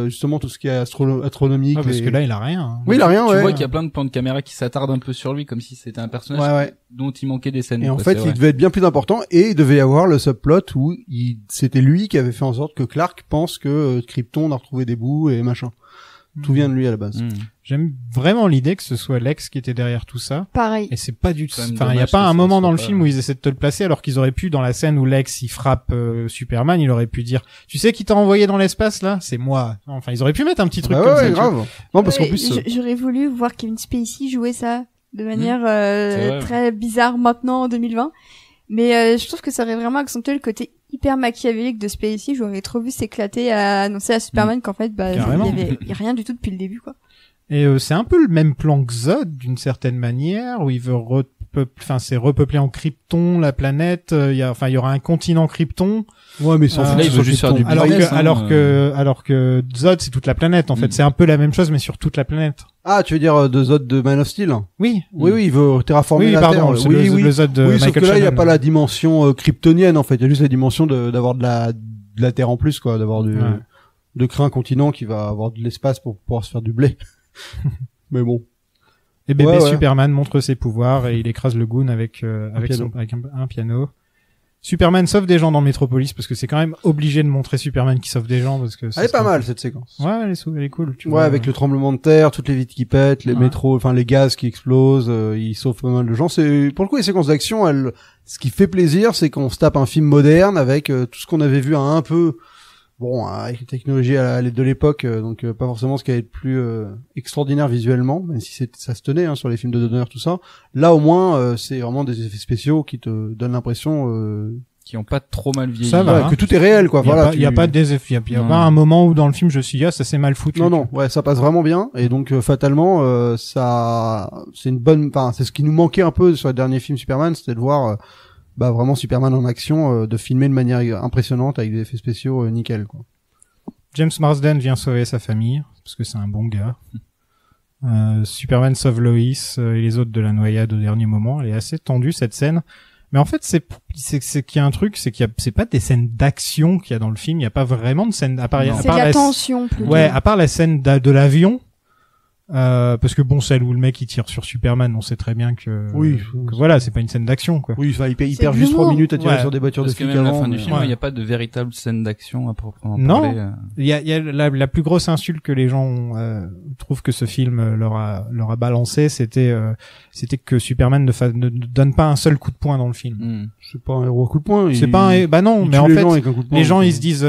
justement tout ce qui est astronomique. Ouais, parce les- que là, il a rien. Hein. oui, il a rien, Tu ouais. vois qu'il y a plein de plans de caméra qui s'attardent un peu sur lui comme si c'était un personnage Ouais. dont il manquait des scènes. Et en quoi, fait, c'est il vrai. devait être bien plus important et il devait y avoir le subplot où c'était lui qui avait fait en sorte que Clark pense que Krypton a retrouvé des bouts et machin. Tout vient de lui à la base. Mm. J'aime vraiment l'idée que ce soit Lex qui était derrière tout ça. Pareil. Et c'est pas du tout, Quand même enfin, il y a dommage pas que un ça moment soit dans le pas- film où ils essaient de te le placer alors qu'ils auraient pu, dans la scène où Lex il frappe Superman, il aurait pu dire, tu sais qui t'a envoyé dans l'espace là? C'est moi. Enfin, ils auraient pu mettre un petit truc Bah comme ouais, ça. tu vois. grave. Non, parce qu'en Ouais, plus, j'aurais voulu voir Kevin Spacey jouer ça de manière C'est vrai. très bizarre maintenant en 2020. Mais je trouve que ça aurait vraiment accentué le côté hyper machiavélique de Spacey. J'aurais trop vu s'éclater à annoncer à Superman qu'en fait, Carrément. il y a rien du tout depuis le début, quoi. Et c'est un peu le même plan que Zod d'une certaine manière où il veut c'est repeupler en Krypton la planète. Il y aura un continent Krypton. ouais, mais ils s'en Là, foutent, il sur veut juste faire Krypton. du business. Alors que Zod c'est toute la planète. En fait, c'est un peu la même chose mais sur toute la planète. Ah, tu veux dire de Zod de Man of Steel? Oui. Oui, il veut terraformer Oui, la pardon. Terre. C'est Oui, oui. le Zod de Oui, sauf que Michael là, il n'y a Shannon. pas la dimension kryptonienne, en fait. Il y a juste la dimension d'avoir de la Terre en plus, quoi. D'avoir Ouais. de créer un continent qui va avoir de l'espace pour pouvoir se faire du blé. Mais bon. Et bébé Ouais, ouais. Superman montre ses pouvoirs et il écrase le goon avec piano. un piano. Superman sauve des gens dans Metropolis parce que c'est quand même obligé de montrer Superman qui sauve des gens parce que Elle est pas mal cette séquence. Ouais, elle est cool. Tu Ouais, vois. avec le tremblement de terre, toutes les vitres qui pètent, les Ouais. métros, enfin les gaz qui explosent, il sauve pas mal de gens. C'est pour le coup les séquences d'action, ce qui fait plaisir, c'est qu'on se tape un film moderne avec tout ce qu'on avait vu un peu, bon, avec les technologies de l'époque, donc pas forcément ce qui allait être plus extraordinaire visuellement, même si ça se tenait hein, sur les films de Donner, tout ça. Là au moins, c'est vraiment des effets spéciaux qui te donnent l'impression Qui ont pas trop mal vieilli. Ça va, ouais, hein. que tout est réel, quoi. Voilà. Il y a pas des effets, il y a Non. pas un moment où dans le film je me suis dit ah ça c'est mal foutu. Non, non, ouais, ça passe vraiment bien, et donc fatalement, c'est une bonne, enfin, c'est ce qui nous manquait un peu sur les derniers films Superman, c'était de voir, vraiment Superman en action, de filmer de manière impressionnante avec des effets spéciaux nickel, quoi. James Marsden vient sauver sa famille parce que c'est un bon gars. Superman sauve Lois et les autres de la noyade au dernier moment. Elle est assez tendue cette scène. Mais en fait, c'est qu'il y a un truc, c'est pas des scènes d'action qu'il y a dans le film. Il y a pas vraiment de scène à part, à C'est part de la la tension, plutôt. ouais, à part la scène de l'avion. Parce que bon, celle où le mec il tire sur Superman, on sait très bien que, Oui. que voilà, c'est pas une scène d'action quoi. Oui, enfin, il C'est perd de juste 3 l'humour. minutes à tirer Ouais. sur des voitures Parce de que flics même à la avant, fin du mais- film, il ouais. n'y a pas de véritable scène d'action à proprement Non. parler. Il y a la plus grosse insulte que les gens trouvent que ce film leur a balancé, c'était que Superman ne donne pas un seul coup de poing dans le film. Hmm. C'est pas un héros à coup de poing. C'est pas un, bah non, il mais tue en les fait gens avec un coup de poing, les gens donc, ils se disent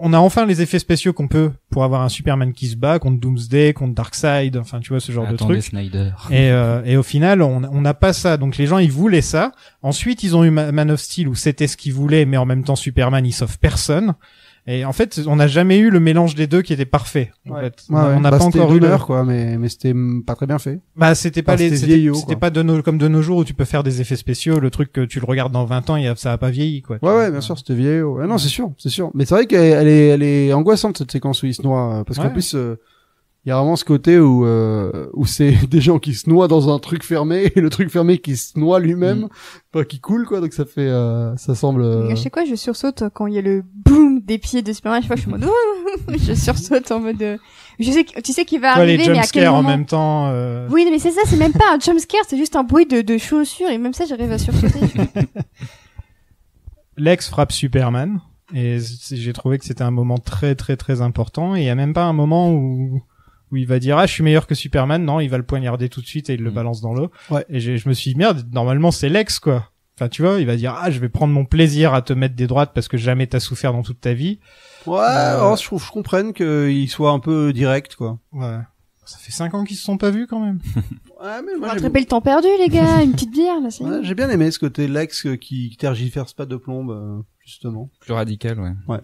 on a enfin les effets spéciaux qu'on peut pour avoir un Superman qui se bat contre Doomsday, contre Darkseid, enfin tu vois ce genre Attendez de truc. Snyder. Et au final on n'a pas ça. Donc les gens ils voulaient ça. Ensuite ils ont eu Man of Steel où c'était ce qu'ils voulaient, mais en même temps Superman il sauve personne. Et en fait on n'a jamais eu le mélange des deux qui était parfait. En Ouais. fait, Ouais, ouais. on n'a Bah, pas c'était encore eu Donner, quoi, mais c'était pas très bien fait. Bah c'était pas Enfin, les c'était vieillot, c'était quoi. pas comme de nos jours où tu peux faire des effets spéciaux, le truc que tu le regardes dans 20 ans ça a pas vieilli quoi. Ouais, ouais, bien sûr, c'était vieillot. Ouais, non, c'est sûr, c'est sûr. Mais c'est vrai qu'elle est angoissante, cette séquence où il se noie, parce qu'en Ouais. plus, il y a vraiment ce côté où c'est des gens qui se noient dans un truc fermé, et le truc fermé qui se noie lui-même, pas qui coule, quoi, donc ça fait, ça semble, À chaque fois, je sursaute quand il y a le boom des pieds de Superman. Je sais pas, je suis en mode, je sursaute en mode, tu sais qu'il va Toi, arriver, les mais à quel jumpscares en moment? même temps Oui, mais c'est ça, c'est même pas un jumpscare, c'est juste un bruit de chaussures, et même ça, j'arrive à sursauter. Lex frappe Superman et j'ai trouvé que c'était un moment très très très important et il y a même pas un moment où il va dire ah je suis meilleur que Superman. Non, il va le poignarder tout de suite et il le balance dans l'eau. Ouais. Et je me suis dit merde, normalement c'est Lex quoi. Enfin tu vois, il va dire ah je vais prendre mon plaisir à te mettre des droites parce que jamais t'as souffert dans toute ta vie. ouais, alors, je comprenne qu'il soit un peu direct, quoi. Ouais. Ça fait 5 ans qu'ils se sont pas vus quand même. Ouais, mais On moi, va rattraper le temps perdu, les gars, une petite bière, là, c'est ouais, j'ai bien aimé ce côté Lex qui tergiverse pas de plombe, justement. Plus radical, ouais.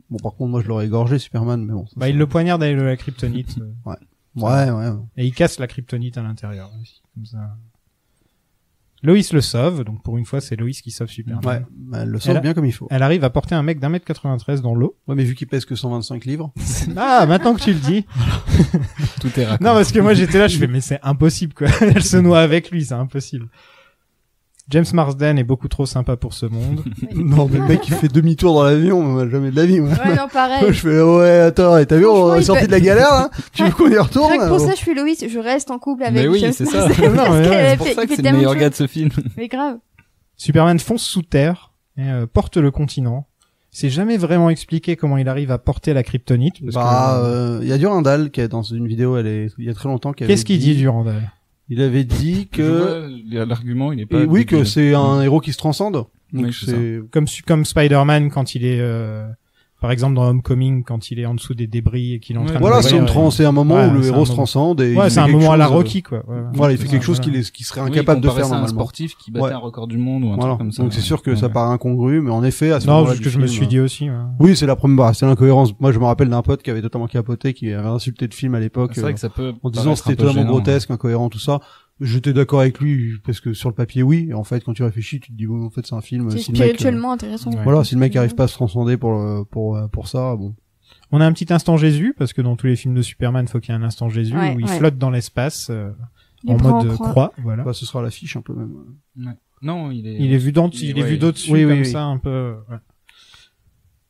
Bon, par contre, moi, je l'aurais égorgé, Superman, mais bon. ça, Bah il le poignarde avec la kryptonite ouais. et il casse la kryptonite à l'intérieur aussi. Comme ça. Lois le sauve, donc pour une fois c'est Lois qui sauve Superman. Ouais, bah, elle le sauve Elle a- bien comme il faut. Elle arrive à porter un mec d'1m93 dans l'eau. Ouais, mais vu qu'il pèse que 125 livres. Ah, maintenant que tu le dis. Tout est raccord. Non, parce que moi j'étais là, je fais mais c'est impossible quoi. Elle se noie avec lui, c'est impossible. James Marsden est beaucoup trop sympa pour ce monde. Non, mais le mec, il fait demi-tour dans l'avion, moi, jamais de la vie, moi. Ouais, non, pareil. Moi, je fais, ouais, attends, t'as vu, on Franchement, est il sorti peut- de la galère, là? Tu veux qu'on y retourne? Rien que pour là ça, je suis Loïs, je reste en couple avec Mais oui, James c'est ça. Marsden, Non, parce mais ouais, qu'elle C'est pour fait- ça il que fait c'est le tellement meilleur de gars de choses. ce film. Mais grave. Superman fonce sous terre et porte le continent. C'est jamais vraiment expliqué comment il arrive à porter la kryptonite. Parce que, Il y a Durandal qui est dans une vidéo, il y a très longtemps, qui avait qu'est-ce qu'il dit Durandal? Il avait dit que, Je vois, l'argument, il est pas... et oui, que débile. c'est un héros qui se transcende. Donc Oui, c'est c'est, Comme Spider-Man quand il est par exemple dans Homecoming quand il est en dessous des débris et qu'il est en Ouais, train voilà, de c'est mourir, c'est un moment Ouais, où le c'est héros un se moment. transcende et Ouais, il c'est fait un quelque moment à la chose, Rocky quoi. Ouais. Voilà, il fait quelque chose Voilà. qui serait Oui, incapable de comparer faire ça à un normalement. sportif qui battait Ouais. un record du monde ou un Voilà. truc comme ça. Donc c'est sûr que Ouais. ça paraît incongru, mais en effet, à ce Non, moment-là c'est ce du que je me film, suis dit aussi. Ouais. Oui, c'est la première, c'est l'incohérence. Moi, je me rappelle d'un pote qui avait totalement capoté, qui avait insulté le film à l'époque, C'est vrai que ça peut en disant paraître un c'était peu totalement gênant. grotesque, incohérent, tout ça. J'étais d'accord avec lui, parce que sur le papier, oui. Et en fait, quand tu réfléchis, tu te dis, bon, en fait, c'est un film, C'est si le mec, spirituellement intéressant. Ouais. voilà, si le mec arrive pas à se transcender pour ça, bon. On a un petit instant Jésus parce que dans tous les films de Superman, faut qu'il y ait un instant Jésus Ouais, où il ouais. flotte dans l'espace Les en bras mode en croix. Voilà. Bah, ce sera l'affiche un peu même. Non, il est... Il est vu il est vu d'au-dessus Oui, oui, comme oui. ça un peu. Ouais.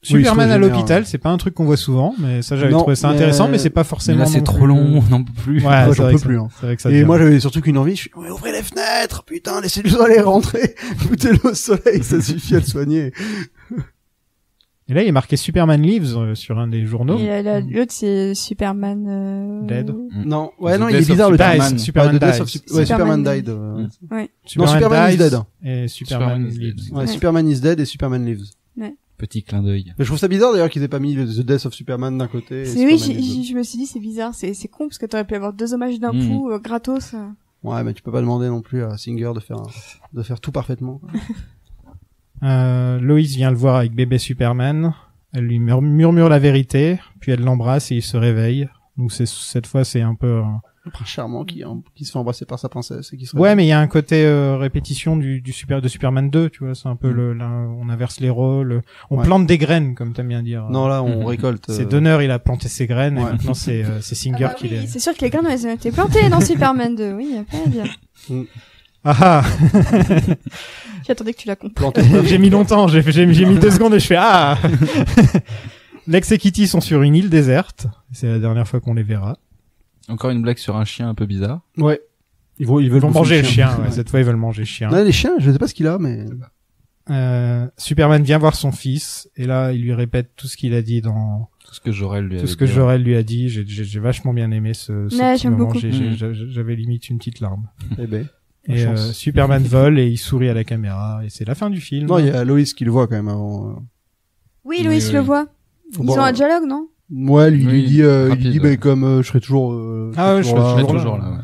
Superman à génère, l'hôpital, c'est pas un truc qu'on voit souvent, mais ça j'avais Non, trouvé ça mais- intéressant, mais c'est pas Mais forcément. là, c'est non trop plus- long, on n'en peut plus. Ouais, Ouais, c'est j'en vrai peux que ça- plus, hein. C'est vrai que ça Et devient- moi, j'avais surtout qu'une envie. Je suis, ouais, ouvrez les fenêtres, putain, laissez-le aller rentrer. Foutez-le au soleil, ça suffit à le soigner. Et là, il est marqué Superman Lives sur un des journaux. Et l'autre, c'est Superman... Dead. Non, ouais, The non, il est Death of bizarre le Superman. titre. Superman Ouais, The Death of Dies. ouais, Superman Superman died. Ouais. Superman is Dies Dead. et Superman Superman is Lives. Dead. Ouais, Ouais. Superman is Dead et Superman Lives. Petit clin d'œil. Mais je trouve ça bizarre d'ailleurs qu'ils aient pas mis The Death of Superman d'un côté. et Oui, Superman is Dead. je me suis dit, c'est bizarre, c'est con, parce que t'aurais pu avoir 2 hommages d'un Mhm. coup, gratos. Ouais, mais tu peux pas demander non plus à Singer de faire tout parfaitement. quoi. Lois vient le voir avec bébé Superman. Elle lui murmure la vérité, puis elle l'embrasse et il se réveille. Donc cette fois, c'est un peu... Un prince charmant qui se fait embrasser par sa princesse et qui se Ouais, mais il y a un côté répétition de Superman 2, tu vois. C'est un peu on inverse les rôles. On Ouais. plante des graines, comme t'aimes bien dire. Non, là, on récolte. C'est Donner, il a planté ses graines, et Ouais. maintenant c'est Singer Ah bah qui oui, les... c'est sûr que les graines, elles ont été plantées dans Superman 2, oui, y a pas à dire. Ah J'attendais que tu la comptes. planté. j'ai mis longtemps, j'ai mis 2 secondes et je fais ah Lex et Kitty sont sur une île déserte. C'est la dernière fois qu'on les verra. Encore une blague sur un chien un peu bizarre. Ouais. Ils veulent Ils vont bouffer manger le chien, ouais. Cette fois ils veulent manger le chien. Ouais, les chiens, je sais pas ce qu'il a, mais... Superman vient voir son fils, et là il lui répète tout ce qu'il a dit dans... Tout ce que Jor-El lui Tout avait ce que dit. Jor-El lui a dit. J'ai vachement bien aimé ce Ouais, petit j'aime moment. beaucoup. J'avais limite une petite larme. Eh ben. Et chance. Superman vole et il sourit à la caméra, et c'est la fin du film. Non, il y a Lois qui le voit quand même avant. Oui, Oui, Louis oui. le voit. Ils Bon, ont un dialogue, non? Ouais, lui, Oui, il dit, rapide, il dit, ouais. bah, comme je serai toujours, Ah ouais, je je serai serai Je toujours suis là. toujours là,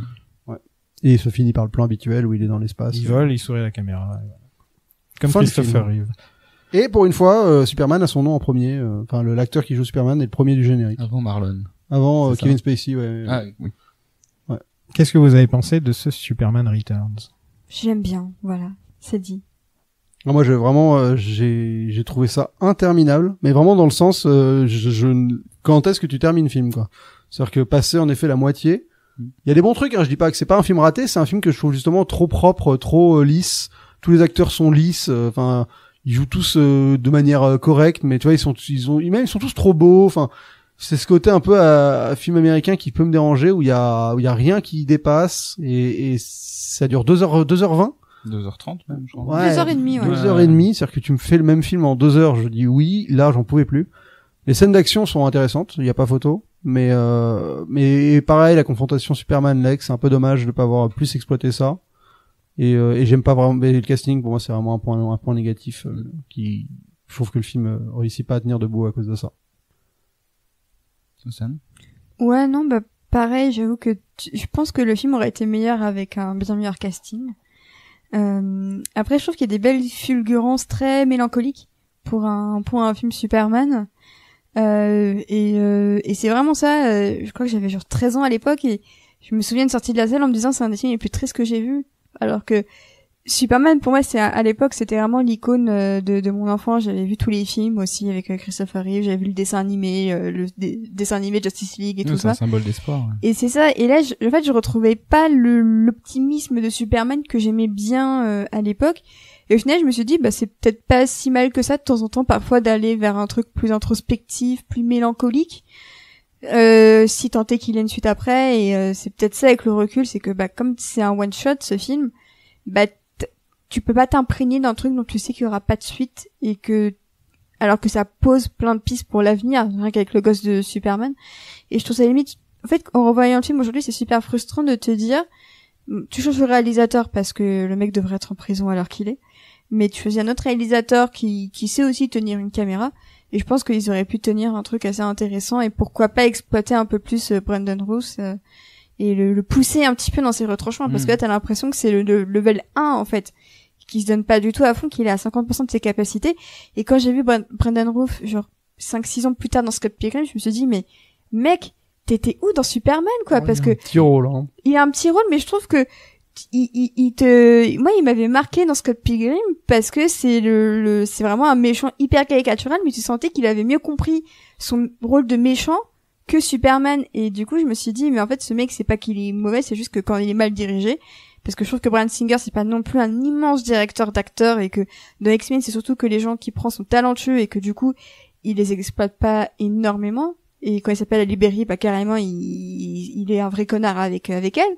ouais. Et il se finit par le plan habituel où il est dans l'espace. Il vole, il sourit à la caméra. et voilà. Comme Fin du Christopher film. Reeve. Et pour une fois, Superman a son nom en premier. Enfin, l'acteur qui joue Superman est le premier du générique. Avant Marlon. Avant C'est ça. Kevin Spacey, ouais. Ah, oui. Qu'est-ce que vous avez pensé de ce Superman Returns? J'aime bien, voilà. C'est dit. Non, moi, j'ai trouvé ça interminable, mais vraiment dans le sens, quand est-ce que tu termines le film, quoi. C'est-à-dire que passer en effet la moitié, il y a des bons trucs, hein, je dis pas que c'est pas un film raté, c'est un film que je trouve justement trop propre, trop lisse. Tous les acteurs sont lisses, enfin, ils jouent tous de manière correcte, mais tu vois, ils sont tous trop beaux, enfin, c'est ce côté un peu à film américain qui peut me déranger, où il y a rien qui dépasse, et ça dure 2h20. 2h30 même, je crois. Ouais, 2h30, ouais. 2h30, c'est-à-dire que tu me fais le même film en 2 heures, je dis oui, là j'en pouvais plus. Les scènes d'action sont intéressantes, il y a pas photo, mais pareil, la confrontation Superman-Lex, c'est un peu dommage de pas avoir plus exploité ça. Et j'aime pas vraiment, mais le casting pour moi c'est vraiment un point négatif qui, je trouve que le film réussit pas à tenir debout à cause de ça. Susan. Ouais, non, bah, pareil, j'avoue que je pense que le film aurait été meilleur avec un bien meilleur casting. Après, je trouve qu'il y a des belles fulgurances très mélancoliques pour un film Superman. Et c'est vraiment ça, je crois que j'avais genre 13 ans à l'époque et je me souviens de sortie de la salle en me disant c'est un des films les plus tristes que j'ai vu. Alors que Superman, pour moi, à l'époque, c'était vraiment l'icône de mon enfance. J'avais vu tous les films aussi avec Christopher Reeve. J'avais vu le dessin animé, dessin animé Justice League et tout C'est un ça. symbole d'espoir. Ouais. Et c'est ça. Et là, en fait, je retrouvais pas l'optimisme de Superman que j'aimais bien à l'époque. Et au final, je me suis dit, bah, c'est peut-être pas si mal que ça de temps en temps, parfois, d'aller vers un truc plus introspectif, plus mélancolique. Si tant est qu'il y ait une suite après. Et c'est peut-être ça avec le recul, c'est que bah, comme c'est un one shot, ce film, bah tu peux pas t'imprégner d'un truc dont tu sais qu'il y aura pas de suite et que alors que ça pose plein de pistes pour l'avenir, rien qu'avec le gosse de Superman. Et je trouve ça limite, en fait, en revoyant le film aujourd'hui, c'est super frustrant de te dire, tu changes le réalisateur parce que le mec devrait être en prison à l'heure qu'il est, mais tu choisis un autre réalisateur qui sait aussi tenir une caméra. Et je pense qu'ils auraient pu tenir un truc assez intéressant et pourquoi pas exploiter un peu plus Brandon Routh et le pousser un petit peu dans ses retranchements parce que là t'as l'impression que c'est le level 1 en fait qui se donne pas du tout à fond, qu'il est à 50% de ses capacités. Et quand j'ai vu Brandon Routh genre 5-6 ans plus tard dans Scott Pilgrim, je me suis dit mais mec, t'étais où dans Superman quoi? Parce que Petit rôle, hein. il a un petit rôle mais je trouve que moi il m'avait marqué dans Scott Pilgrim parce que c'est c'est vraiment un méchant hyper caricatural, mais tu sentais qu'il avait mieux compris son rôle de méchant que Superman. Et du coup je me suis dit mais en fait ce mec c'est pas qu'il est mauvais, c'est juste que quand il est mal dirigé, parce que je trouve que Bryan Singer c'est pas non plus un immense directeur d'acteurs et que dans X-Men c'est surtout que les gens qu'il prend sont talentueux et que du coup il les exploite pas énormément. Et quand il s'appelle à Libéry, bah carrément, il est un vrai connard avec elle.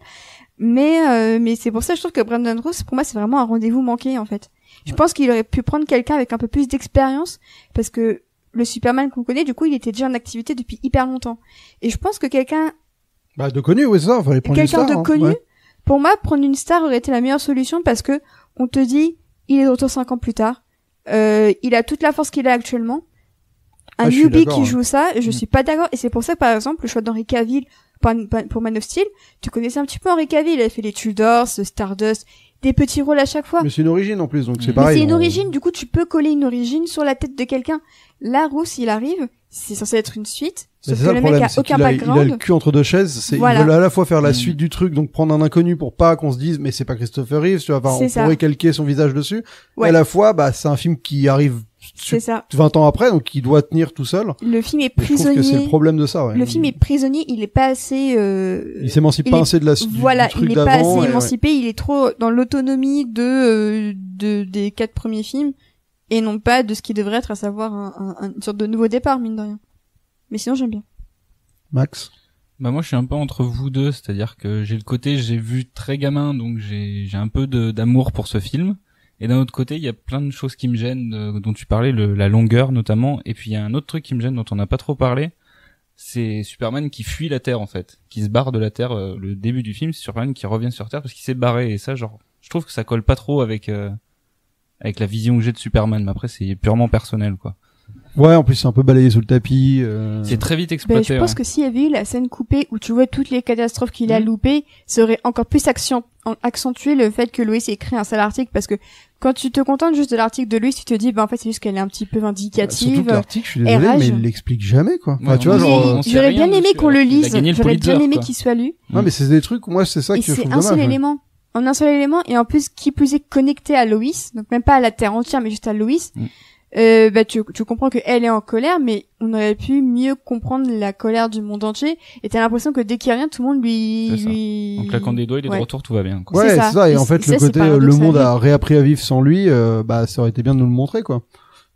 Mais c'est pour ça que je trouve que Brandon Routh, pour moi, c'est vraiment un rendez-vous manqué, en fait. Je pense qu'il aurait pu prendre quelqu'un avec un peu plus d'expérience, parce que le Superman qu'on connaît, du coup, il était déjà en activité depuis hyper longtemps. Et je pense que quelqu'un de connu, oui, c'est ça, fallait prendre une star. Quelqu'un de connu, ouais. Pour moi, prendre une star aurait été la meilleure solution, parce que on te dit, il est de retour 5 ans plus tard, il a toute la force qu'il a actuellement. Un newbie qui joue ça, je suis pas d'accord, et c'est pour ça, par exemple, le choix d'Henry Cavill pour Man of Steel, tu connaissais un petit peu Henry Cavill, il avait fait les Tudors, Stardust, des petits rôles à chaque fois. Mais c'est une origine en plus, donc c'est pareil. Mais c'est une origine, du coup, tu peux coller une origine sur la tête de quelqu'un. Là, Routh, il arrive, c'est censé être une suite, sauf que le mec a aucun background. Il a le cul entre deux chaises, Voilà. Ils veulent à la fois faire la suite du truc, donc prendre un inconnu pour pas qu'on se dise, mais c'est pas Christopher Reeves, tu vois, on pourrait calquer son visage dessus. Ouais. Et à la fois, bah, c'est un film qui arrive 20 ans après, donc il doit tenir tout seul. Le film est prisonnier. Je trouve que c'est le problème de ça, ouais. Le film est prisonnier, il est pas assez, il s'émancipe pas assez de la, voilà, du truc il est pas assez émancipé, il est trop dans l'autonomie des 4 premiers films, et non pas de ce qui devrait être, à savoir une sorte de nouveau départ, mine de rien. Mais sinon, j'aime bien. Max? Bah moi je suis un peu entre vous deux, c'est-à-dire que j'ai vu très gamin, donc j'ai un peu d'amour pour ce film. Et d'un autre côté, il y a plein de choses qui me gênent, dont tu parlais, la longueur notamment. Et puis il y a un autre truc qui me gêne dont on n'a pas trop parlé, c'est Superman qui fuit la Terre en fait, qui se barre de la Terre. Le début du film, c'est Superman qui revient sur Terre parce qu'il s'est barré. Et ça, genre, je trouve que ça colle pas trop avec la vision que j'ai de Superman. Mais après, c'est purement personnel, quoi. Ouais, en plus c'est un peu balayé sous le tapis. C'est très vite exploité. Je pense que s'il y avait eu la scène coupée où tu vois toutes les catastrophes qu'il a loupées, ça aurait encore plus accentué le fait que Lois ait écrit un sale article, parce que quand tu te contentes juste de l'article de Lois, tu te dis en fait c'est juste qu'elle est un petit peu vindicative. Surtout que l'article, je suis désolé, mais il l'explique jamais, quoi. Enfin, tu vois, genre, j'aurais bien aimé qu'on le lise, j'aurais bien aimé qu'il soit lu. Non, mais c'est des trucs, moi c'est ça que je trouve dommage. Et c'est un seul élément, et en plus qui plus est connecté à Lois, donc même pas à la Terre entière, mais juste à Lois. Bah tu comprends que elle est en colère, mais on aurait pu mieux comprendre la colère du monde entier, et t'as l'impression que dès qu'il revient, tout le monde lui en claquant des doigts, il est de retour, tout va bien, quoi. Ouais, c'est ça. Et en fait, le côté le monde a réappris à vivre sans lui, bah ça aurait été bien de nous le montrer, quoi.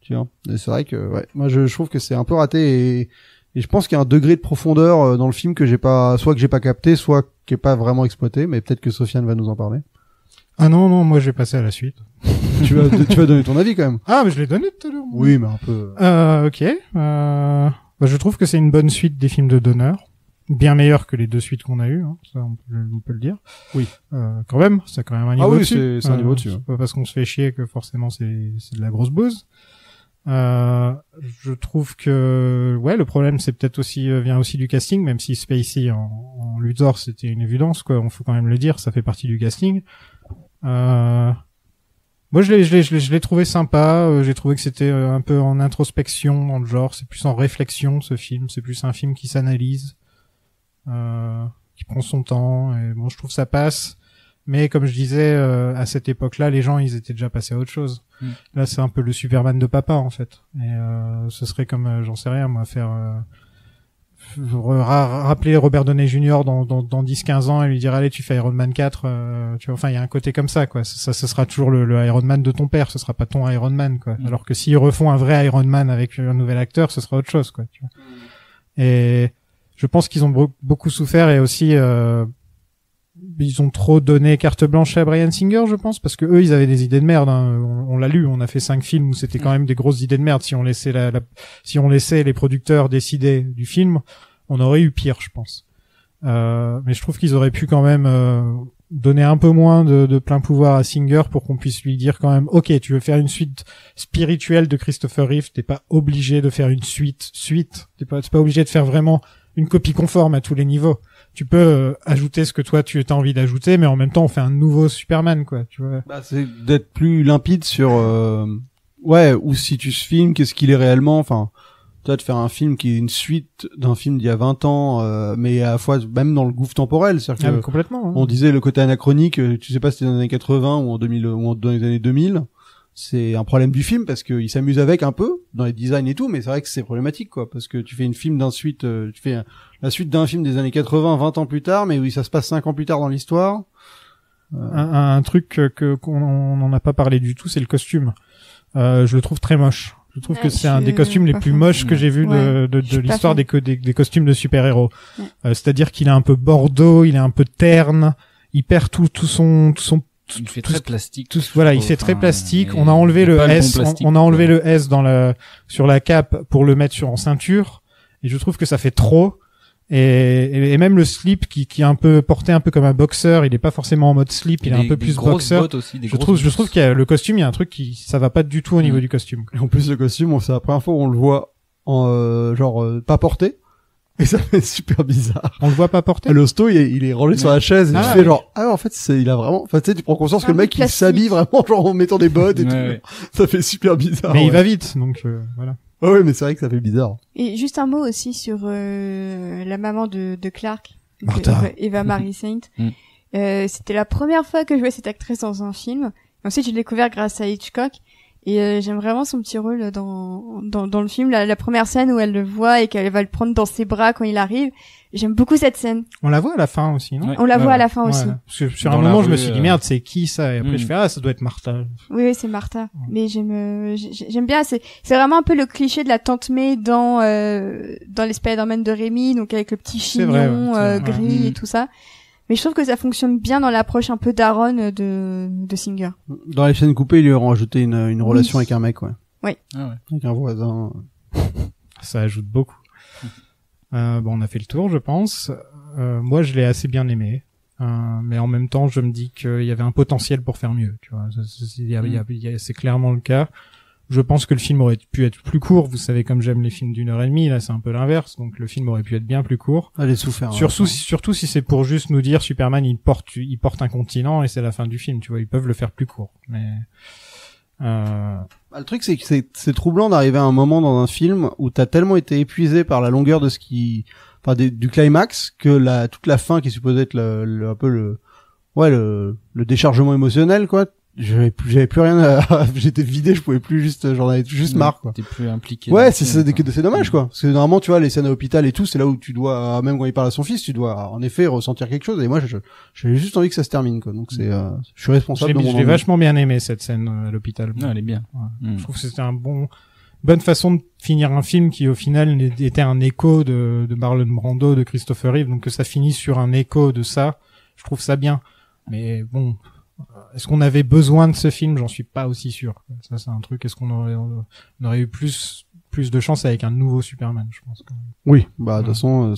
Tu vois. Et c'est vrai que moi je trouve que c'est un peu raté, et je pense qu'il y a un degré de profondeur dans le film que j'ai pas capté, soit qui est pas vraiment exploité, mais peut-être que Sofiane va nous en parler. Ah non, moi je vais passer à la suite. tu vas donner ton avis quand même. Ah, mais je l'ai donné tout à l'heure. Oui, mais un peu. Ok. Bah, je trouve que c'est une bonne suite des films de Donner. Bien meilleure que les 2 suites qu'on a eues, hein. Ça on peut le dire. Oui. Quand même, c'est quand même un niveau dessus. Ah oui, c'est un niveau dessus. C'est pas parce qu'on se fait chier que forcément c'est de la grosse bouse. Je trouve que le problème c'est peut-être aussi vient aussi du casting, même si Spacey en Luthor c'était une évidence, quoi. On faut quand même le dire, ça fait partie du casting. Moi je l'ai trouvé sympa, j'ai trouvé que c'était un peu en introspection dans le genre, c'est plus en réflexion ce film, c'est plus un film qui s'analyse, qui prend son temps, et bon je trouve ça passe, mais comme je disais à cette époque-là, les gens ils étaient déjà passés à autre chose. Là c'est un peu le Superman de papa en fait, et ce serait comme j'en sais rien moi, faire rappeler Robert Downey Jr. dans 10-15 ans et lui dire allez tu fais Iron Man 4, tu vois, enfin il y a un côté comme ça, quoi. Ça ce sera toujours le Iron Man de ton père, ce sera pas ton Iron Man, quoi. Alors que s'ils refont un vrai Iron Man avec un nouvel acteur, ce sera autre chose, quoi, tu vois. Et je pense qu'ils ont beaucoup souffert, et aussi ils ont trop donné carte blanche à Bryan Singer, je pense, parce que eux ils avaient des idées de merde, hein. On l'a lu, on a fait 5 films où c'était quand même des grosses idées de merde. Si on laissait les producteurs décider du film, on aurait eu pire, je pense. Mais je trouve qu'ils auraient pu quand même donner un peu moins de plein pouvoir à Singer pour qu'on puisse lui dire quand même ok, tu veux faire une suite spirituelle de Christopher Reeve, t'es pas obligé de faire une suite, t'es pas obligé de faire vraiment une copie conforme à tous les niveaux. Tu peux ajouter ce que toi tu as envie d'ajouter, mais en même temps on fait un nouveau Superman, quoi, tu vois. Bah c'est d'être plus limpide sur où se situe ce film, qu'est-ce qu'il est réellement, enfin toi de faire un film qui est une suite d'un film d'il y a 20 ans, mais à la fois même dans le gouffre temporel, c'est-à-dire que complètement, hein. On disait le côté anachronique, tu sais pas si c'était dans les années 80 ou en 2000 ou dans les années 2000. C'est un problème du film parce qu'il s'amuse avec un peu dans les designs et tout, mais c'est vrai que c'est problématique, quoi, parce que tu fais une film tu fais la suite d'un film des années 80 20 ans plus tard, mais oui, ça se passe 5 ans plus tard dans l'histoire. Un truc qu'on n'en a pas parlé du tout, c'est le costume. Je le trouve très moche. Je trouve Ouais, que c'est un je des costumes les pas plus fan. moches que j'ai vu Ouais. de Je suis pas l'histoire fan. des costumes de super-héros. Ouais. C'est-à-dire qu'il est un peu bordeaux, il est un peu terne, il perd tout son Il fait tout très ce- plastique. tout, je voilà, il trouve. fait très Enfin, plastique. et On a enlevé le pas bon S, plastique, on a enlevé quoi. le S sur la cape pour le mettre en ceinture. Et je trouve que ça fait trop. Et même le slip qui est un peu porté un peu comme un boxeur, il est pas forcément en mode slip, il est un peu Des plus grosses boxeur. bottes aussi, des Je grosses trouve boots. qu'il y a le costume, il y a un truc ça va pas du tout au niveau Mm. du costume. Et en plus, le costume, c'est la première fois où on le voit en, pas porté. Et ça fait super bizarre. On le voit pas porter. Et l'hosto, il est rangé sur la chaise et Ah, tu fais ouais. genre, en fait, il a vraiment, enfin, tu sais, tu prends conscience que Un le mec, peu il plastique. s'habille vraiment, genre, en mettant des bottes et Ouais, tout. ouais. Ça fait super bizarre. Mais il ouais. va vite, donc voilà. Ouais, mais c'est vrai que ça fait bizarre. Et juste un mot aussi sur la maman de Clark, donc, Martha. Eva Marie Saint. Mm. C'était la première fois que je voyais cette actrice dans un film. Et ensuite, j'ai découvert grâce à Hitchcock. Et j'aime vraiment son petit rôle dans le film. La première scène où elle le voit et qu'elle va le prendre dans ses bras quand il arrive. J'aime beaucoup cette scène. On la voit à la fin aussi, non? Ouais. On la voit à la Ouais, fin aussi. Parce que sur Dans un la moment, je me rue, suis dit merde, c'est qui ça? Et après, Mm. je fais ça doit être Martha. Oui, c'est Martha. Mais j'aime bien. C'est vraiment un peu le cliché de la tante May dans les Spider-Man de Raimi, donc avec le petit C'est vrai, chignon ouais, c'est vrai. gris Mm. et tout ça. Mais je trouve que ça fonctionne bien dans l'approche un peu d'Aaron de Singer. Dans les scènes coupées, ils lui ont rajouté une relation avec un mec, ouais. Ah ouais. Avec un voisin. Ça ajoute beaucoup. Bon, on a fait le tour, je pense. Moi, je l'ai assez bien aimé. Mais en même temps, je me dis qu'il y avait un potentiel pour faire mieux. Tu vois, c'est clairement le cas. Je pense que le film aurait pu être plus court. Vous savez, comme j'aime les films d'1h30, là, c'est un peu l'inverse. Donc, le film aurait pu être bien plus court. Elle est souffert. Surtout si c'est pour juste nous dire Superman, il porte un continent et c'est la fin du film. Tu vois, ils peuvent le faire plus court. Mais Le truc, c'est que c'est troublant d'arriver à un moment dans un film où t'as tellement été épuisé par la longueur de du climax que toute la fin qui est supposée être un peu le déchargement émotionnel, quoi. J'avais plus rien j'étais vidé, je pouvais plus j'en avais juste marre, quoi. T'es plus impliqué. Ouais, dans le c'est film, quoi. dommage, quoi. Parce que normalement, tu vois, les scènes à l'hôpital et tout, c'est là où tu dois, même quand il parle à son fils, tu dois, en effet, ressentir quelque chose. Et moi, j'avais juste envie que ça se termine, quoi. Donc je suis responsable de mon je l'ai ennui. vachement bien aimé cette scène à l'hôpital. Non, elle est bien. Ouais. Mm. Je trouve que c'était bonne façon de finir un film qui au final était un écho de Marlon Brando, de Christopher Reeve, donc que ça finisse sur un écho de ça, je trouve ça bien. Mais bon, est-ce qu'on avait besoin de ce film? J'en suis pas aussi sûr. Ça, c'est un truc. Est-ce qu'on aurait eu plus de chance avec un nouveau Superman, je pense. Quand même. Oui, bah de toute façon,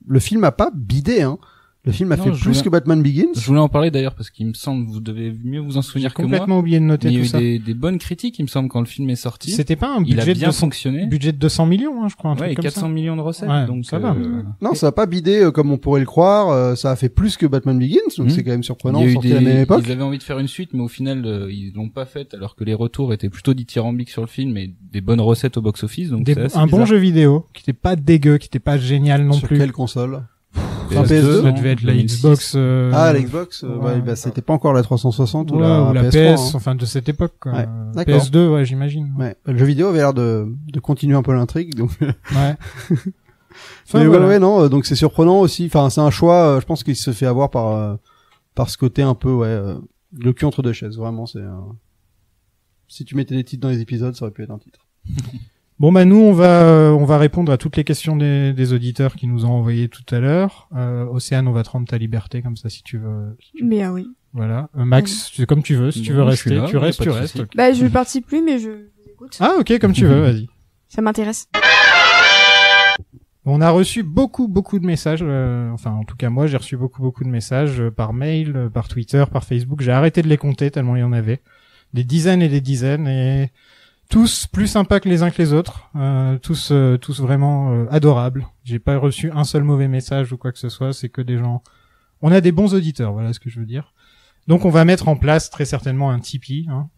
le film a pas bidé, hein. Le film a Non, fait je plus voulais- que Batman Begins. Je voulais en parler d'ailleurs parce qu'il me semble vous devez mieux vous en J'ai souvenir que moi. complètement oublié de noter Mais il y a tout ça. eu des bonnes critiques, il me semble, quand le film est sorti. C'était pas un Il a budget de bien 200 fonctionné. budget de 200 millions, hein, je crois, un Ouais, truc et comme 400 ça. millions de recettes. Ouais, donc ça va. Non, ça a pas bidé comme on pourrait le croire. Ça a fait plus que Batman Begins, donc Mhm. c'est quand même surprenant. Il y a eu Sorti à la même époque. Ils avaient envie de faire une suite, mais au final, ils l'ont pas faite, alors que les retours étaient plutôt dithyrambiques sur le film et des bonnes recettes au box-office. Donc c'est assez Un bon bizarre. jeu vidéo qui était pas dégueu, qui était pas génial non Sur plus. quelle console? PS2, Ça non, devait être la 2006. Xbox. Ah, la Xbox. ouais. Bah, c'était pas encore la 360 ou Ouais, la PS3. PS, hein. enfin de cette époque. Quoi. Ouais, d'accord. PS2, ouais, j'imagine. Ouais. Le jeu vidéo avait l'air de continuer un peu l'intrigue, donc. Ouais. Enfin, Mais voilà. ouais, non, donc c'est surprenant aussi. Enfin, c'est un choix, je pense qu'il se fait avoir par ce côté un peu, le cul entre deux chaises. Vraiment, si tu mettais des titres dans les épisodes, ça aurait pu être un titre. Bon bah nous on va répondre à toutes les questions des auditeurs qui nous ont envoyé tout à l'heure. Océane, on va te rendre ta liberté comme ça si tu veux. Mais oui. Voilà. Max, c'est comme tu veux. Si tu Bon, veux je rester, suis là, tu y a restes, pas tu de restes. souci. Bah, je participe plus, mais je vous écoute. Ah ok, comme tu veux, vas-y. Ça m'intéresse. On a reçu beaucoup de messages. Enfin, en tout cas moi, j'ai reçu beaucoup de messages par mail, par Twitter, par Facebook. J'ai arrêté de les compter tellement il y en avait. Des dizaines et des dizaines et tous plus sympas que les uns que les autres, tous vraiment adorables. J'ai pas reçu un seul mauvais message ou quoi que ce soit, c'est que des gens. On a des bons auditeurs, voilà ce que je veux dire. Donc on va mettre en place très certainement un Tipeee. Hein.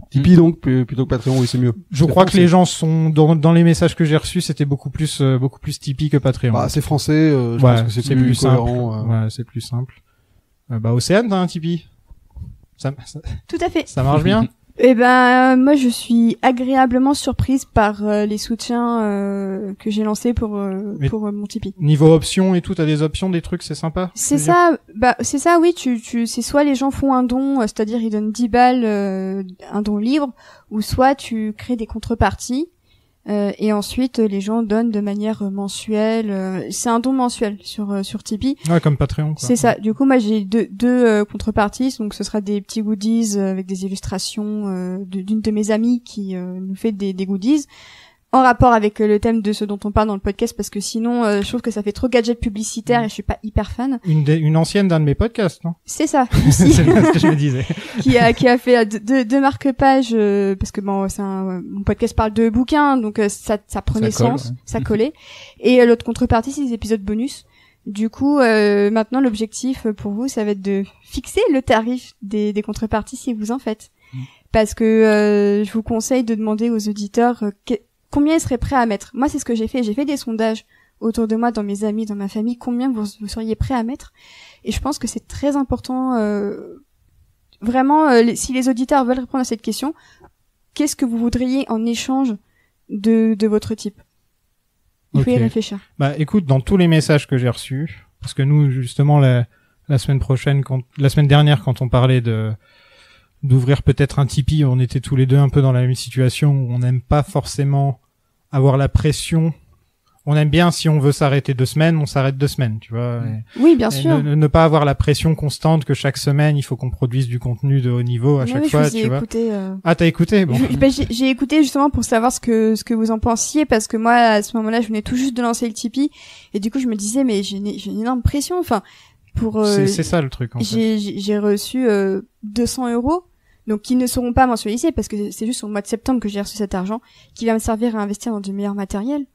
Tipeee donc plutôt que Patreon, oui c'est mieux. Je crois que les gens sont dans les messages que j'ai reçus, c'était beaucoup plus Tipeee que Patreon. Bah, c'est français, je Ouais, pense que c'est plus cohérent. simple. Ouais, c'est plus simple. Océane, t'as un Tipeee? Ça Tout à fait. marche bien? Moi je suis agréablement surprise par les soutiens que j'ai lancés pour mon Tipeee. Niveau options et tout, t'as des options, des trucs, c'est sympa. C'est ça, oui, c'est soit les gens font un don, c'est-à-dire ils donnent 10 balles, un don libre, ou soit tu crées des contreparties, et ensuite les gens donnent de manière mensuelle, c'est un don mensuel sur Tipeee. Ouais, comme Patreon, quoi. C'est ça. Du coup, moi j'ai deux contreparties, donc ce sera des petits goodies avec des illustrations d'une de mes amies qui nous fait des goodies. En rapport avec le thème de ce dont on parle dans le podcast, parce que sinon, je trouve que ça fait trop gadget publicitaire et je suis pas hyper fan. Une ancienne d'un de mes podcasts, non? C'est ça. C'est bien ce que je me disais. qui a fait deux marque-pages, parce que bon, mon podcast parle de bouquins, donc ça prenait sens, ouais. Ça collait. Et l'autre contrepartie, c'est des épisodes bonus. Du coup, maintenant, l'objectif pour vous, ça va être de fixer le tarif des contreparties si vous en faites. Parce que je vous conseille de demander aux auditeurs combien ils seraient prêts à mettre. Moi, c'est ce que j'ai fait. J'ai fait des sondages autour de moi, dans mes amis, dans ma famille, combien vous seriez prêts à mettre. Et je pense que c'est très important, vraiment, si les auditeurs veulent répondre à cette question, qu'est-ce que vous voudriez en échange de votre type? Il faut y réfléchir. Bah, écoute, dans tous les messages que j'ai reçus, parce que nous, justement, la semaine dernière, quand on parlait d'ouvrir peut-être un Tipeee, on était tous les deux un peu dans la même situation où on n'aime pas forcément avoir la pression. On aime bien, si on veut s'arrêter 2 semaines, on s'arrête 2 semaines, tu vois. Oui, bien sûr. Ne pas avoir la pression constante que chaque semaine, il faut qu'on produise du contenu de haut niveau à chaque fois, tu vois. Ah, t'as écouté? Bon. J'ai écouté justement pour savoir ce que vous en pensiez, parce que moi, à ce moment-là, je venais tout juste de lancer le Tipeee, et du coup, je me disais, mais j'ai une énorme pression, enfin, c'est ça le truc, en fait. J'ai reçu 200 €. Donc, qui ne seront pas mensualisés, parce que c'est juste au mois de septembre que j'ai reçu cet argent, qui va me servir à investir dans du meilleur matériel.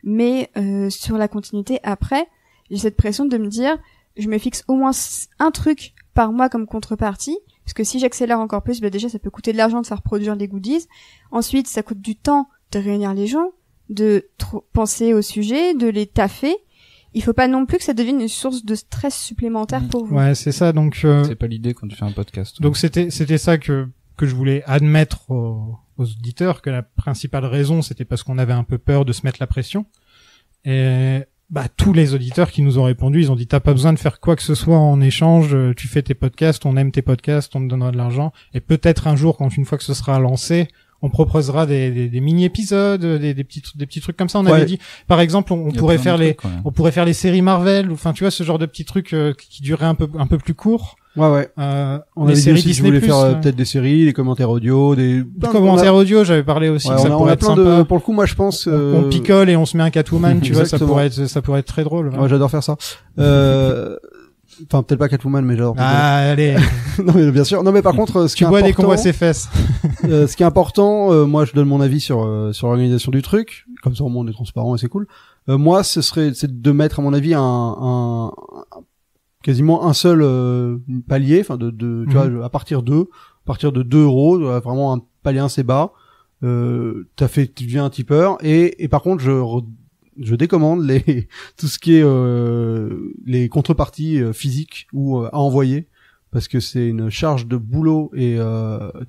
Mais sur la continuité, après, j'ai cette pression de me dire, je me fixe au moins un truc par mois comme contrepartie, parce que si j'accélère encore plus, déjà, ça peut coûter de l'argent de faire produire les goodies. Ensuite, ça coûte du temps de réunir les gens, de penser au sujet, de les taffer. Il faut pas non plus que ça devienne une source de stress supplémentaire pour vous. Ouais, c'est ça, donc c'est pas l'idée quand tu fais un podcast. Donc c'était ça que je voulais admettre aux auditeurs, que la principale raison, c'était parce qu'on avait un peu peur de se mettre la pression. Et tous les auditeurs qui nous ont répondu, ils ont dit, t'as pas besoin de faire quoi que ce soit en échange, tu fais tes podcasts, on aime tes podcasts, on te donnera de l'argent, et peut-être un jour, une fois que ce sera lancé, on proposera des mini-épisodes, des petits trucs comme ça. On avait dit, par exemple, on pourrait faire les séries Marvel, enfin, tu vois, ce genre de petits trucs qui dureraient un peu plus court. Ouais. On avait dit aussi que je voulais faire peut-être des séries, des commentaires audio, des commentaires audio. J'avais parlé aussi. Ouais, ça on a être plein sympa. pour le coup, moi, je pense. On picole et on se met un Catwoman. Tu vois, ça pourrait être très drôle. Ouais, j'adore faire ça. Enfin, peut-être pas Catwoman, mais j'adore. Allez. Non, mais bien sûr. Non, mais par contre, ce qui est important. Tu bois des combats ses fesses. Ce qui est important, moi, je donne mon avis sur l'organisation du truc. Comme ça, au moins, on est transparent et c'est cool. Moi, c'est de mettre, à mon avis, quasiment un seul palier, enfin tu vois, à partir de 2 €, vraiment un palier assez bas. Tu deviens un tipeur, et par contre, je décommande tout ce qui est les contreparties physiques ou à envoyer, parce que c'est une charge de boulot et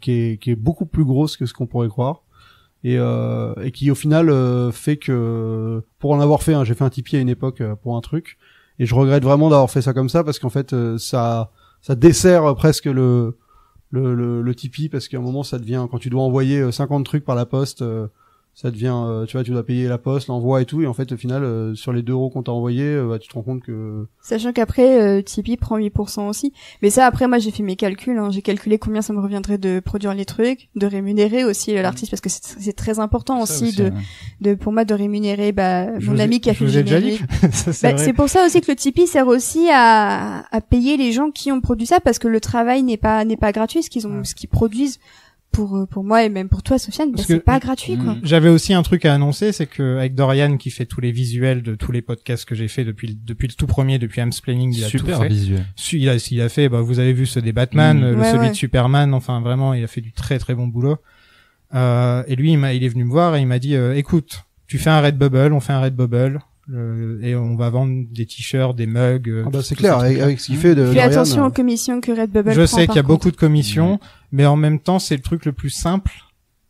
qui est beaucoup plus grosse que ce qu'on pourrait croire, et qui au final fait que, pour en avoir fait j'ai fait un Tipeee à une époque pour un truc, et je regrette vraiment d'avoir fait ça comme ça, parce qu'en fait ça dessert presque le Tipeee, parce qu'à un moment ça devient, quand tu dois envoyer 50 trucs par la poste, ça devient, tu vois, tu dois payer la poste, l'envoi et tout, et en fait, au final, sur les 2 € qu'on t'a envoyé, tu te rends compte que... Sachant qu'après, Tipeee prend 8% aussi. Mais ça, après, moi, j'ai fait mes calculs, j'ai calculé combien ça me reviendrait de produire les trucs, de rémunérer aussi l'artiste, parce que c'est très important aussi pour moi, de rémunérer, mon ami qui a fait le générique. C'est pour ça aussi que le Tipeee sert aussi à payer les gens qui ont produit ça, parce que le travail n'est pas gratuit, ce qu'ils produisent. Pour moi et même pour toi, Sofiane, c'est pas gratuit, quoi. J'avais aussi un truc à annoncer, c'est que avec Dorian, qui fait tous les visuels de tous les podcasts que j'ai fait depuis le tout premier, depuis Amsplaining, il a tout fait. Super visuel. Il a fait, vous avez vu ceux des Batman, celui de Superman, enfin vraiment, il a fait du très très bon boulot. Et lui, il est venu me voir et il m'a dit, écoute, tu fais un Redbubble, on fait un Redbubble. Et on va vendre des t-shirts, des mugs. C'est clair, avec ce qu'il fait de Fais attention aux commissions que Redbubble prend. Je sais qu'il y a beaucoup de commissions. mais en même temps, c'est le truc le plus simple.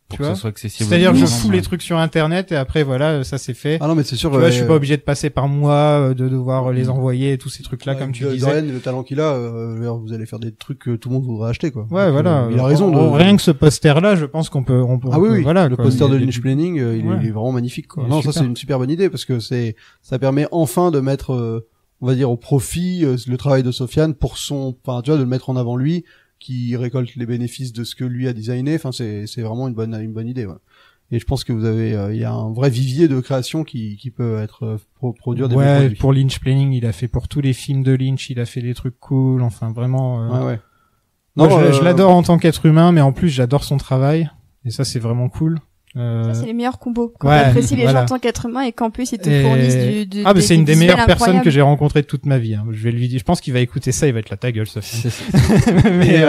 Pour Tu que vois ça soit accessible. C'est-à-dire, aux je gens, fous les trucs sur Internet et après, voilà, ça c'est fait. Ah non, mais c'est sûr. Tu vois, je suis pas obligé de passer par moi, de devoir les envoyer et tous ces trucs-là, comme tu disais. Dorian, le talent qu'il a, vous allez faire des trucs que tout le monde voudrait acheter, quoi. Ouais, Donc, voilà. il a raison Rien que ce poster-là, je pense qu'on peut, Ah oui, voilà. Le quoi. poster de Il y a Lynch Planning, il est vraiment magnifique, quoi. Il est Non, ça super. c'est une super bonne idée parce que ça permet enfin de mettre, on va dire, au profit le travail de Sofiane pour enfin, tu vois, de le mettre en avant lui, qui récolte les bénéfices de ce que lui a designé. Enfin, c'est vraiment une bonne idée, ouais. Et je pense que vous avez, il y a un vrai vivier de création qui peut être produire des bons Ouais, produits. pour Lynch Planning, il a fait pour tous les films de Lynch, il a fait des trucs cool, enfin vraiment. Ouais. Moi, Non, je l'adore en tant qu'être humain, mais en plus j'adore son travail, et ça c'est vraiment cool. Ça, c'est les meilleurs combos. Quand ouais, t'apprécies les voilà. gens en tant qu'être humain et qu'en plus, ils te Et- fournissent Ah, mais c'est une des visuels meilleures personnes incroyables. que j'ai rencontrées de toute ma vie. Hein. Je vais lui dire, je pense qu'il va écouter ça, il va être là ta gueule, Sophie. mais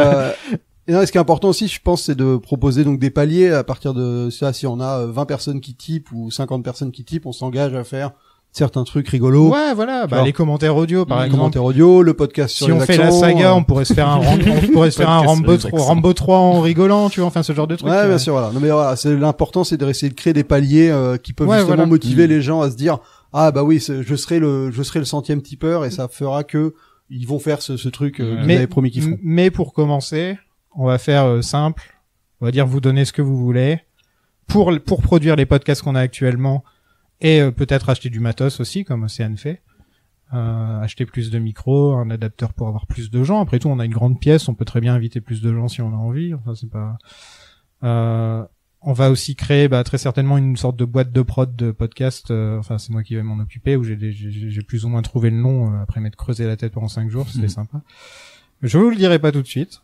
Et non, ce qui est important aussi, je pense, c'est de proposer donc des paliers à partir de ça. Si on a 20 personnes qui typent ou 50 personnes qui typent, on s'engage à faire certains trucs rigolos. ouais, voilà, bah Genre, les commentaires audio par Les exemple. commentaires audio, le podcast sur Si les on fait la accents, saga, on pourrait se faire un Rambo Podcast sur les 3, Rambo 3 en rigolant, tu vois, enfin ce genre de truc. Ouais, bien sûr, voilà. Non, mais voilà, c'est l'important, c'est d'essayer de créer des paliers qui peuvent Ouais, justement voilà. motiver les gens à se dire, ah bah oui, je serai le 100e tipeur et ça fera que ils vont faire ce truc que vous avez promis qu'ils feront. Mais pour commencer, on va faire simple. On va dire vous donnez ce que vous voulez pour produire les podcasts qu'on a actuellement et peut-être acheter du matos aussi comme Océane fait. Acheter plus de micros, un adapteur pour avoir plus de gens. Après tout, on a une grande pièce, on peut très bien inviter plus de gens si on a envie. Enfin, c'est pas. On va aussi créer très certainement une sorte de boîte de prod de podcast. Enfin, c'est moi qui vais m'en occuper. Où j'ai plus ou moins trouvé le nom après m'être creusé la tête pendant 5 jours. C'était sympa. Je vous le dirai pas tout de suite.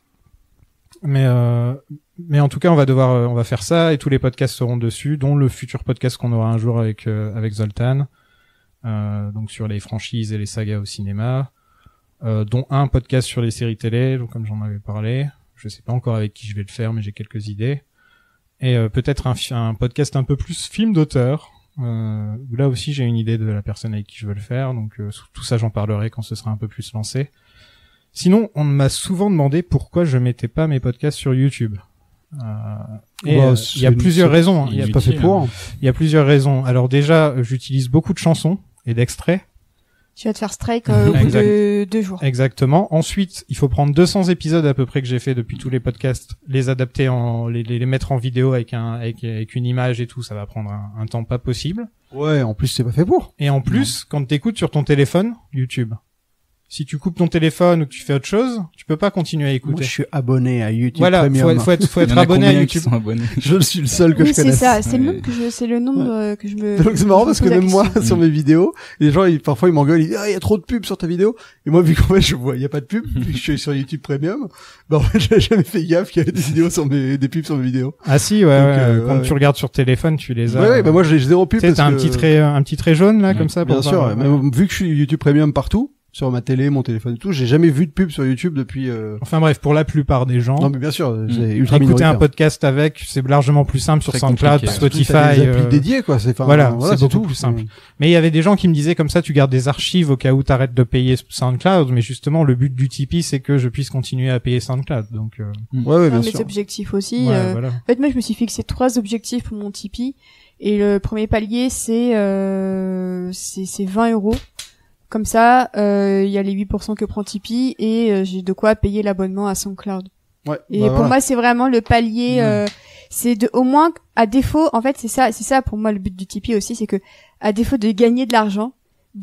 Mais en tout cas, on va faire ça et tous les podcasts seront dessus, dont le futur podcast qu'on aura un jour avec Zoltan, donc sur les franchises et les sagas au cinéma, dont un podcast sur les séries télé, donc comme j'en avais parlé. Je sais pas encore avec qui je vais le faire, mais j'ai quelques idées. Et peut-être un podcast un peu plus film d'auteur. Où là aussi j'ai une idée de la personne avec qui je veux le faire, donc tout ça j'en parlerai quand ce sera un peu plus lancé. Sinon, on m'a souvent demandé pourquoi je mettais pas mes podcasts sur YouTube. Il y a plusieurs raisons. Hein. Il a pas fait pour. Il y a plusieurs raisons. Alors déjà, j'utilise beaucoup de chansons et d'extraits. Tu vas te faire strike au bout de 2 jours. Exactement. Ensuite, il faut prendre 200 épisodes à peu près que j'ai fait depuis tous les podcasts, les adapter les mettre en vidéo avec une image et tout, ça va prendre un temps pas possible. Ouais, en plus c'est pas fait pour. Et en plus, quand t'écoutes sur ton téléphone, YouTube, si tu coupes ton téléphone ou que tu fais autre chose, tu peux pas continuer à écouter. Moi, je suis abonné à YouTube voilà, Premium. faut être Il y en a abonné à combien YouTube. qui sont abonnés Je suis le seul que Oui, je c'est connaisse. ça. C'est Ouais. le nombre que je me. Donc c'est marrant parce que je me pose même la moi, question. sur mes vidéos, les gens, parfois ils m'engueulent, ils disent, ah, il y a trop de pubs sur ta vidéo. Et moi, vu qu'en fait, je vois, il y a pas de pub, vu que je suis sur YouTube Premium, bah, en fait, j'avais jamais fait gaffe qu'il y avait des vidéos des pubs sur mes vidéos. Ah si, ouais, quand ouais. tu regardes sur téléphone, tu les as. Ouais, bah, moi, j'ai zéro pub. Tu sais, t'as parce un que- petit trait jaune, là, comme ça, pour Bien sûr, voir, mais vu que je suis YouTube Premium partout, sur ma télé, mon téléphone et tout, j'ai jamais vu de pub sur YouTube depuis, Enfin bref, pour la plupart des gens. Non, mais bien sûr, c'est ultra Écouter un minoritaire. podcast avec, c'est largement plus simple sur Très SoundCloud, compliqué. Spotify. T'as des applis dédiées, quoi. C'est, enfin, voilà, c'est tout. beaucoup plus simple. Mais il y avait des gens qui me disaient comme ça, tu gardes des archives au cas où t'arrêtes de payer SoundCloud. Mais justement, le but du Tipeee, c'est que je puisse continuer à payer SoundCloud. Donc, Ouais, bien mes sûr. objectifs aussi. ouais, voilà. En fait, moi, je me suis fixé 3 objectifs pour mon Tipeee. Et le premier palier, c'est 20 €. Comme ça, il y a les 8% que prend Tipeee et j'ai de quoi payer l'abonnement à SoundCloud. Ouais. Et bah, pour voilà. moi, c'est vraiment le palier. C'est de au moins à défaut. En fait, c'est ça pour moi le but du Tipeee aussi, c'est que à défaut de gagner de l'argent,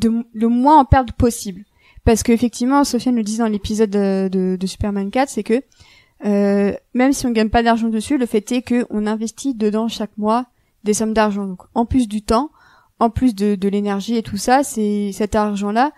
le moins en perdre possible. Parce que effectivement, Sofiane le disait dans l'épisode de Superman 4, c'est que même si on gagne pas d'argent dessus, le fait est que on investit dedans chaque mois des sommes d'argent. Donc en plus du temps, en plus de l'énergie et tout ça, c'est cet argent-là.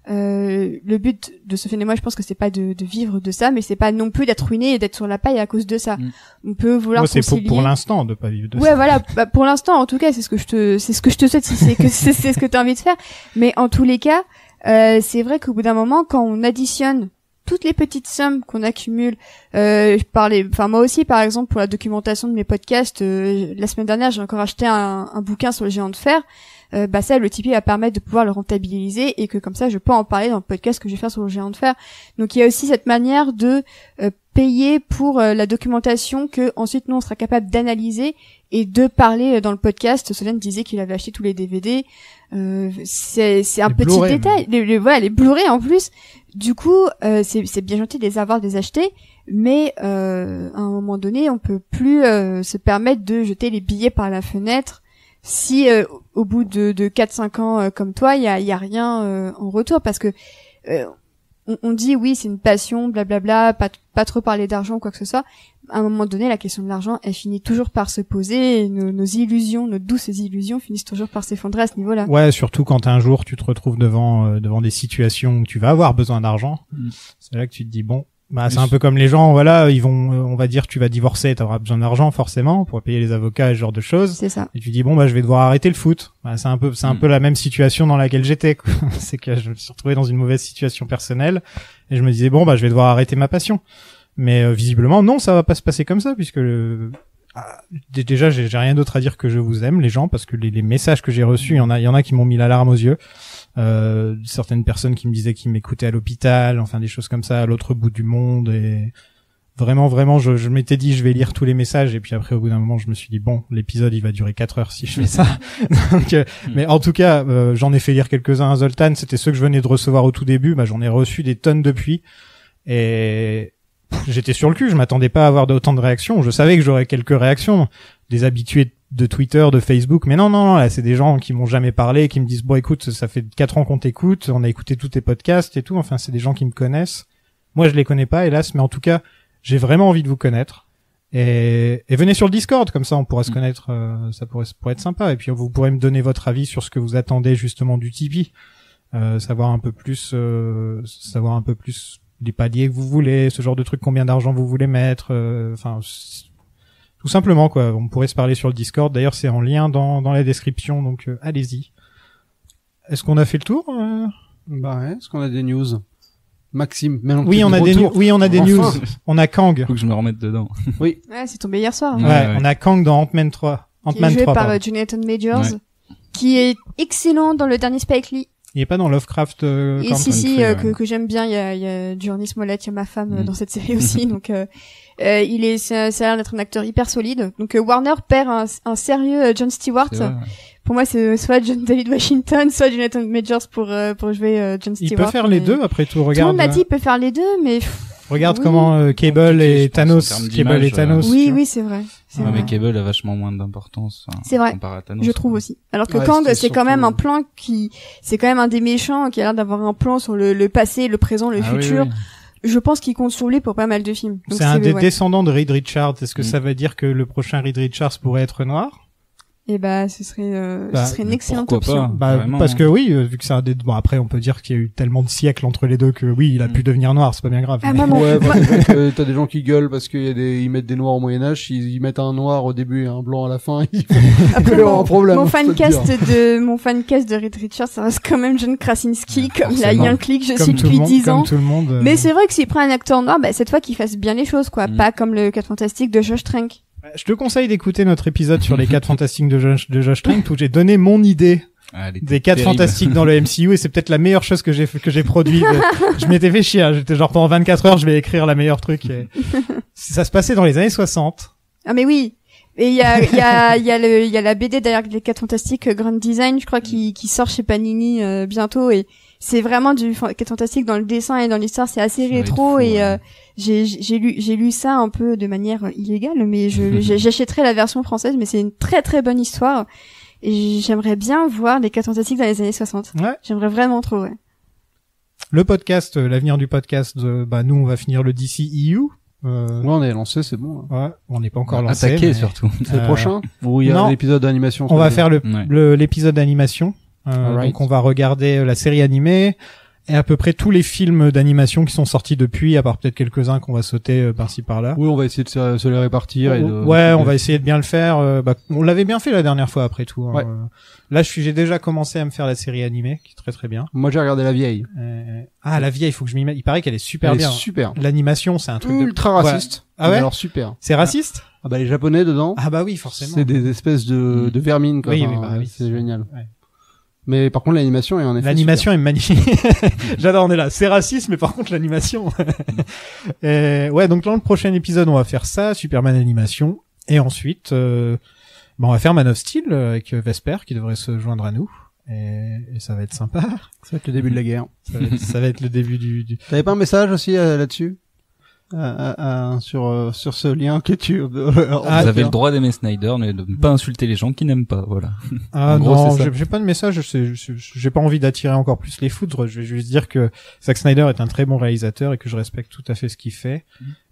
Le but de Sofiane et moi, je pense que c'est pas de vivre de ça, mais c'est pas non plus d'être ruiné et d'être sur la paille à cause de ça. On peut vouloir Moi, c'est concilier. pour l'instant de pas vivre de Ouais, ça. voilà. Bah, pour l'instant, en tout cas, c'est ce que je te souhaite, si c'est ce que t'as envie de faire. Mais en tous les cas, c'est vrai qu'au bout d'un moment, quand on additionne toutes les petites sommes qu'on accumule, moi aussi par exemple pour la documentation de mes podcasts, la semaine dernière j'ai encore acheté un bouquin sur le géant de fer. Ça, le Tipeee va permettre de pouvoir le rentabiliser et que comme ça je peux en parler dans le podcast que je vais faire sur le géant de fer. Donc il y a aussi cette manière de payer pour la documentation que ensuite nous on sera capable d'analyser et de parler dans le podcast. Solène disait qu'il avait acheté tous les DVD. C'est un petit détail. Les Blu-ray en plus. Du coup, c'est bien gentil de les avoir, de les acheter, mais à un moment donné, on peut plus se permettre de jeter les billets par la fenêtre si au bout de 4-5 ans comme toi, il y a rien en retour, parce que on dit oui, c'est une passion, blablabla, pas trop parler d'argent ou quoi que ce soit. À un moment donné, la question de l'argent, elle finit toujours par se poser et nos illusions, nos douces illusions finissent toujours par s'effondrer à ce niveau-là. Ouais, surtout quand un jour tu te retrouves devant des situations où tu vas avoir besoin d'argent. C'est là que tu te dis bon, c'est un peu comme les gens, voilà, ils vont, on va dire, tu vas divorcer, t'auras besoin d'argent forcément pour payer les avocats et ce genre de choses. C'est ça. Et tu dis bon, je vais devoir arrêter le foot. C'est un peu la même situation dans laquelle j'étais, quoi. C'est que je me suis retrouvé dans une mauvaise situation personnelle et je me disais bon, je vais devoir arrêter ma passion. Mais visiblement non, ça va pas se passer comme ça, puisque déjà j'ai rien d'autre à dire que je vous aime les gens, parce que les messages que j'ai reçus, il y en a qui m'ont mis la larme aux yeux. Certaines personnes qui me disaient qu'ils m'écoutaient à l'hôpital, enfin des choses comme ça, à l'autre bout du monde, et vraiment je m'étais dit je vais lire tous les messages, et puis après au bout d'un moment je me suis dit bon, l'épisode il va durer 4 heures si je fais ça. Donc, mais en tout cas j'en ai fait lire quelques-uns à Zoltan, c'était ceux que je venais de recevoir au tout début, j'en ai reçu des tonnes depuis, et j'étais sur le cul, je m'attendais pas à avoir autant de réactions, je savais que j'aurais quelques réactions, des habitués de Twitter, de Facebook, mais non, là, c'est des gens qui m'ont jamais parlé, qui me disent bon écoute, ça fait 4 ans qu'on t'écoute, on a écouté tous tes podcasts et tout, enfin c'est des gens qui me connaissent. Moi je les connais pas hélas, mais en tout cas, j'ai vraiment envie de vous connaître. Et venez sur le Discord, comme ça on pourra se connaître, ça pourrait être sympa, et puis vous pourrez me donner votre avis sur ce que vous attendez justement du Tipeee, savoir un peu plus les paliers que vous voulez, ce genre de trucs, combien d'argent vous voulez mettre, tout simplement quoi. On pourrait se parler sur le Discord. D'ailleurs, c'est en lien dans la description, donc allez-y. Est-ce qu'on a fait le tour Ouais. Est-ce qu'on a des news? Maxime, maintenant oui, on a des news. Oui, on a des news. On a Kang. Faut que je me remette dedans. Oui. Ouais, c'est tombé hier soir. Ouais, on a Kang dans Ant-Man 3. Qui est joué par Jonathan Majors, qui est excellent dans le dernier Spike Lee. Il est pas dans Lovecraft et que j'aime bien, il y a Journey Smollett, il y a ma femme dans cette série aussi, donc ça a l'air d'être un acteur hyper solide. Donc Warner perd un sérieux Jon Stewart. Pour moi, c'est soit John David Washington, soit Jonathan Majors pour jouer Jon Stewart. Il peut faire les deux après tout, regarde. Tout le monde m'a dit il peut faire les deux, mais regarde comment Cable et Thanos, Oui, c'est vrai. Mais Cable a vachement moins d'importance. C'est vrai. Comparé à Thanos, je trouve aussi. Alors que Kang, c'est quand même un plan c'est quand même un des méchants qui a l'air d'avoir un plan sur le passé, le présent, le futur. Oui. Je pense qu'il compte sur lui pour pas mal de films. Donc c'est un des descendants de Reed Richards. Est-ce que ça veut dire que le prochain Reed Richards pourrait être noir? Et ce serait une excellente option. Parce que oui, vu que c'est un des, après on peut dire qu'il y a eu tellement de siècles entre les deux que oui, il a pu devenir noir, c'est pas bien grave. Ah, maman. Ouais, t'as des gens qui gueulent parce ils mettent des noirs au Moyen-Âge, ils mettent un noir au début et un blanc à la fin, après, un problème. Mon fancast de Reed Richards, ça reste quand même John Krasinski, comme la Yankee que je suis depuis 10 ans. Mais c'est vrai que s'il prend un acteur noir, cette fois qu'il fasse bien les choses, quoi. Pas comme le 4 Fantastique de Josh Trank. Je te conseille d'écouter notre épisode sur les 4 Fantastiques de Josh Trank, où j'ai donné mon idée des 4 Fantastiques dans le MCU, et c'est peut-être la meilleure chose que j'ai produit. Je m'étais fait chier, j'étais genre pendant 24 heures, je vais écrire la meilleure truc. Et ça se passait dans les années 60. Ah mais oui. Et il y a la BD derrière les 4 Fantastiques, Grand Design, je crois, qui sort chez Panini bientôt, et c'est vraiment du 4 Fantastique dans le dessin et dans l'histoire, c'est assez rétro, et j'ai lu ça un peu de manière illégale, mais j'achèterai la version française, mais c'est une très très bonne histoire, et j'aimerais bien voir les 4 Fantastiques dans les années 60. Ouais. J'aimerais vraiment trop, Le podcast, l'avenir du podcast, nous on va finir le DC EU. Ouais, on est lancé, c'est bon. Ouais, on n'est pas encore lancé. Attaqué surtout. C'est le prochain? Ou il y a l'épisode d'animation? On va faire l'épisode d'animation. Donc on va regarder la série animée et à peu près tous les films d'animation qui sont sortis depuis, à part peut-être quelques-uns qu'on va sauter par-ci par-là. Oui, on va essayer de se les répartir. Ouais, on va essayer de bien le faire. On l'avait bien fait la dernière fois après tout. Hein. Ouais. Là, j'ai déjà commencé à me faire la série animée, qui est très très bien. Moi, j'ai regardé la vieille. La vieille, il faut que je m'y mette. Il paraît qu'elle est super bien. Super. L'animation, c'est un truc ultra raciste. Ouais. Ah ouais? Alors super. C'est raciste? Ah bah les Japonais dedans. Ah bah oui, forcément. C'est des espèces de vermines quoi. Oui, Enfin, oui, c'est génial. Ouais. Mais par contre l'animation est en effet l'animation est magnifique. J'adore, on est là. C'est raciste, mais par contre l'animation. Ouais, donc dans le prochain épisode, on va faire ça, Superman animation, et ensuite, on va faire Man of Steel avec Vesper qui devrait se joindre à nous, et ça va être sympa. Ça va être le début de la guerre. Ça va être le début du. T'avais pas un message aussi là-dessus? Sur ce lien que tu vous avez le droit d'aimer Snyder, mais de ne pas insulter les gens qui n'aiment pas, voilà. Ah en gros, non, c'est ça. j'ai pas de message, j'ai pas envie d'attirer encore plus les foudres, je vais juste dire que Zack Snyder est un très bon réalisateur et que je respecte tout à fait ce qu'il fait,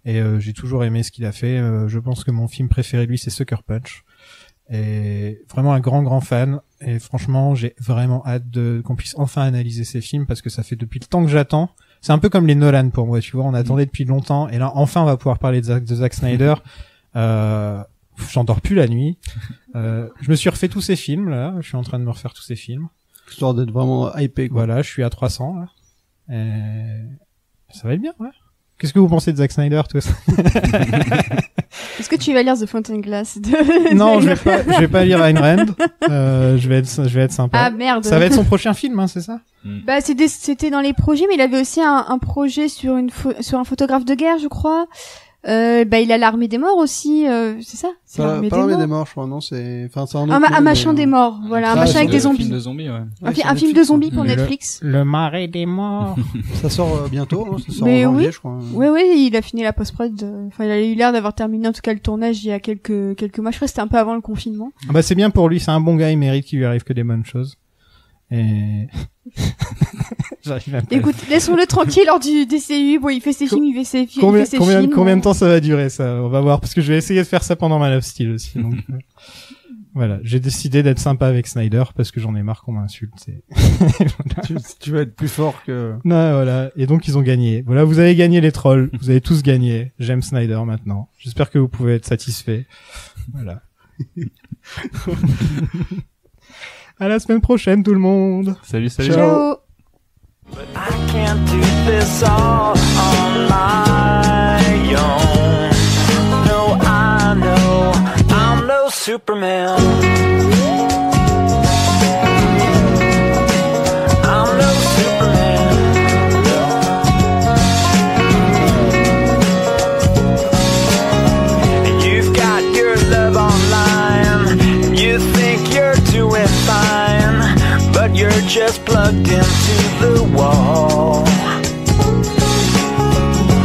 et j'ai toujours aimé ce qu'il a fait. Je pense que mon film préféré de lui c'est Sucker Punch, et vraiment un grand fan, et franchement j'ai vraiment hâte qu'on puisse enfin analyser ces films, parce que ça fait depuis le temps que j'attends. C'est un peu comme les Nolan pour moi, tu vois, on attendait depuis longtemps, et là enfin on va pouvoir parler de Zack Snyder. J'en dors plus la nuit. Je me suis refait tous ces films là, je suis en train de me refaire tous ces films. Histoire d'être vraiment hypé quoi. Voilà, je suis à 300 là. Et ça va être bien, ouais. Qu'est-ce que vous pensez de Zack Snyder, toi? Est-ce que tu vas lire The Fountain Glass Non, je vais pas lire Ayn Rand. Je vais être sympa. Ah merde. Ça va être son prochain film, hein, c'est ça? Bah c'était dans les projets, mais il avait aussi un projet sur un photographe de guerre, je crois. Il a l'Armée des Morts aussi, c'est ça? C'est pas l'Armée l'Armée des des Morts. Morts, je crois, non, c'est Un machin des morts, voilà, un machin avec des Un zombies. film de zombies, ouais. Un film de zombies pour Le- Netflix. Le marais des morts. Ça sort bientôt, hein, ça sort Mais en janvier, oui. je crois. Ouais, il a fini la post-prod. Enfin, il a eu l'air d'avoir terminé en tout cas le tournage il y a quelques mois. Je crois que c'était un peu avant le confinement. Ah bah c'est bien pour lui, c'est un bon gars, il mérite qu'il lui arrive que des bonnes choses. Et j'arrive même pas. Écoute, laissons-le tranquille lors du DCU. Bon, il fait ses films, il fait ses films. Combien de temps ça va durer, ça? On va voir, parce que je vais essayer de faire ça pendant Man of Steel aussi, donc, voilà. J'ai décidé d'être sympa avec Snyder, parce que j'en ai marre qu'on m'insulte, Tu vas être plus fort que... Non, voilà. Et donc, ils ont gagné. Voilà, vous avez gagné les trolls. Vous avez tous gagné. J'aime Snyder maintenant. J'espère que vous pouvez être satisfaits. Voilà. À la semaine prochaine, tout le monde. Salut. Ciao. But I can't do this all on my own. No, I know I'm no Superman. I'm no Superman. And you've got your love online, and you think you're doing fine, but you're just plugged into the wall.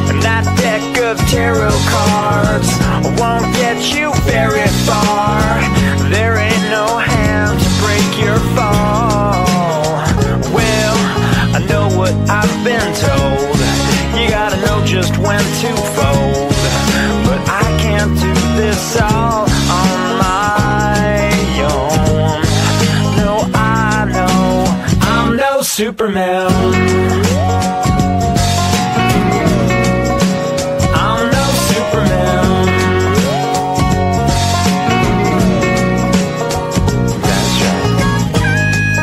And that deck of tarot cards won't get you very far. There ain't no hand to break your fall. Well, I know what I've been told. You gotta know just when to fold. But I can't do this all on my own. No, I know I'm no Superman. I'm no Superman. That's right.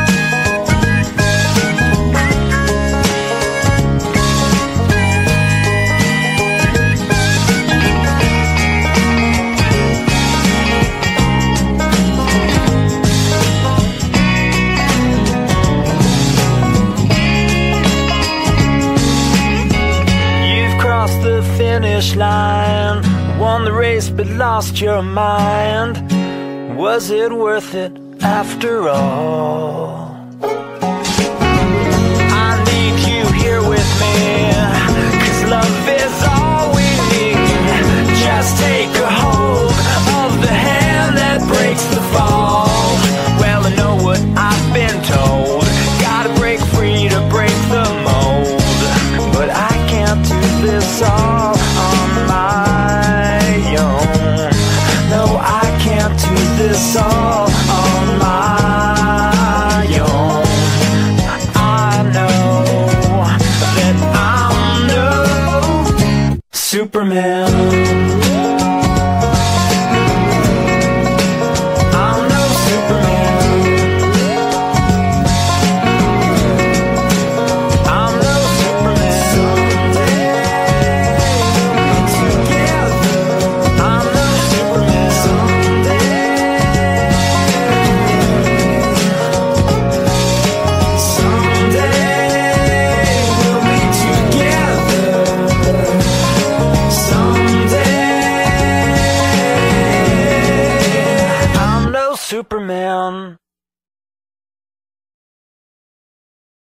You've crossed the finish line, won the race but lost your mind. Was it worth it after all? I need you here with me, 'cause love is all we need. Just take a hold of the hand that breaks the fall. Well, I know what I've been told. Gotta break free to break the mold. But I can't do this all on my own. No, I can't do this all on my own. Superman.